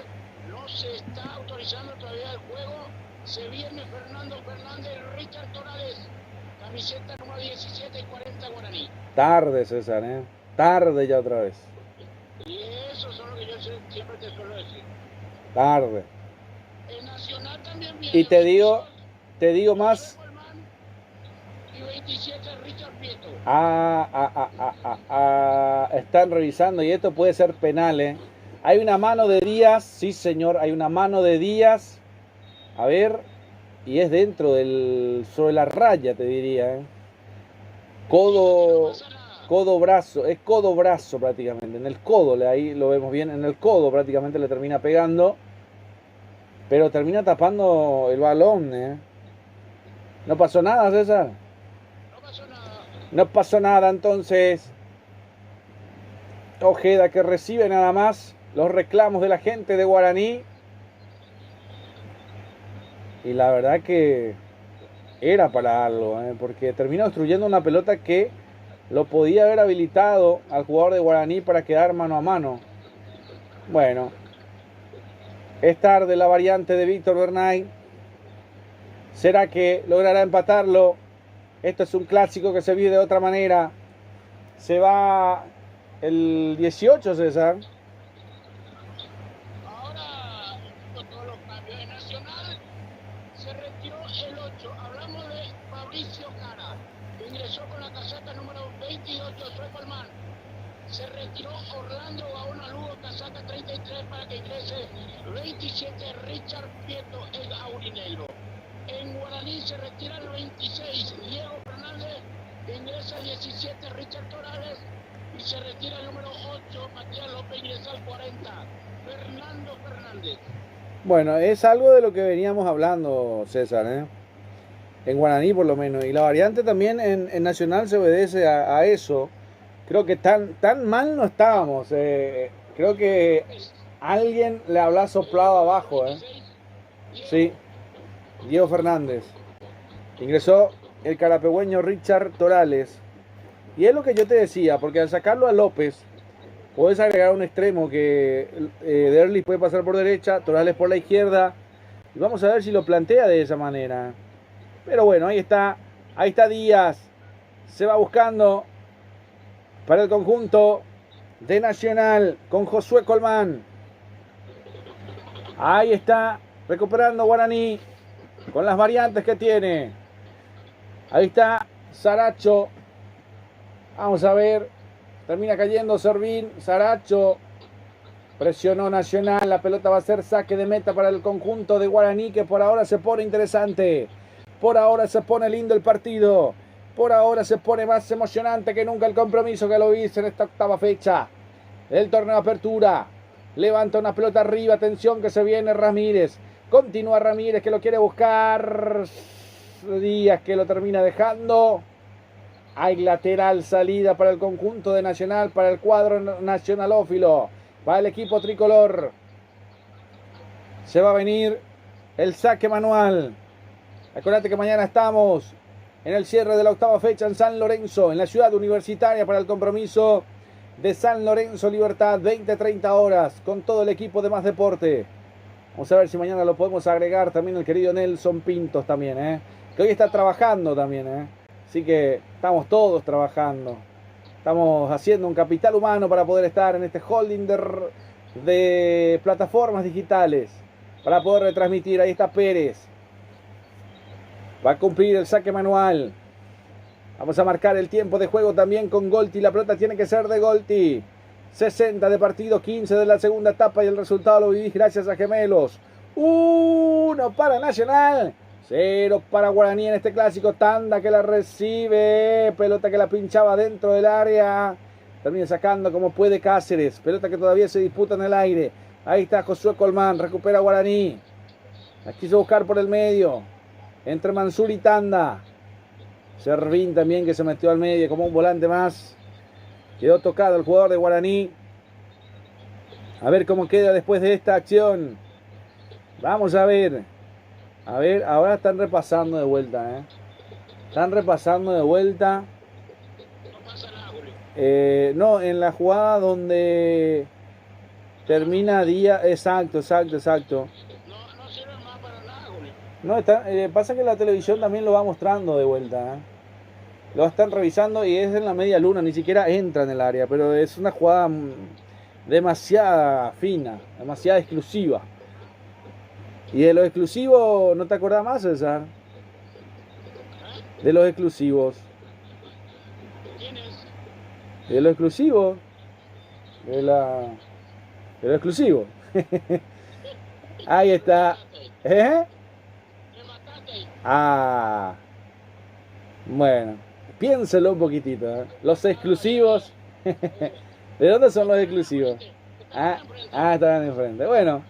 No se está autorizando todavía el juego. Se viene Fernando Fernández, Richard Torales. Camiseta número 17 y 40 Guaraní. Tarde, César, Tarde ya otra vez. Y eso es lo que yo siempre te suelo decir. Tarde. El Nacional también viene. Y te digo más. Y 27 Richard Prieto. Están revisando y esto puede ser penal, Hay una mano de Díaz, sí señor, hay una mano de Díaz. A ver, y es dentro sobre la raya, te diría, Codo-brazo, es codo-brazo prácticamente, en el codo, ahí lo vemos bien, en el codo prácticamente le termina pegando, pero termina tapando el balón, ¿No pasó nada, César? No pasó nada. No pasó nada, entonces. Ojeda que recibe nada más los reclamos de la gente de Guaraní. Y la verdad que era para algo, porque termina destruyendo una pelota que lo podía haber habilitado al jugador de Guaraní para quedar mano a mano. Bueno, es tarde la variante de Víctor Bernay. ¿Será que logrará empatarlo? Esto es un clásico que se vive de otra manera. Se va el 18, César. Ahora, con todos los cambios de Nacional, se retiró el 8. Hablamos de Fabricio Cara, que ingresó con la caseta número 28, Soy Palmán. Se retiró Entró Orlando Gaona Lugo Casaca 33 para que ingrese 27 Richard Prieto el aurinegro. En Guaraní se retira el 26 Diego Fernández, ingresa el 17 Richard Torales y se retira el número 8 Matías López, ingresa al 40 Fernando Fernández. Bueno, es algo de lo que veníamos hablando, César, ¿eh? En Guaraní por lo menos. Y la variante también en Nacional se obedece a eso. Creo que tan mal no estábamos. Creo que alguien le habrá soplado abajo, ¿eh? Sí, Diego Fernández. Ingresó el carapegüeño Richard Torales. Y es lo que yo te decía, porque al sacarlo a López, puedes agregar un extremo que Derlis puede pasar por derecha, Torales por la izquierda. Y vamos a ver si lo plantea de esa manera. Pero bueno, ahí está Díaz. Se va buscando para el conjunto de Nacional con Josué Colmán. Ahí está, recuperando Guaraní con las variantes que tiene. Ahí está Saracho. Vamos a ver. Termina cayendo Servín. Saracho. Presionó Nacional. La pelota va a ser saque de meta para el conjunto de Guaraní, que por ahora se pone interesante. Por ahora se pone lindo el partido. Por ahora se pone más emocionante que nunca el compromiso que lo hice en esta octava fecha del torneo de apertura. Levanta una pelota arriba. Atención que se viene Ramírez. Continúa Ramírez que lo quiere buscar. Díaz que lo termina dejando. Hay lateral salida para el conjunto de Nacional, para el cuadro nacionalófilo, para el equipo tricolor. Se va a venir el saque manual. Acuérdate que mañana estamos en el cierre de la octava fecha en San Lorenzo, en la ciudad universitaria, para el compromiso de San Lorenzo Libertad, 20-30 horas, con todo el equipo de Más Deporte. Vamos a ver si mañana lo podemos agregar también el querido Nelson Pintos también, que hoy está trabajando también, Así que estamos todos trabajando. Estamos haciendo un capital humano para poder estar en este holding de plataformas digitales, para poder retransmitir. Ahí está Pérez. Va a cumplir el saque manual. Vamos a marcar el tiempo de juego también con Golti. La pelota tiene que ser de Golti. 60 de partido, 15 de la segunda etapa y el resultado lo vivís gracias a Gemelos. 1 para Nacional, 0 para Guaraní en este clásico. Tanda que la recibe, pelota que la pinchaba dentro del área. Termina sacando como puede Cáceres. Pelota que todavía se disputa en el aire. Ahí está Josué Colmán, recupera Guaraní. La quiso buscar por el medio, entre Mansur y Tanda. Servín también que se metió al medio como un volante más. Quedó tocado el jugador de Guaraní. A ver cómo queda después de esta acción. Vamos a ver. A ver, ahora están repasando de vuelta, Están repasando de vuelta. No, en la jugada donde termina Díaz. Exacto. No sirve más para nada, Julio. No, pasa que la televisión también lo va mostrando de vuelta, Lo están revisando y es en la media luna, ni siquiera entra en el área, pero es una jugada demasiado fina, demasiado exclusiva. Y de los exclusivos, ¿no te acordás más, César? De los exclusivos. ¿Quién es? De los exclusivos. De los exclusivos. Ahí está. Ah. Bueno, piénselo un poquitito, Los exclusivos. ¿De dónde son los exclusivos? Están enfrente. Bueno,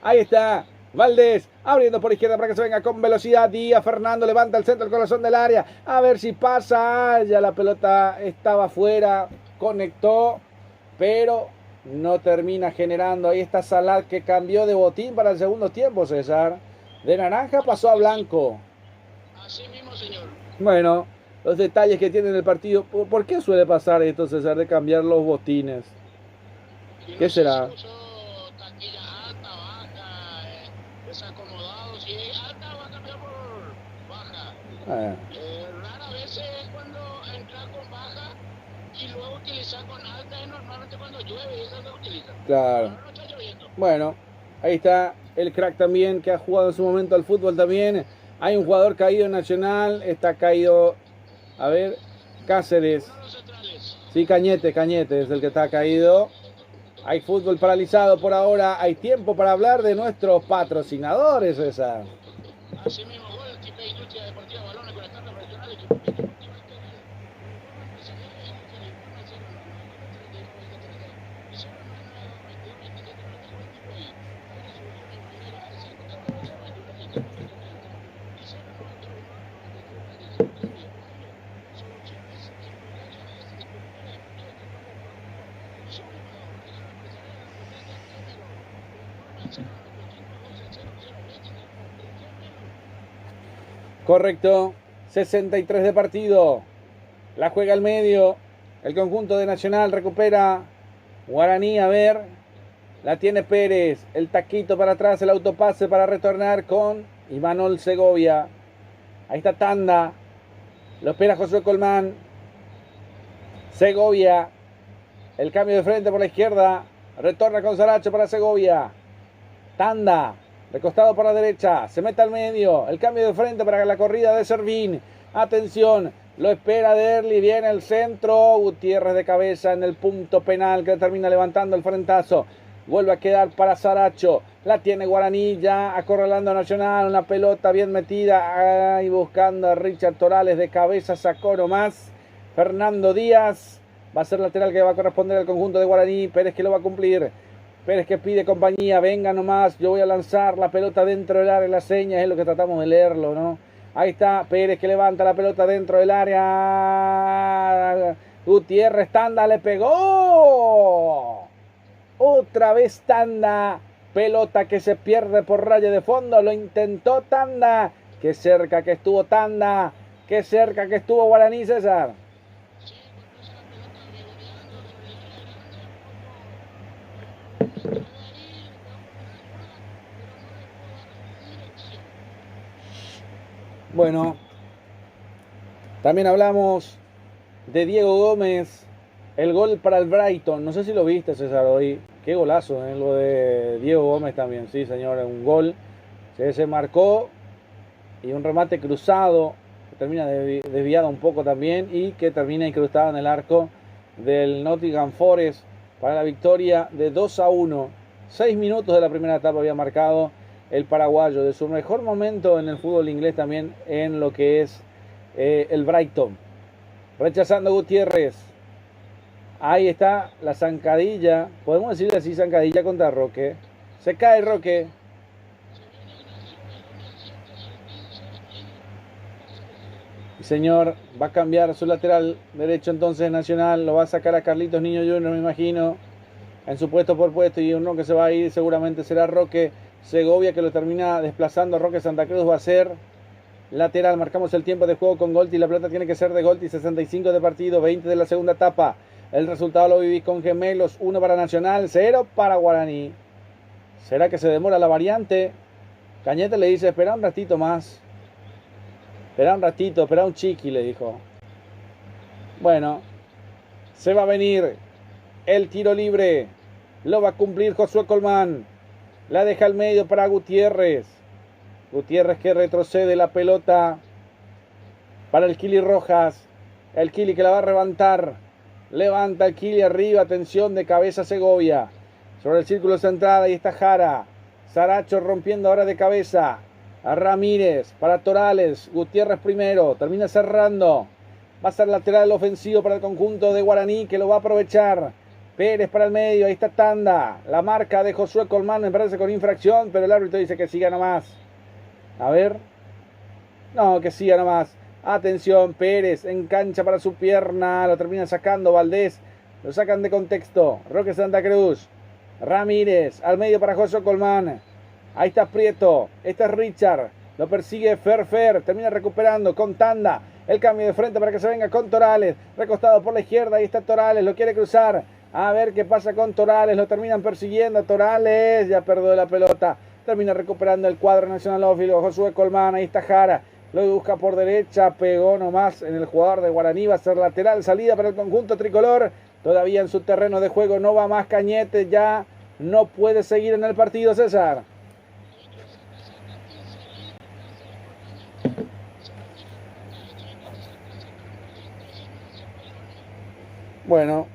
ahí está Valdés abriendo por izquierda para que se venga con velocidad. Díaz, Fernando levanta el centro, el corazón del área. A ver si pasa. Ya la pelota estaba afuera. Conectó, pero no termina generando. Ahí está Salat que cambió de botín para el segundo tiempo, César. De naranja pasó a blanco. Así mismo, señor. Bueno, los detalles que tiene el partido. ¿Por qué suele pasar esto, César, de cambiar los botines? ¿Qué será? Taquilla alta, baja, desacomodado. Si es alta, va a cambiar por baja. Rara vez es cuando entra con baja y luego utilizar con alta. Es normalmente cuando llueve y eso se utiliza. Claro. Pero no está lloviendo. Bueno, ahí está el crack también que ha jugado en su momento al fútbol también. Hay un jugador caído en Nacional. Está caído, a ver, Cáceres. Sí, Cañete es el que está caído. Hay fútbol paralizado por ahora. Hay tiempo para hablar de nuestros patrocinadores, César. Así mismo, gol, Tipe Industria Deportiva Balones con la carta profesional de Tipe Deportiva Integral. Correcto. 63 de partido. La juega al medio. El conjunto de Nacional recupera. Guaraní, a ver. La tiene Pérez. El taquito para atrás. El autopase para retornar con Imanol Segovia. Ahí está Tanda. Lo espera Josué Colmán. Segovia. El cambio de frente por la izquierda. Retorna con Saracho para Segovia. Tanda. Recostado por la derecha. Se mete al medio. El cambio de frente para la corrida de Servín. Atención. Lo espera Derli. Viene el centro. Gutiérrez de cabeza en el punto penal que termina levantando el frentazo. Vuelve a quedar para Saracho. La tiene Guaraní ya acorralando a Nacional. Una pelota bien metida. Ahí buscando a Richard Torales de cabeza. Sacó nomás. Fernando Díaz. Va a ser lateral que va a corresponder al conjunto de Guaraní. Pérez que lo va a cumplir. Pérez que pide compañía. Venga nomás. Yo voy a lanzar la pelota dentro del área. La seña es lo que tratamos de leerlo, ¿no? Ahí está Pérez que levanta la pelota dentro del área. Gutiérrez Tanda le pegó. Otra vez Tanda. Pelota que se pierde por raya de fondo. Lo intentó Tanda. Qué cerca que estuvo Tanda. Qué cerca que estuvo Guaraní, César. Bueno, también hablamos de Diego Gómez, el gol para el Brighton. No sé si lo viste, César, hoy. Qué golazo, lo de Diego Gómez también. Sí, señor, un gol. Se marcó y un remate cruzado que termina desviado un poco también y que termina incrustado en el arco del Nottingham Forest para la victoria de 2-1. 6 minutos de la primera etapa había marcado el paraguayo, de su mejor momento en el fútbol inglés también en lo que es el Brighton. Rechazando Gutiérrez. Ahí está la zancadilla. Podemos decirle así, zancadilla contra Roque. Se cae Roque. Y señor, va a cambiar su lateral derecho entonces Nacional. Lo va a sacar a Carlitos Niño Jr., me imagino. En su puesto por puesto. Y uno que se va a ir seguramente será Roque Segovia, que lo termina desplazando. Roque Santa Cruz va a ser lateral. Marcamos el tiempo de juego con Golti. La pelota tiene que ser de Golti. 65 de partido, 20 de la segunda etapa. El resultado lo vivís con Gemelos. 1 para Nacional, 0 para Guaraní. ¿Será que se demora la variante? Cañete le dice, espera un ratito más. Espera un ratito, espera un chiqui, le dijo. Bueno, se va a venir el tiro libre. Lo va a cumplir Josué Colmán. La deja al medio para Gutiérrez. Gutiérrez que retrocede la pelota para el Kili Rojas. El Kili que la va a levantar. Levanta el Kili arriba. Atención de cabeza Segovia. Sobre el círculo central. Ahí está Jara. Saracho rompiendo ahora de cabeza. A Ramírez para Torales. Gutiérrez primero. Termina cerrando. Va a ser lateral ofensivo para el conjunto de Guaraní, que lo va a aprovechar. Pérez para el medio, ahí está Tanda. La marca de Josué Colmán, me parece con infracción, pero el árbitro dice que siga nomás. A ver. No, que siga nomás. Atención, Pérez engancha para su pierna. Lo termina sacando Valdés. Lo sacan de contexto. Roque Santa Cruz. Ramírez al medio para Josué Colmán. Ahí está Prieto. Este es Richard. Lo persigue Fer. Termina recuperando con Tanda. El cambio de frente para que se venga con Torales. Recostado por la izquierda. Ahí está Torales. Lo quiere cruzar. A ver qué pasa con Torales. Lo terminan persiguiendo. Torales ya perdió la pelota. Termina recuperando el cuadro nacionalófilo. Josué Colmán. Ahí está Jara. Lo busca por derecha. Pegó nomás en el jugador de Guaraní. Va a ser lateral. Salida para el conjunto tricolor. Todavía en su terreno de juego. No va más Cañete. Ya no puede seguir en el partido, César. Bueno,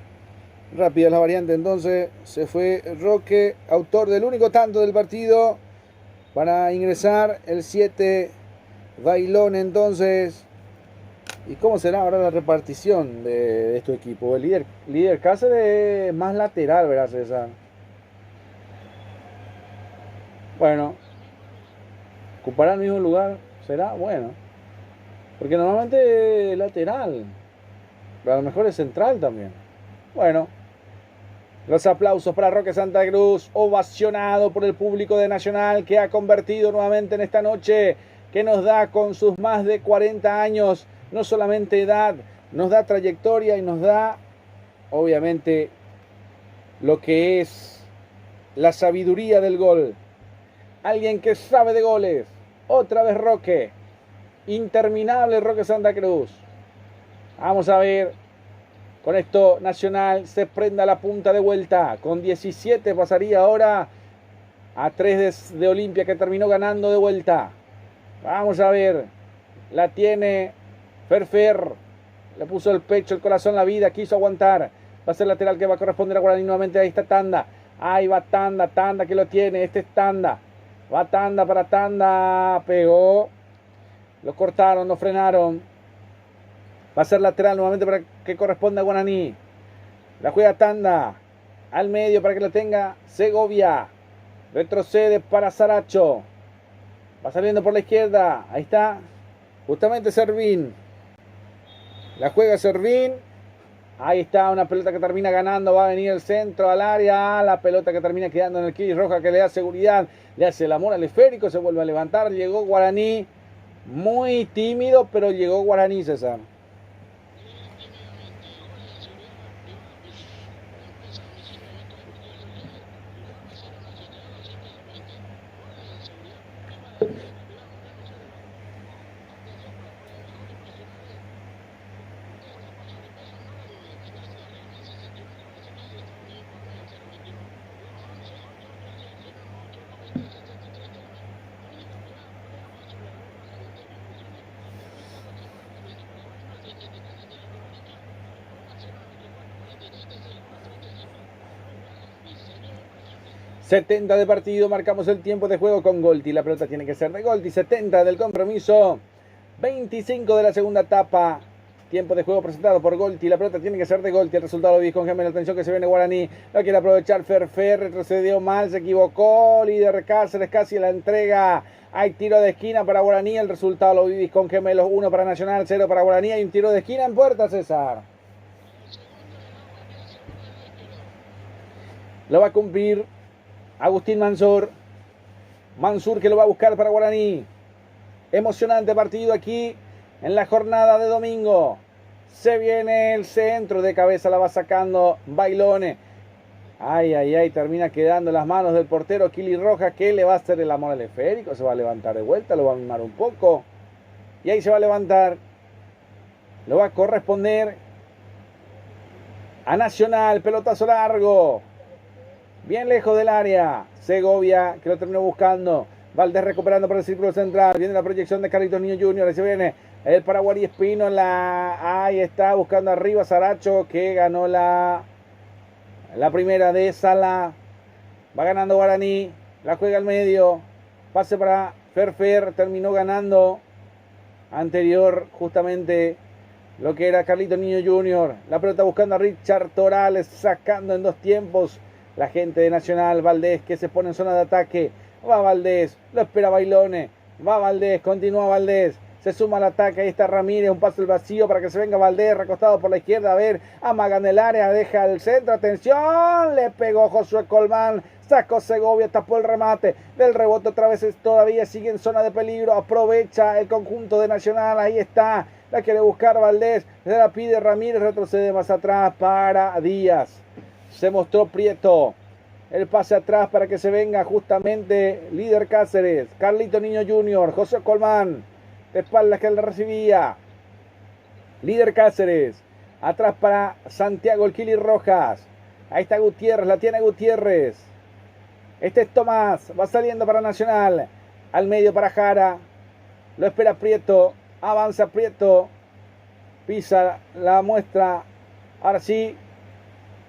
rápida la variante entonces. Se fue Roque, autor del único tanto del partido. Para ingresar el 7, Bailón entonces. ¿Y cómo será ahora la repartición de este equipo? El líder Cáceres más lateral, ¿verdad, César? Bueno, ocupará el mismo lugar, será bueno. Porque normalmente es lateral, pero a lo mejor es central también. Bueno, los aplausos para Roque Santa Cruz, ovacionado por el público de Nacional, que ha convertido nuevamente en esta noche, que nos da con sus más de 40 años, no solamente edad, nos da trayectoria y nos da, obviamente, lo que es la sabiduría del gol. Alguien que sabe de goles. Otra vez Roque. Interminable Roque Santa Cruz. Vamos a ver. Con esto Nacional se prenda la punta de vuelta. Con 17 pasaría ahora a 3 de Olimpia, que terminó ganando de vuelta. Vamos a ver. La tiene Ferfer. Le puso el pecho, el corazón, la vida. Quiso aguantar. Va a ser lateral que va a corresponder a Guaraní nuevamente. Ahí está Tanda. Ahí va Tanda. Tanda que lo tiene. Este es Tanda. Va Tanda para Tanda. Pegó. Lo cortaron, lo frenaron. Va a ser lateral nuevamente para que corresponda a Guaraní. La juega Tanda. Al medio para que lo tenga Segovia. Retrocede para Saracho. Va saliendo por la izquierda. Ahí está. Justamente Servín. La juega Servín. Ahí está una pelota que termina ganando. Va a venir el centro al área. La pelota que termina quedando en el Kili Roja, que le da seguridad. Le hace el amor al esférico. Se vuelve a levantar. Llegó Guaraní. Muy tímido, pero llegó Guaraní, César. ...70 de partido, marcamos el tiempo de juego con Golti. La pelota tiene que ser de Golti. 70 del compromiso. 25 de la segunda etapa. Tiempo de juego presentado por Golti. La pelota tiene que ser de Golti. El resultado lo vi con Gemel. Atención que se viene Guaraní. Lo quiere aprovechar Ferfer. Retrocedió mal. Se equivocó. Líder Cáceres casi la entrega. Hay tiro de esquina para Guaraní. El resultado lo vivís con Gemelos. 1 para Nacional, 0 para Guaraní. Hay un tiro de esquina en puerta, César. Lo va a cumplir Agustín Mansur. Mansur que lo va a buscar para Guaraní. Emocionante partido aquí en la jornada de domingo. Se viene el centro de cabeza. La va sacando Bailone. Ay, ay, ay. Termina quedando en las manos del portero Kili Roja, que le va a hacer el amor al esférico. Se va a levantar de vuelta. Lo va a mimar un poco. Y ahí se va a levantar. Lo va a corresponder a Nacional. Pelotazo largo. Bien lejos del área. Segovia que lo terminó buscando. Valdés recuperando para el círculo central. Viene la proyección de Carlitos Niño Jr. Ahí se viene el Paraguay Espino. Ahí está buscando arriba Saracho, que ganó la primera de Sala. Va ganando Guaraní. La juega al medio. Pase para Ferfer. Terminó ganando anterior justamente lo que era Carlitos Niño Jr. La pelota buscando a Richard Torales. Sacando en 2 tiempos. La gente de Nacional, Valdés, que se pone en zona de ataque. Va Valdés, lo espera Bailone. Va Valdés, continúa Valdés. Se suma al ataque, ahí está Ramírez, un paso al vacío para que se venga Valdés, recostado por la izquierda. A ver, amaga en el área, deja el centro. Atención, le pegó Josué Colmán. Sacó Segovia, tapó el remate. Del rebote otra vez todavía sigue en zona de peligro. Aprovecha el conjunto de Nacional, ahí está. La quiere buscar Valdés, se la pide Ramírez, retrocede más atrás para Díaz. Se mostró Prieto. El pase atrás para que se venga justamente Líder Cáceres. Carlito Niño Jr. José Colmán. De espaldas que le recibía. Líder Cáceres. Atrás para Santiago el Kili Rojas. Ahí está Gutiérrez. La tiene Gutiérrez. Este es Tomás. Va saliendo para Nacional. Al medio para Jara. Lo espera Prieto. Avanza Prieto. Pisa la muestra Ahora sí,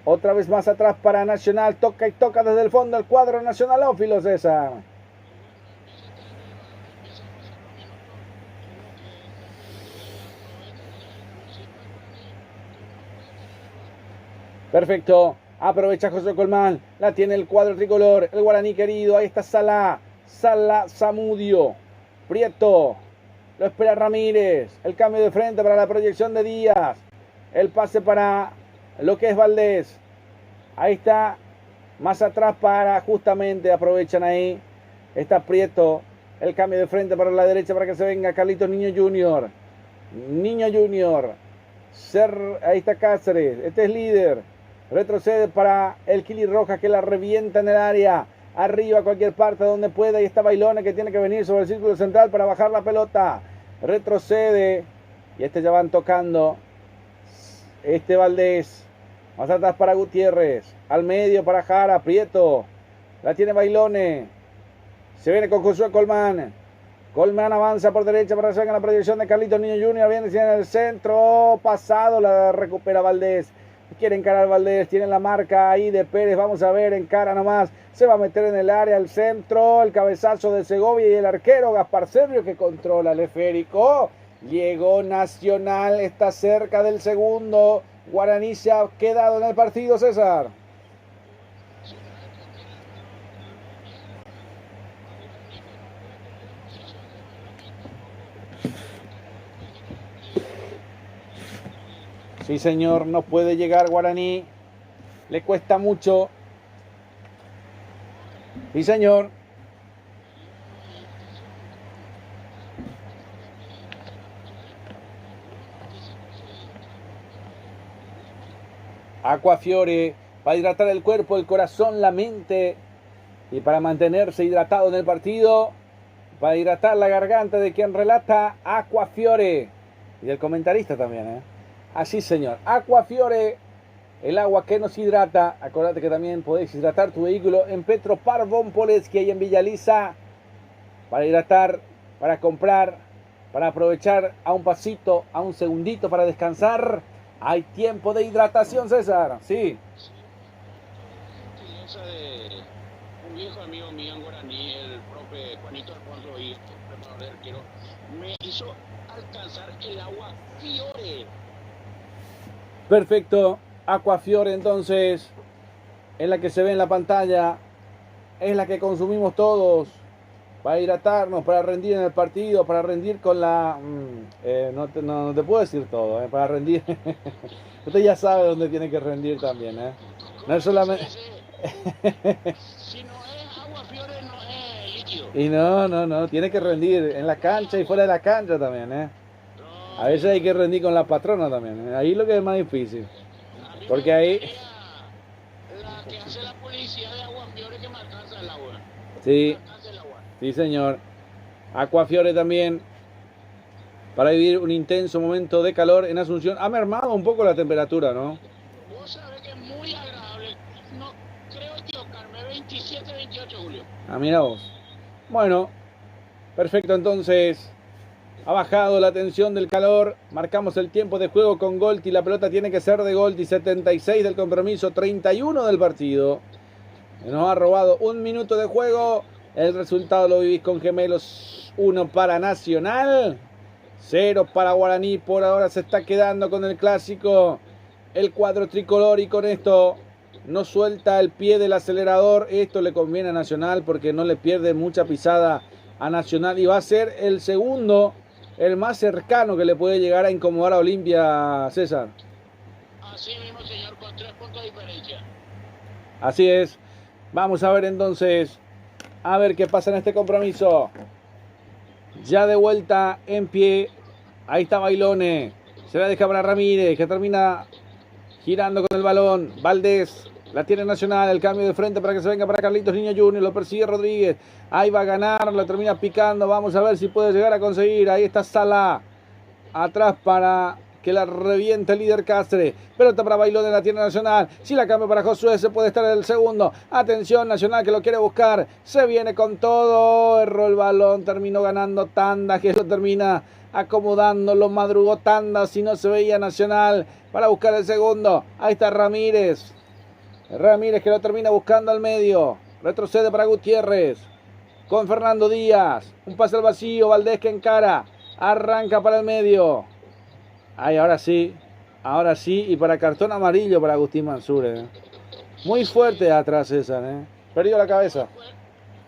otra vez más atrás para Nacional. Toca y toca desde el fondo el cuadro nacionalófilo, César. Perfecto. Aprovecha José Colmán. La tiene el cuadro tricolor. El guaraní querido. Ahí está Sala Zamudio. Prieto. Lo espera Ramírez. El cambio de frente para la proyección de Díaz. El pase para lo que es Valdés. Ahí está. Más atrás para justamente. Aprovechan ahí. Está Prieto. El cambio de frente para la derecha para que se venga Carlitos Niño Junior. Niño Junior. Ahí está Cáceres. Este es líder. Retrocede para el Kili Rojas que la revienta en el área. Arriba a cualquier parte donde pueda. Y está Bailone que tiene que venir sobre el círculo central para bajar la pelota. Retrocede. Y ya van tocando. Valdés. Más atrás para Gutiérrez. Al medio para Jara. Prieto. La tiene Bailone. Se viene con Josué Colmán. Colmán avanza por derecha para que salga la proyección de Carlitos Niño Junior. Viene en el centro. Pasado. La recupera Valdés. Quiere encarar Valdés, tiene la marca ahí de Pérez, vamos a ver, encara nomás, se va a meter en el área, al centro, el cabezazo de Segovia y el arquero Gaspar Servio que controla el esférico. Llegó Nacional, está cerca del segundo, Guaraní se ha quedado en el partido, César. Sí, señor, no puede llegar Guaraní. Le cuesta mucho. Sí, señor. Aquafiore para hidratar el cuerpo, el corazón, la mente. Y para mantenerse hidratado en el partido. Para hidratar la garganta de quien relata Aquafiore. Y del comentarista también, ¿eh? Así, señor. Aquafiore, el agua que nos hidrata. Acordate que también podéis hidratar tu vehículo en Petropar Von Polensky, ahí en Villa Lisa. Para hidratar, para comprar, para aprovechar a un pasito, a un segundito para descansar. Hay tiempo de hidratación, César. Sí. De un viejo amigo mío en Guaraní, el profe Juanito Alfonso y el preparador del arquero, me hizo alcanzar el agua Fiore. Perfecto, Aquafiore entonces, es la que se ve en la pantalla, es la que consumimos todos para hidratarnos, para rendir en el partido, para rendir con la... no te puedo decir todo, para rendir. Usted ya sabe dónde tiene que rendir también, no es solamente... Si no es Aquafiore, no es líquido. Y no, tiene que rendir en la cancha y fuera de la cancha también, A veces hay que rendir con la patrona también. Ahí lo que es más difícil. Porque ahí... La que hace la policía de Aquafiore que me alcanza el agua. Sí, sí señor. Aquafiore también. Para vivir un intenso momento de calor en Asunción. Ha mermado un poco la temperatura, ¿no? Vos sabés que es muy agradable. No creo equivocarme. 27, 28 de julio. Ah, mira vos. Bueno, perfecto entonces. Ha bajado la tensión del calor. Marcamos el tiempo de juego con Golti. La pelota tiene que ser de Golti. 76 del compromiso, 31 del partido. Nos ha robado un minuto de juego. El resultado lo vivís con Gemelos. 1 para Nacional. 0 para Guaraní. Por ahora se está quedando con el clásico. El cuadro tricolor. Y con esto no suelta el pie del acelerador. Esto le conviene a Nacional porque no le pierde mucha pisada a Nacional. Y va a ser el segundo, el más cercano que le puede llegar a incomodar a Olimpia, César. Así mismo, señor, con 3 puntos de diferencia. Así es. Vamos a ver entonces, a ver qué pasa en este compromiso. Ya de vuelta en pie. Ahí está Bailone. Se la deja para Ramírez, que termina girando con el balón. Valdés. La tiene Nacional, el cambio de frente para que se venga para Carlitos Niño Junior, lo persigue Rodríguez, ahí va a ganar, la termina picando, vamos a ver si puede llegar a conseguir, ahí está Sala, atrás para que la reviente el líder Cáceres, pelota para Bailón, la tiene Nacional, si la cambia para Josué se puede estar en el segundo, atención Nacional que lo quiere buscar, se viene con todo, erró el balón, terminó ganando tanda, que lo termina acomodando, lo madrugó Tanda, si no se veía Nacional para buscar el segundo. Ahí está Ramírez. Ramírez que lo termina buscando al medio. Retrocede para Gutiérrez. Con Fernando Díaz. Un pase al vacío. Valdés que encara. Arranca para el medio. Ahí, ahora sí. Ahora sí. Y para cartón amarillo para Agustín Mansur. Muy fuerte de atrás César. Perdió la cabeza.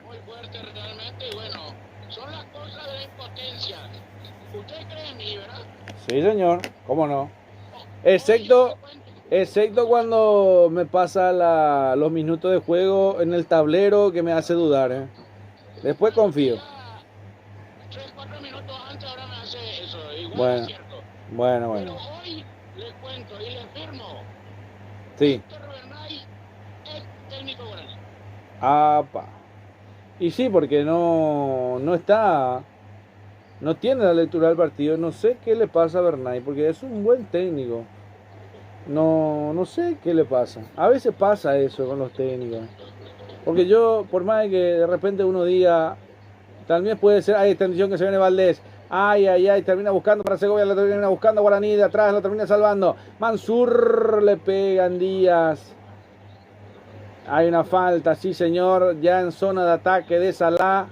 Muy fuerte realmente. Y bueno, son las cosas de la impotencia. ¿Usted cree en mí, verdad? Sí, señor. ¿Cómo no? Excepto cuando me pasa los minutos de juego en el tablero que me hace dudar. Después confío. 3-4 minutos antes ahora me hace eso. Igual Bueno, es cierto. bueno. Pero hoy le cuento y le firmo. Sí. Víctor Bernay es técnico guaraní. Apa. Y sí, porque no está, no tiene la lectura del partido. No sé qué le pasa a Bernay, porque es un buen técnico. No sé qué le pasa. A veces pasa eso con los técnicos. Porque yo, por más que de repente uno diga, también puede ser, hay extensión que se viene Valdés. Ay, termina buscando para Segovia, lo termina buscando Guaraní de atrás, lo termina salvando. Mansur le pega en Díaz. Hay una falta, sí señor, ya en zona de ataque de Salá.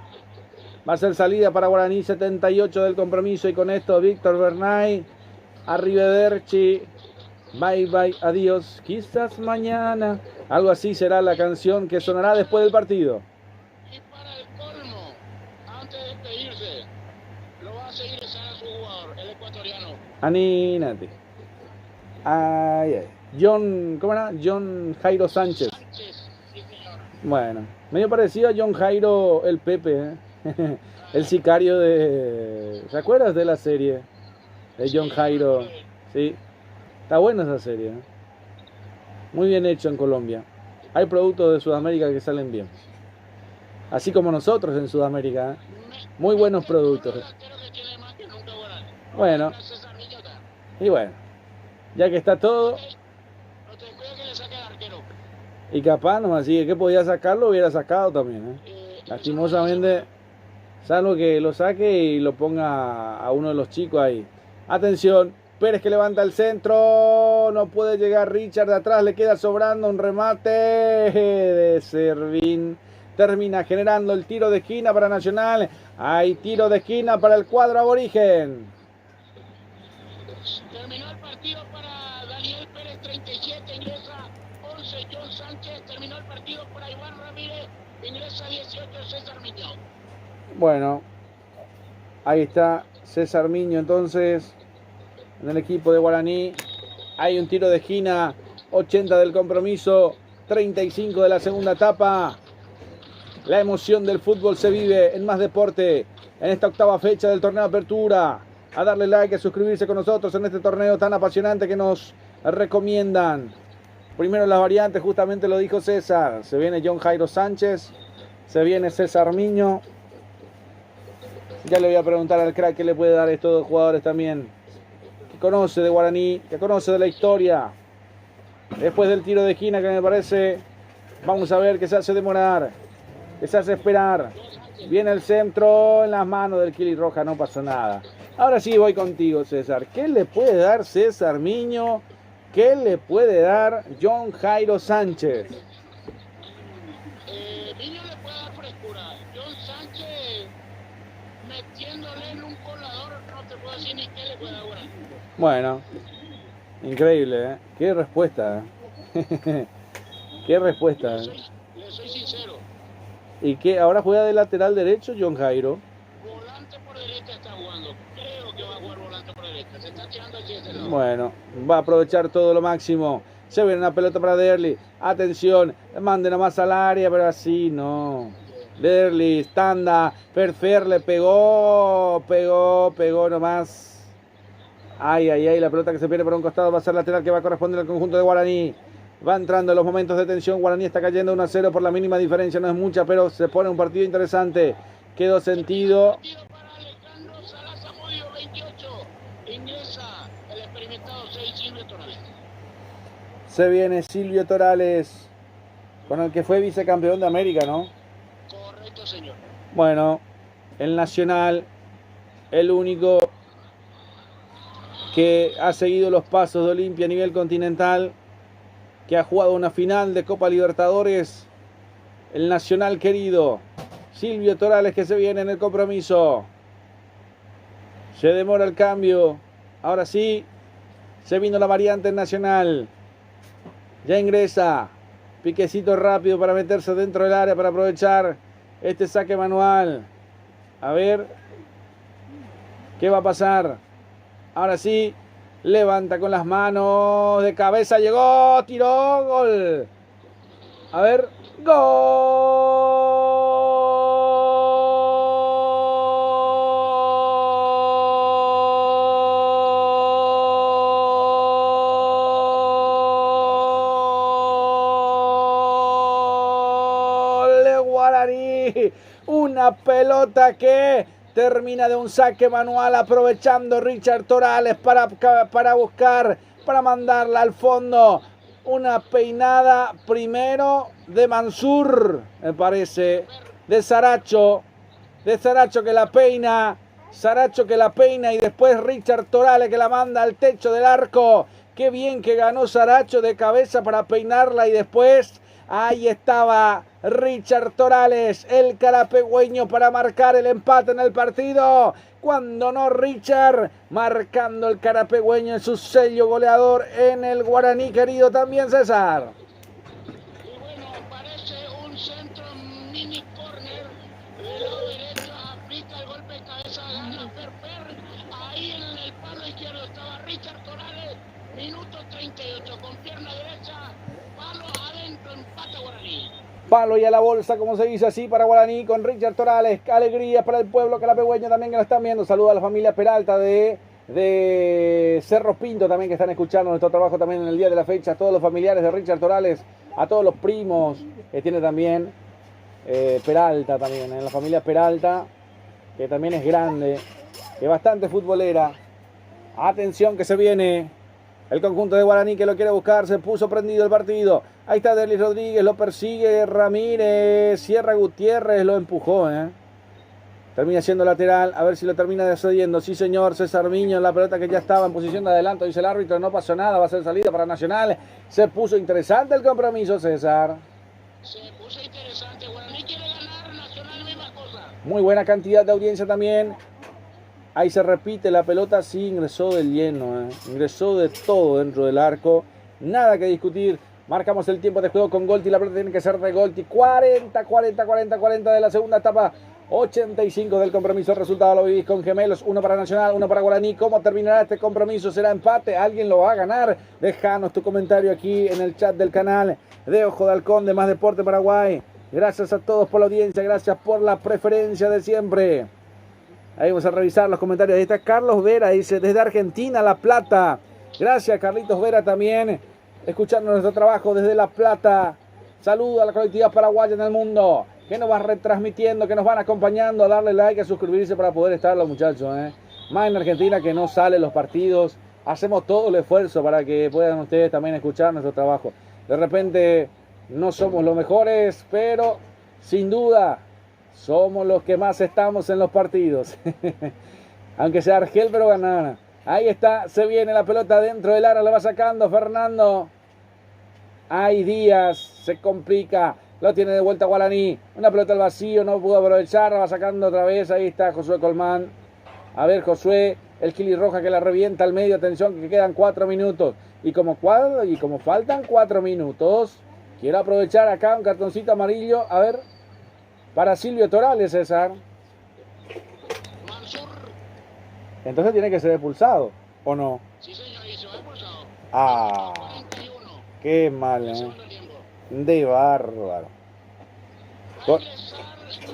Va a ser salida para Guaraní, 78 del compromiso. Y con esto Víctor Bernay, arrivederci, bye bye, adiós, quizás mañana. Algo así será la canción que sonará después del partido. Y para el colmo, antes de despedirse, lo va a seguir a su jugador, el ecuatoriano. Anínate. Ay. ¿Cómo era? John Jairo Sánchez. Sí, señor. Bueno, medio parecido a John Jairo el Pepe, el sicario de... ¿Se acuerdas de la serie? De John Jairo. Sí, está buena esa serie. Muy bien hecho en Colombia. Hay productos de Sudamérica que salen bien. Así como nosotros en Sudamérica. Muy buenos productos. Bueno. Y bueno. Ya que está todo. Y capaz nomás, así que podía sacarlo, hubiera sacado también. Lastimosamente, salvo que lo saque y lo ponga a uno de los chicos ahí. Atención, Pérez que levanta el centro, no puede llegar Richard de atrás, le queda sobrando un remate de Servín. Termina generando el tiro de esquina para Nacional. Hay tiro de esquina para el cuadro aborigen. Terminó el partido para Daniel Pérez, 37, ingresa 11 John Sánchez. Terminó el partido para Iván Ramírez, ingresa 18 César Miño. Bueno, ahí está César Miño entonces en el equipo de Guaraní. Hay un tiro de esquina, 80 del compromiso, 35 de la segunda etapa. La emoción del fútbol se vive en Más Deporte en esta octava fecha del torneo de apertura. A darle like, a suscribirse con nosotros en este torneo tan apasionante que nos recomiendan. Primero las variantes, justamente lo dijo César. Se viene John Jairo Sánchez, se viene César Miño. Ya le voy a preguntar al crack qué le puede dar a estos dos jugadores también, que conoce de Guaraní, que conoce de la historia. Después del tiro de esquina que me parece, vamos a ver que se hace demorar, que se hace esperar. Viene el centro en las manos del Kili Roja, no pasó nada. Ahora sí voy contigo, César. ¿Qué le puede dar César Miño? ¿Qué le puede dar John Jairo Sánchez? Miño le puede dar frescura. John Sánchez metiéndole en un colador, no te puedo decir ni qué le puede dar. Bueno, increíble, ¿eh? Qué respuesta, qué respuesta. Le soy sincero. ¿Y qué? ¿Ahora juega de lateral derecho John Jairo? Volante por derecha está jugando. Creo que va a jugar volante por derecha. Se está tirando hacia ese lado. Bueno, va a aprovechar todo lo máximo. Se viene una pelota para Derli. Atención, manden más al área, pero así no. Derli, tanda, Ferfer le pegó nomás. Ay, la pelota que se pierde por un costado va a ser lateral que va a corresponder al conjunto de Guaraní. Va entrando en los momentos de tensión. Guaraní está cayendo 1-0 por la mínima diferencia. No es mucha, pero se pone un partido interesante. Quedó sentido. Para Alejandro Salas Zamudio, 28. Ingresa el experimentado 6, Silvio Torales. Se viene Silvio Torales, con el que fue vicecampeón de América, ¿no? Correcto, señor. Bueno, el Nacional, el único que ha seguido los pasos de Olimpia a nivel continental, que ha jugado una final de Copa Libertadores, el nacional querido Silvio Torales, que se viene en el compromiso. Se demora el cambio. Ahora sí, se vino la variante nacional. Ya ingresa. Piquecito rápido para meterse dentro del área, para aprovechar este saque manual. A ver qué va a pasar. Ahora sí, levanta con las manos, de cabeza llegó, tiró, gol. A ver, gol. Guaraní, una pelota que termina de un saque manual, aprovechando Richard Torales para buscar, para mandarla al fondo. Una peinada primero de Mansur, me parece, de Saracho que la peina, Saracho que la peina y después Richard Torales que la manda al techo del arco. Qué bien que ganó Saracho de cabeza para peinarla y después ahí estaba Richard Torales, el carapegüeño, para marcar el empate en el partido. Cuando no, Richard marcando el carapegüeño en su sello goleador en el Guaraní, querido también César. Y bueno, parece un centro mini corner del lado derecho, aplica el golpe de cabeza, gana Ferfer. Ahí en el palo izquierdo estaba Richard Torales, minuto 38, con pierna derecha, palo adentro, empata Guaraní. Palo y a la bolsa, como se dice así, para Guaraní con Richard Torales. Alegría para el pueblo carapegüeño también que lo están viendo. Saludos a la familia Peralta de Cerro Pinto también, que están escuchando nuestro trabajo también en el día de la fecha. A todos los familiares de Richard Torales, a todos los primos que tiene también Peralta también, en la familia Peralta, que también es grande, que es bastante futbolera. Atención que se viene el conjunto de Guaraní, que lo quiere buscar, se puso prendido el partido. Ahí está Derlis Rodríguez, lo persigue Ramírez, Sierra Gutiérrez, lo empujó, termina siendo lateral, a ver si lo termina descediendo. Sí señor, César Miño, la pelota que ya estaba en posición de adelanto, dice el árbitro, no pasó nada, va a ser salida para Nacional. Se puso interesante el compromiso, César. Se puso interesante, Guaraní quiere ganar, Nacional misma cosa. Muy buena cantidad de audiencia también. Ahí se repite, la pelota sí ingresó del lleno, ingresó de todo dentro del arco. Nada que discutir. Marcamos el tiempo de juego con Golti. La pelota tiene que ser de Golti. 40 de la segunda etapa. 85 del compromiso. El resultado lo vivís con gemelos. Uno para Nacional, uno para Guaraní. ¿Cómo terminará este compromiso? ¿Será empate? ¿Alguien lo va a ganar? Déjanos tu comentario aquí en el chat del canal de Ojo de Halcón de Más Deporte Paraguay. Gracias a todos por la audiencia. Gracias por la preferencia de siempre. Ahí vamos a revisar los comentarios. Ahí está Carlos Vera, dice, desde Argentina, La Plata. Gracias, Carlitos Vera, también escuchando nuestro trabajo desde La Plata. Saludo a la colectividad paraguaya en el mundo, que nos va retransmitiendo, que nos van acompañando, a darle like, a suscribirse para poder estar los muchachos. Más en Argentina, que no salen los partidos. Hacemos todo el esfuerzo para que puedan ustedes también escuchar nuestro trabajo. De repente no somos los mejores, pero sin duda somos los que más estamos en los partidos. Aunque sea Argel, pero ganar. Ahí está, se viene la pelota dentro del área, la va sacando Fernando. Hay Díaz, se complica. Lo tiene de vuelta Guaraní. Una pelota al vacío, no pudo aprovechar, la va sacando otra vez. Ahí está Josué Colmán. A ver, Josué, el Kili Roja que la revienta al medio. Atención, que quedan 4 minutos. Y como faltan 4 minutos, quiero aprovechar acá un cartoncito amarillo. A ver, para Silvio Torales, César. Mansur. Entonces tiene que ser expulsado, ¿o no? Sí, señor, y se va expulsado. Ah, 41. qué mal, de bárbaro. Va a ingresar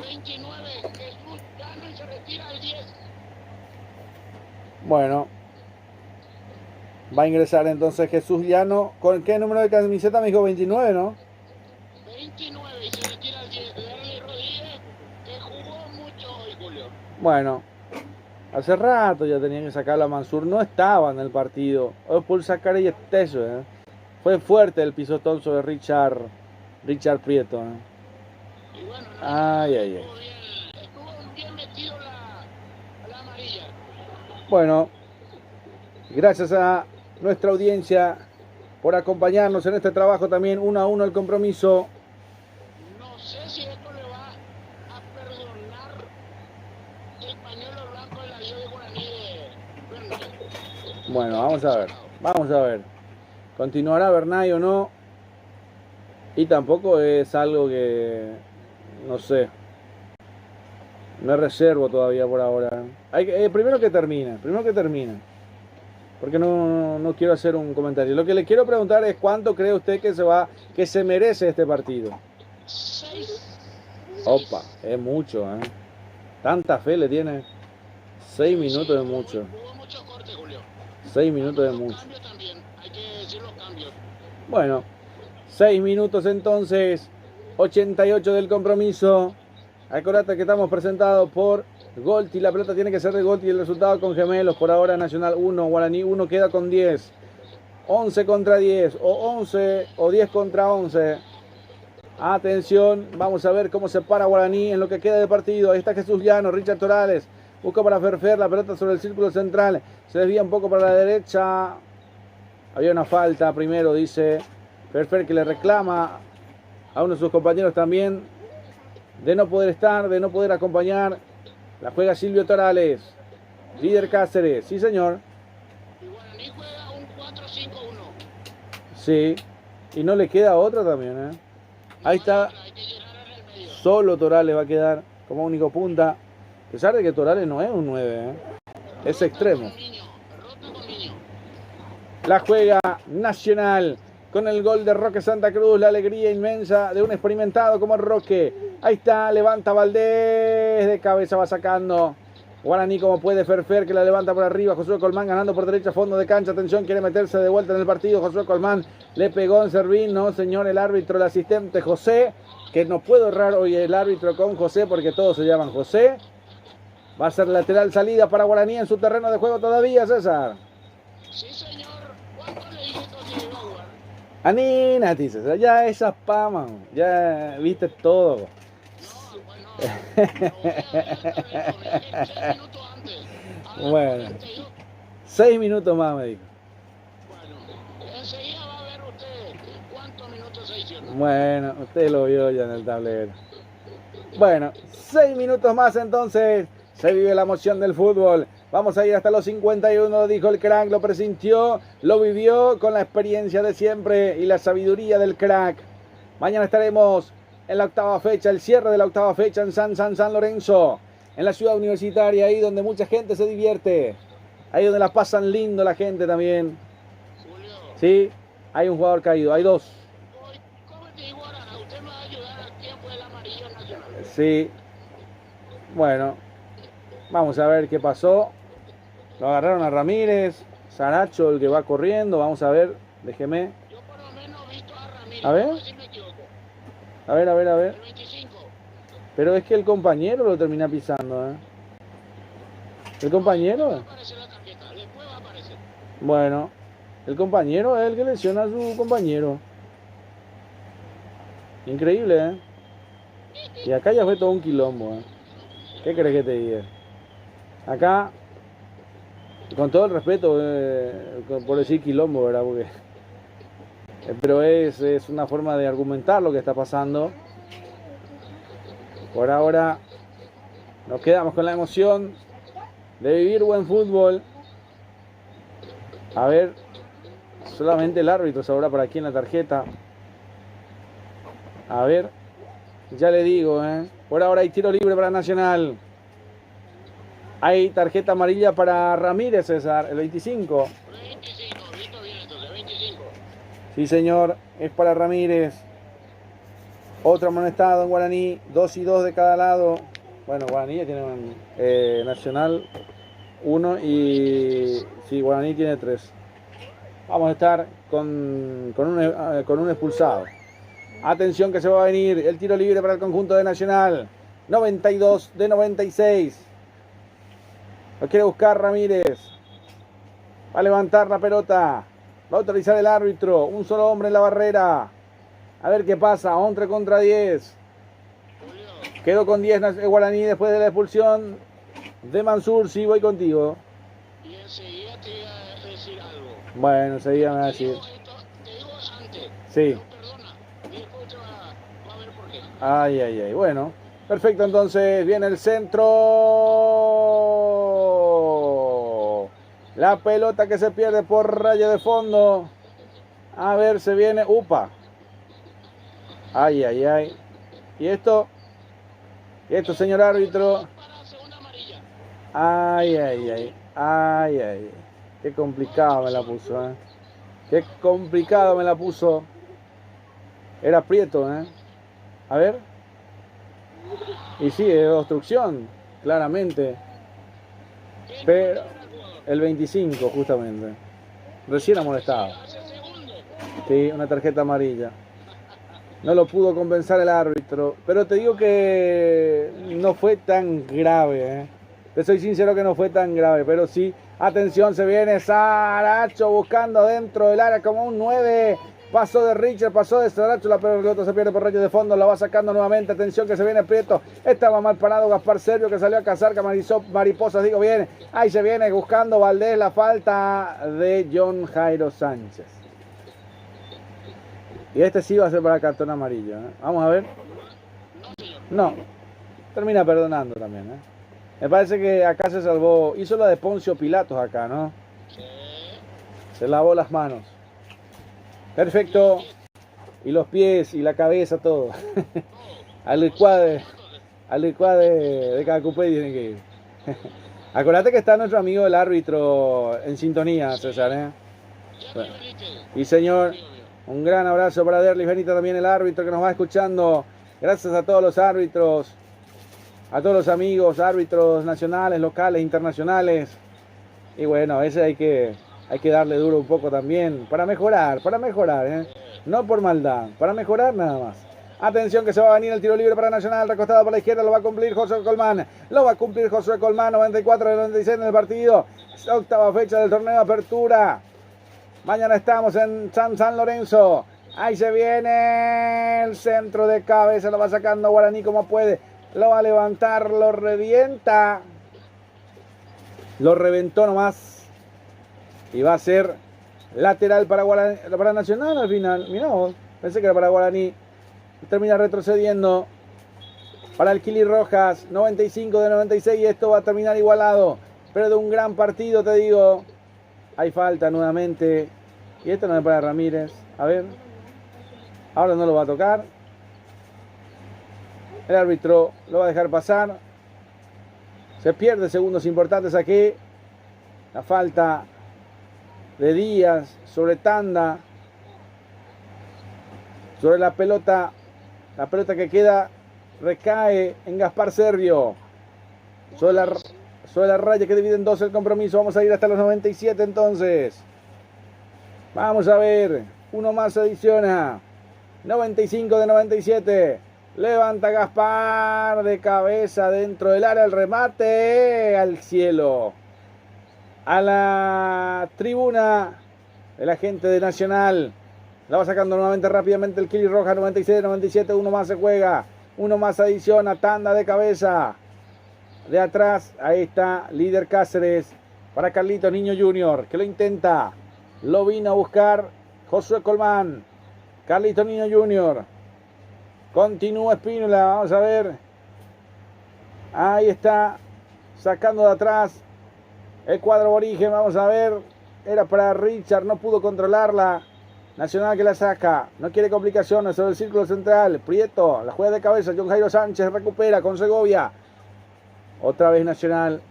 29, Jesús Llano, y se retira al 10. Bueno, va a ingresar entonces Jesús Llano. ¿Con qué número de camiseta me dijo? 29, ¿no? 29 y se retira al 10. Derlis Rodríguez, que jugó mucho hoy, Julio. Bueno, hace rato ya tenían que sacarlo a Mansur. No estaba en el partido. Hoy por sacar y eso, Fue fuerte el pisotón sobre Richard Prieto. Y bueno, no, Ay. estuvo bien metido la amarilla. Bueno, Gracias a nuestra audiencia por acompañarnos en este trabajo también. 1-1 el compromiso. No sé si esto le va a perdonar el pañuelo blanco en la vida de Guaraní de Bernay. Bueno, vamos a ver. Vamos a ver. ¿Continuará Bernay o no? Y tampoco es algo que, no sé, me reservo todavía por ahora. Primero que termine. Porque no quiero hacer un comentario. Lo que le quiero preguntar es cuánto cree usted que se merece este partido. 6. Opa, es mucho, ¿eh? Tanta fe le tiene. 6 minutos es mucho. Hubo mucho corte, Julio. 6 minutos es Los mucho. cambios también, hay que decir los cambios. Bueno, 6 minutos entonces. 88 del compromiso. Acordate que estamos presentados por Golti. La pelota tiene que ser de Golti y el resultado con gemelos. Por ahora Nacional 1, Guaraní 1 queda con 10. 11 contra 10 o 11 o 10 contra 11. Atención, vamos a ver cómo se para Guaraní en lo que queda de partido. Ahí está Jesús Llano, Richard Torales. Busca para Ferfer, la pelota sobre el círculo central. Se desvía un poco para la derecha. Había una falta primero, dice Ferfer, que le reclama a uno de sus compañeros también de no poder estar, de no poder acompañar. La juega Silvio Torales. Líder Cáceres, sí señor. Y Guaraní juega un 4-5-1. Sí, y no le queda otra también, ¿eh? Ahí está, Hay que llenar en el medio. solo Torales va a quedar como único punta. A pesar de que Torales no es un 9, ¿eh? Es extremo. Rota con niño. La juega Nacional con el gol de Roque Santa Cruz. La alegría inmensa de un experimentado como Roque. Ahí está, levanta Valdés. De cabeza va sacando. Guaraní como puede, Ferfer que la levanta por arriba. Josué Colmán ganando por derecha, fondo de cancha. Atención, quiere meterse de vuelta en el partido. Josué Colmán le pegó en Servín. No, señor, el árbitro, el asistente José. Que no puedo errar hoy el árbitro con José porque todos se llaman José. Va a ser lateral salida para Guaraní en su terreno de juego todavía, César. Sí, señor. ¿Cuánto le dije que iba a jugar? Anina, dices, ya esas pamas, ya viste todo. No, bueno, lo voy a ver, 6 minutos antes. A las Bueno. 42. 6 minutos más, me dijo. Bueno, enseguida va a ver usted cuántos minutos se hicieron. Bueno, usted lo vio ya en el tablero. Bueno, 6 minutos más entonces. Se vive la emoción del fútbol. Vamos a ir hasta los 51, lo dijo el crack, lo presintió, lo vivió con la experiencia de siempre y la sabiduría del crack. Mañana estaremos en la octava fecha, el cierre de la octava fecha en San Lorenzo, en la ciudad universitaria, ahí donde mucha gente se divierte, ahí donde la pasan lindo la gente también. Julio, Sí, hay un jugador caído, hay dos. hoy, ¿cómo te digo ahora? Usted me va a ayudar a tiempo del amarillo nacional. Sí, bueno, vamos a ver qué pasó. Lo agarraron a Ramírez, Saracho el que va corriendo, vamos a ver, déjeme. Yo por lo menos he visto a Ramírez. A ver. No sé si me equivoco. A ver. El 25. Pero es que el compañero lo termina pisando, ¿eh? El Después compañero, va a aparecer la tarjeta. Después va a aparecer. bueno, el compañero es el que lesiona a su compañero. Increíble, ¿eh? Y acá ya fue todo un quilombo, ¿eh? ¿Qué crees que te diga? Acá, con todo el respeto, por decir quilombo, ¿verdad? Porque, pero es una forma de argumentar lo que está pasando. Por ahora nos quedamos con la emoción de vivir buen fútbol. A ver, solamente el árbitro sabrá por aquí en la tarjeta. A ver, ya le digo, por ahora hay tiro libre para Nacional. Hay tarjeta amarilla para Ramírez, César, el 25. 25, visto bien entonces, 25. Sí, señor, es para Ramírez. Otro amonestado en Guaraní, 2 y 2 de cada lado. Bueno, Guaraní ya tiene un, Nacional 1 y sí, Guaraní tiene 3. Vamos a estar con un expulsado. Atención que se va a venir el tiro libre para el conjunto de Nacional. 92 de 96. Lo quiere buscar Ramírez. Va a levantar la pelota. Va a autorizar el árbitro. Un solo hombre en la barrera. A ver qué pasa. 11 contra 10. Julio, Quedó con 10 Guaraní después de la expulsión de Mansur. Sí, voy contigo. y enseguida te iba a decir Bueno, seguía a decir. Te digo antes. Sí. No perdona. Y después te va a ver por qué. Ay, ay, ay. Bueno, perfecto. Entonces viene el centro. La pelota que se pierde por raya de fondo. A ver, se viene. Upa. Ay, ay, ay. ¿Y esto? ¿Y esto, señor árbitro? Para segunda amarilla. Ay, ay, ay. Ay, ay. Qué complicado me la puso, ¿eh? Qué complicado me la puso. Era Prieto, ¿eh? A ver. Y sí, es obstrucción, claramente. Pero el 25, justamente. Recién amonestado. Hace segundo. Sí, una tarjeta amarilla. No lo pudo compensar el árbitro. Pero te digo que no fue tan grave, ¿eh? Te soy sincero que no fue tan grave. Pero sí, atención, se viene Saracho buscando dentro del área como un 9. Pasó de Richard, pasó de Saracho, la pelota se pierde por rayos de fondo, la va sacando nuevamente, atención que se viene Prieto, estaba mal parado Gaspar Servio que salió a cazar mariposas, digo bien, ahí se viene buscando Valdés la falta de John Jairo Sánchez. Y este sí va a ser para cartón amarillo, ¿eh? Vamos a ver. No, termina perdonando también, ¿eh? Me parece que acá se salvó, hizo la de Poncio Pilatos acá, ¿no? Se lavó las manos. Perfecto. Y los pies y la cabeza, todo. al licuado de Cacupé tiene que ir. Acordate que está nuestro amigo el árbitro en sintonía, César, ¿eh? Bueno. Y señor, un gran abrazo para Derlis Benita, también el árbitro que nos va escuchando. Gracias a todos los árbitros, a todos los amigos, árbitros nacionales, locales, internacionales. Y bueno, a veces hay que darle duro un poco también para mejorar, ¿eh? No por maldad, para mejorar nada más. Atención que se va a venir el tiro libre para Nacional, recostado por la izquierda, lo va a cumplir Josué Colmán. 94 de 96 en el partido. Octava fecha del torneo de apertura. Mañana estamos en San Lorenzo. Ahí se viene el centro de cabeza, lo va sacando Guaraní como puede. Lo va a levantar, lo revienta. Lo reventó nomás. Y va a ser lateral para Nacional al final. Mirá vos, pensé que era para Guaraní. Termina retrocediendo para el Kili Rojas. 95 de 96 y esto va a terminar igualado. Pero de un gran partido, te digo. Hay falta nuevamente. Y esto no es para Ramírez. A ver. Ahora no lo va a tocar. El árbitro lo va a dejar pasar. Se pierde segundos importantes aquí. La falta de Díaz sobre Tanda, sobre la pelota que queda recae en Gaspar Servio, sobre la raya que divide en dos el compromiso. Vamos a ir hasta los 97 entonces. Vamos a ver, uno más adiciona. 95 de 97. Levanta Gaspar de cabeza dentro del área, el remate al cielo. A la tribuna de la gente de Nacional. La va sacando nuevamente rápidamente el Kili Roja. 96-97. Uno más se juega. Uno más adiciona. Tanda de cabeza. De atrás. Ahí está. Líder Cáceres. Para Carlito Niño Junior. Que lo intenta. Lo vino a buscar Josué Colmán. Carlito Niño Junior. Continúa Espínola. Vamos a ver. Ahí está. Sacando de atrás. El cuadro aborigen, vamos a ver. Era para Richard, no pudo controlarla. Nacional que la saca. No quiere complicaciones sobre el círculo central. Prieto, la juega de cabeza. John Jairo Sánchez recupera con Segovia. Otra vez Nacional.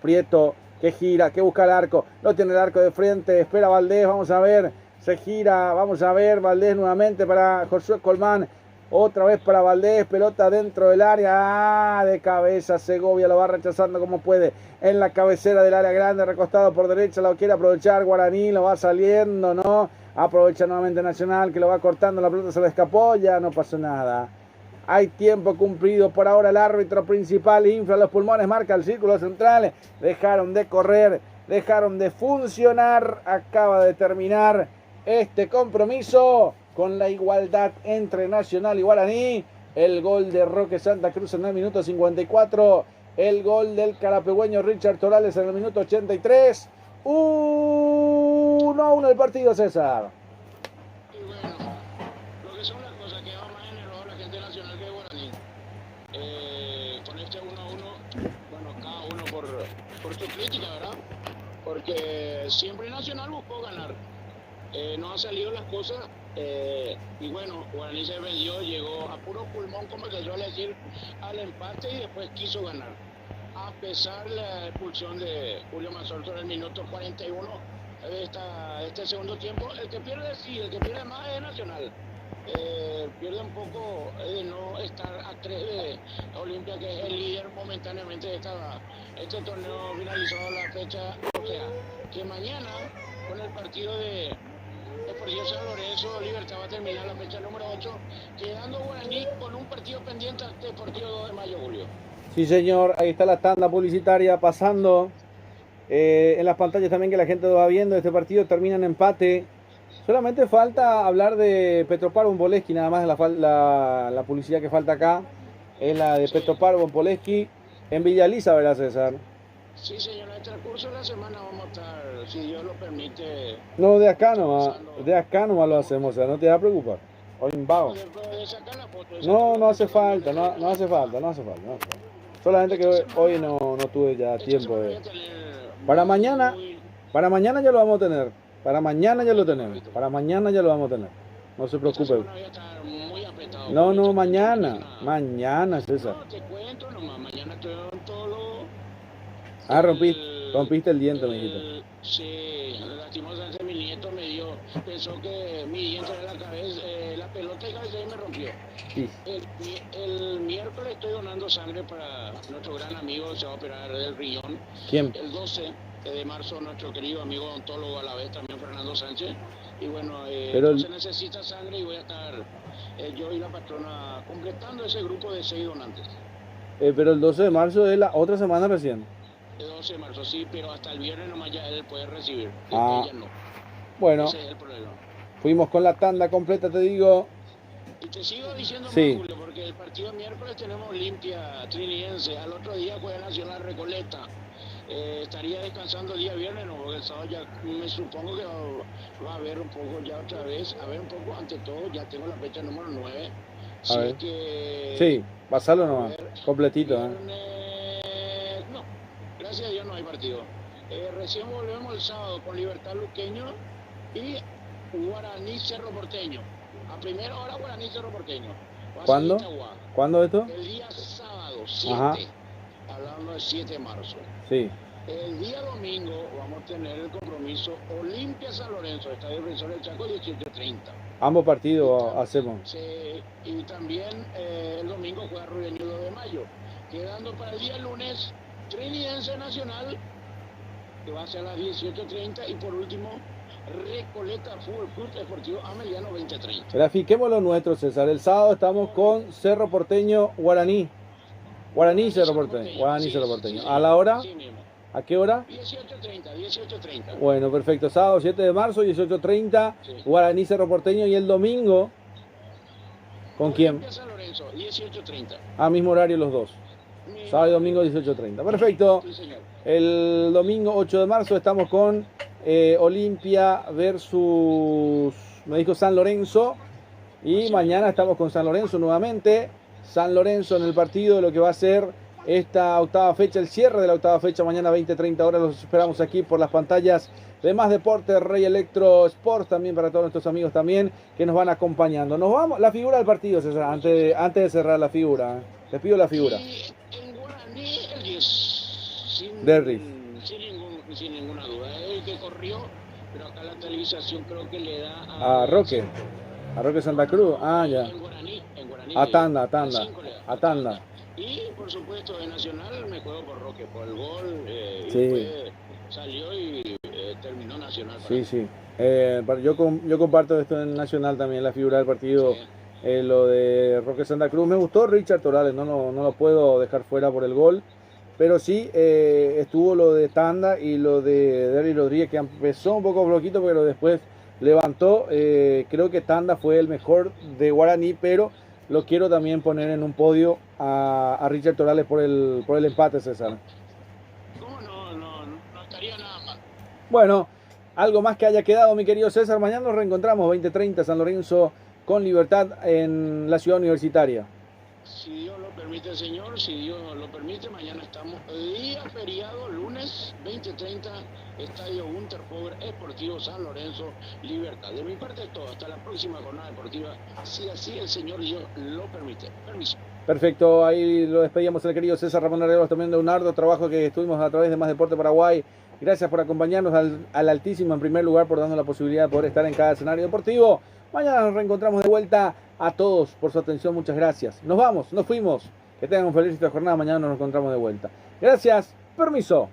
Prieto que gira, que busca el arco. No tiene el arco de frente. Espera Valdés, vamos a ver. Se gira, vamos a ver. Valdés nuevamente para Josué Colmán. Otra vez para Valdés, pelota dentro del área, de cabeza, Segovia lo va rechazando como puede, en la cabecera del área grande, recostado por derecha, lo quiere aprovechar Guaraní, lo va saliendo, no, aprovecha nuevamente Nacional, que lo va cortando, la pelota se le escapó, ya no pasó nada. Hay tiempo cumplido, por ahora el árbitro principal infla los pulmones, marca el círculo central, dejaron de correr, dejaron de funcionar, acaba de terminar este compromiso con la igualdad entre Nacional y Guaraní. El gol de Roque Santa Cruz en el minuto 54. El gol del carapegüeño Richard Torales en el minuto 83. 1-1 1-1 el partido, César. Y bueno, lo que son las cosas que va más en el ojo de la gente nacional que de Guaraní. Con este 1-1, bueno, cada uno por su crítica, ¿verdad? Porque siempre Nacional buscó ganar. No han salido las cosas y bueno, Guaraní se vendió, llegó a puro pulmón, como se suele decir, al empate y después quiso ganar. A pesar de la expulsión de Julio Mazol sobre el minuto 41 de este segundo tiempo, el que pierde sí, el que pierde más es Nacional. Pierde un poco de no estar a 3 de Olimpia, que es el líder momentáneamente de este torneo finalizado la fecha. O sea, que mañana con el partido de Deportivo San Lorenzo, Libertad va a terminar la fecha número 8, quedando Guaraní con un partido pendiente ante Deportivo 2 de mayo, Julio. Sí, señor, ahí está la tanda publicitaria pasando en las pantallas también que la gente lo va viendo. Este partido termina en empate. Solamente falta hablar de Petropar Bomboleski, nada más la publicidad que falta acá es la de Petropar Bomboleski en Villa Elisa, ¿verdad, César? Sí, señor, en el transcurso de la semana vamos a estar, si Dios lo permite. No, de acá nomás lo hacemos, o sea, no te va a preocupar. Hoy en vago. No hace falta, no hace falta. Solamente que hoy no tuve ya tiempo de... Para mañana ya lo vamos a tener. Para mañana ya lo tenemos. Para mañana ya lo vamos a tener. No se preocupe. No, mañana, César. No, te cuento nomás, mañana estoy en todo lo... Ah, rompiste el diente, me dijiste. Sí, lastimosamente mi nieto pensó que mi diente era la cabeza, la pelota de cabeza y me rompió. Sí. El miércoles estoy donando sangre para nuestro gran amigo, se va a operar del riñón. ¿Quién? El 12 de marzo, nuestro querido amigo odontólogo a la vez, también Fernando Sánchez. Y bueno, entonces necesita sangre y voy a estar yo y la patrona completando ese grupo de 6 donantes. Pero el 12 de marzo es la otra semana recién. El 12 de marzo, sí, pero hasta el viernes nomás ya él puede recibir. Ah, ella no. Bueno, ese es el problema. Fuimos con la tanda completa, te digo. Y te sigo diciendo Sí. más, Julio, porque el partido miércoles tenemos Olimpia Trinidense, al otro día juega Nacional Recoleta. Estaría descansando el día viernes, no, porque el sábado ya me supongo que va a haber un poco ya otra vez, a ver un poco, ante todo, ya tengo la fecha número 9. A ver. Que, Sí, pasalo nomás, completito. No, gracias a Dios no hay partido. Recién volvemos el sábado con Libertad Luqueño y Guaraní Cerro Porteño. A primera hora Guaraní Cerro Porteño. ¿Cuándo? ¿Cuándo esto? El día sábado 7, Ajá. hablando del 7 de marzo. Sí. El día domingo vamos a tener el compromiso Olimpia San Lorenzo, Estadio Defensor del Chaco, 18:30. Ambos partidos hacemos. Sí, y también el domingo juega Rubén 2 de mayo. Quedando para el día lunes Trinidense Nacional, que va a ser a las 18:30, y por último Recoleta Fútbol Club Deportivo Ameliano 20:30. Grafiquemos lo nuestro, César. El sábado estamos con Cerro Porteño Guaraní. Guaraní Cerro Porteño. Guaraní Cerro Porteño. Sí, ¿A la hora? sí mismo. ¿A qué hora? 18:30. Bueno, perfecto. Sábado 7 de marzo, 18:30. Sí. Guaraní Cerro Porteño. Y el domingo, ¿con quién? Olimpia San Lorenzo, 18:30. A mismo horario los dos. Sábado y domingo 18:30. Perfecto. Sí, señor. El domingo 8 de marzo estamos con Olimpia versus, me dijo, San Lorenzo. Y mañana estamos con San Lorenzo nuevamente. San Lorenzo en el partido de lo que va a ser esta octava fecha, el cierre de la octava fecha, mañana 20:30 horas. Los esperamos aquí por las pantallas de Más Deporte, Rey Electro Sports, también para todos nuestros amigos también que nos van acompañando. Nos vamos, la figura del partido, César, antes de cerrar la figura. Les pido la figura. Y en Guaraní el 10. Derris. Sin ninguna duda. El que corrió, pero acá la televisación creo que le da A Roque Santa Cruz. Ah, ya. En Guaraní. A Tanda. A cinco le da. A Tanda. Y por supuesto de Nacional me juego por Roque, por el gol. Y Sí. después salió y terminó Nacional. Sí. Yo comparto esto en Nacional también, la figura del partido. Sí. Lo de Roque Santa Cruz. Me gustó Richard Torales, no lo puedo dejar fuera por el gol. Pero sí, estuvo lo de Tanda y lo de Derry Rodríguez, que empezó un poco floquito, pero después levantó. Creo que Tanda fue el mejor de Guaraní, pero lo quiero también poner en un podio a Richard Torales por el empate, César. ¿Cómo no estaría nada mal? Bueno, Algo más que haya quedado, mi querido César. Mañana nos reencontramos, 20:30, San Lorenzo con Libertad en la ciudad universitaria. Si Dios lo permite, señor, si Dios lo permite, mañana estamos día feriado, lunes 20:30, Estadio Gunter Power Esportivo San Lorenzo, Libertad. De mi parte es todo, hasta la próxima jornada deportiva, si así el señor Dios lo permite. Permiso. Perfecto, ahí lo despedíamos el querido César Ramón Arreolas, también de un arduo trabajo que estuvimos a través de Más Deporte Paraguay. Gracias por acompañarnos al Altísimo en primer lugar, por darnos la posibilidad de poder estar en cada escenario deportivo. Mañana nos reencontramos de vuelta. A todos por su atención, muchas gracias. Nos vamos, nos fuimos. Que tengan un feliz jornada. Mañana nos encontramos de vuelta. Gracias, permiso.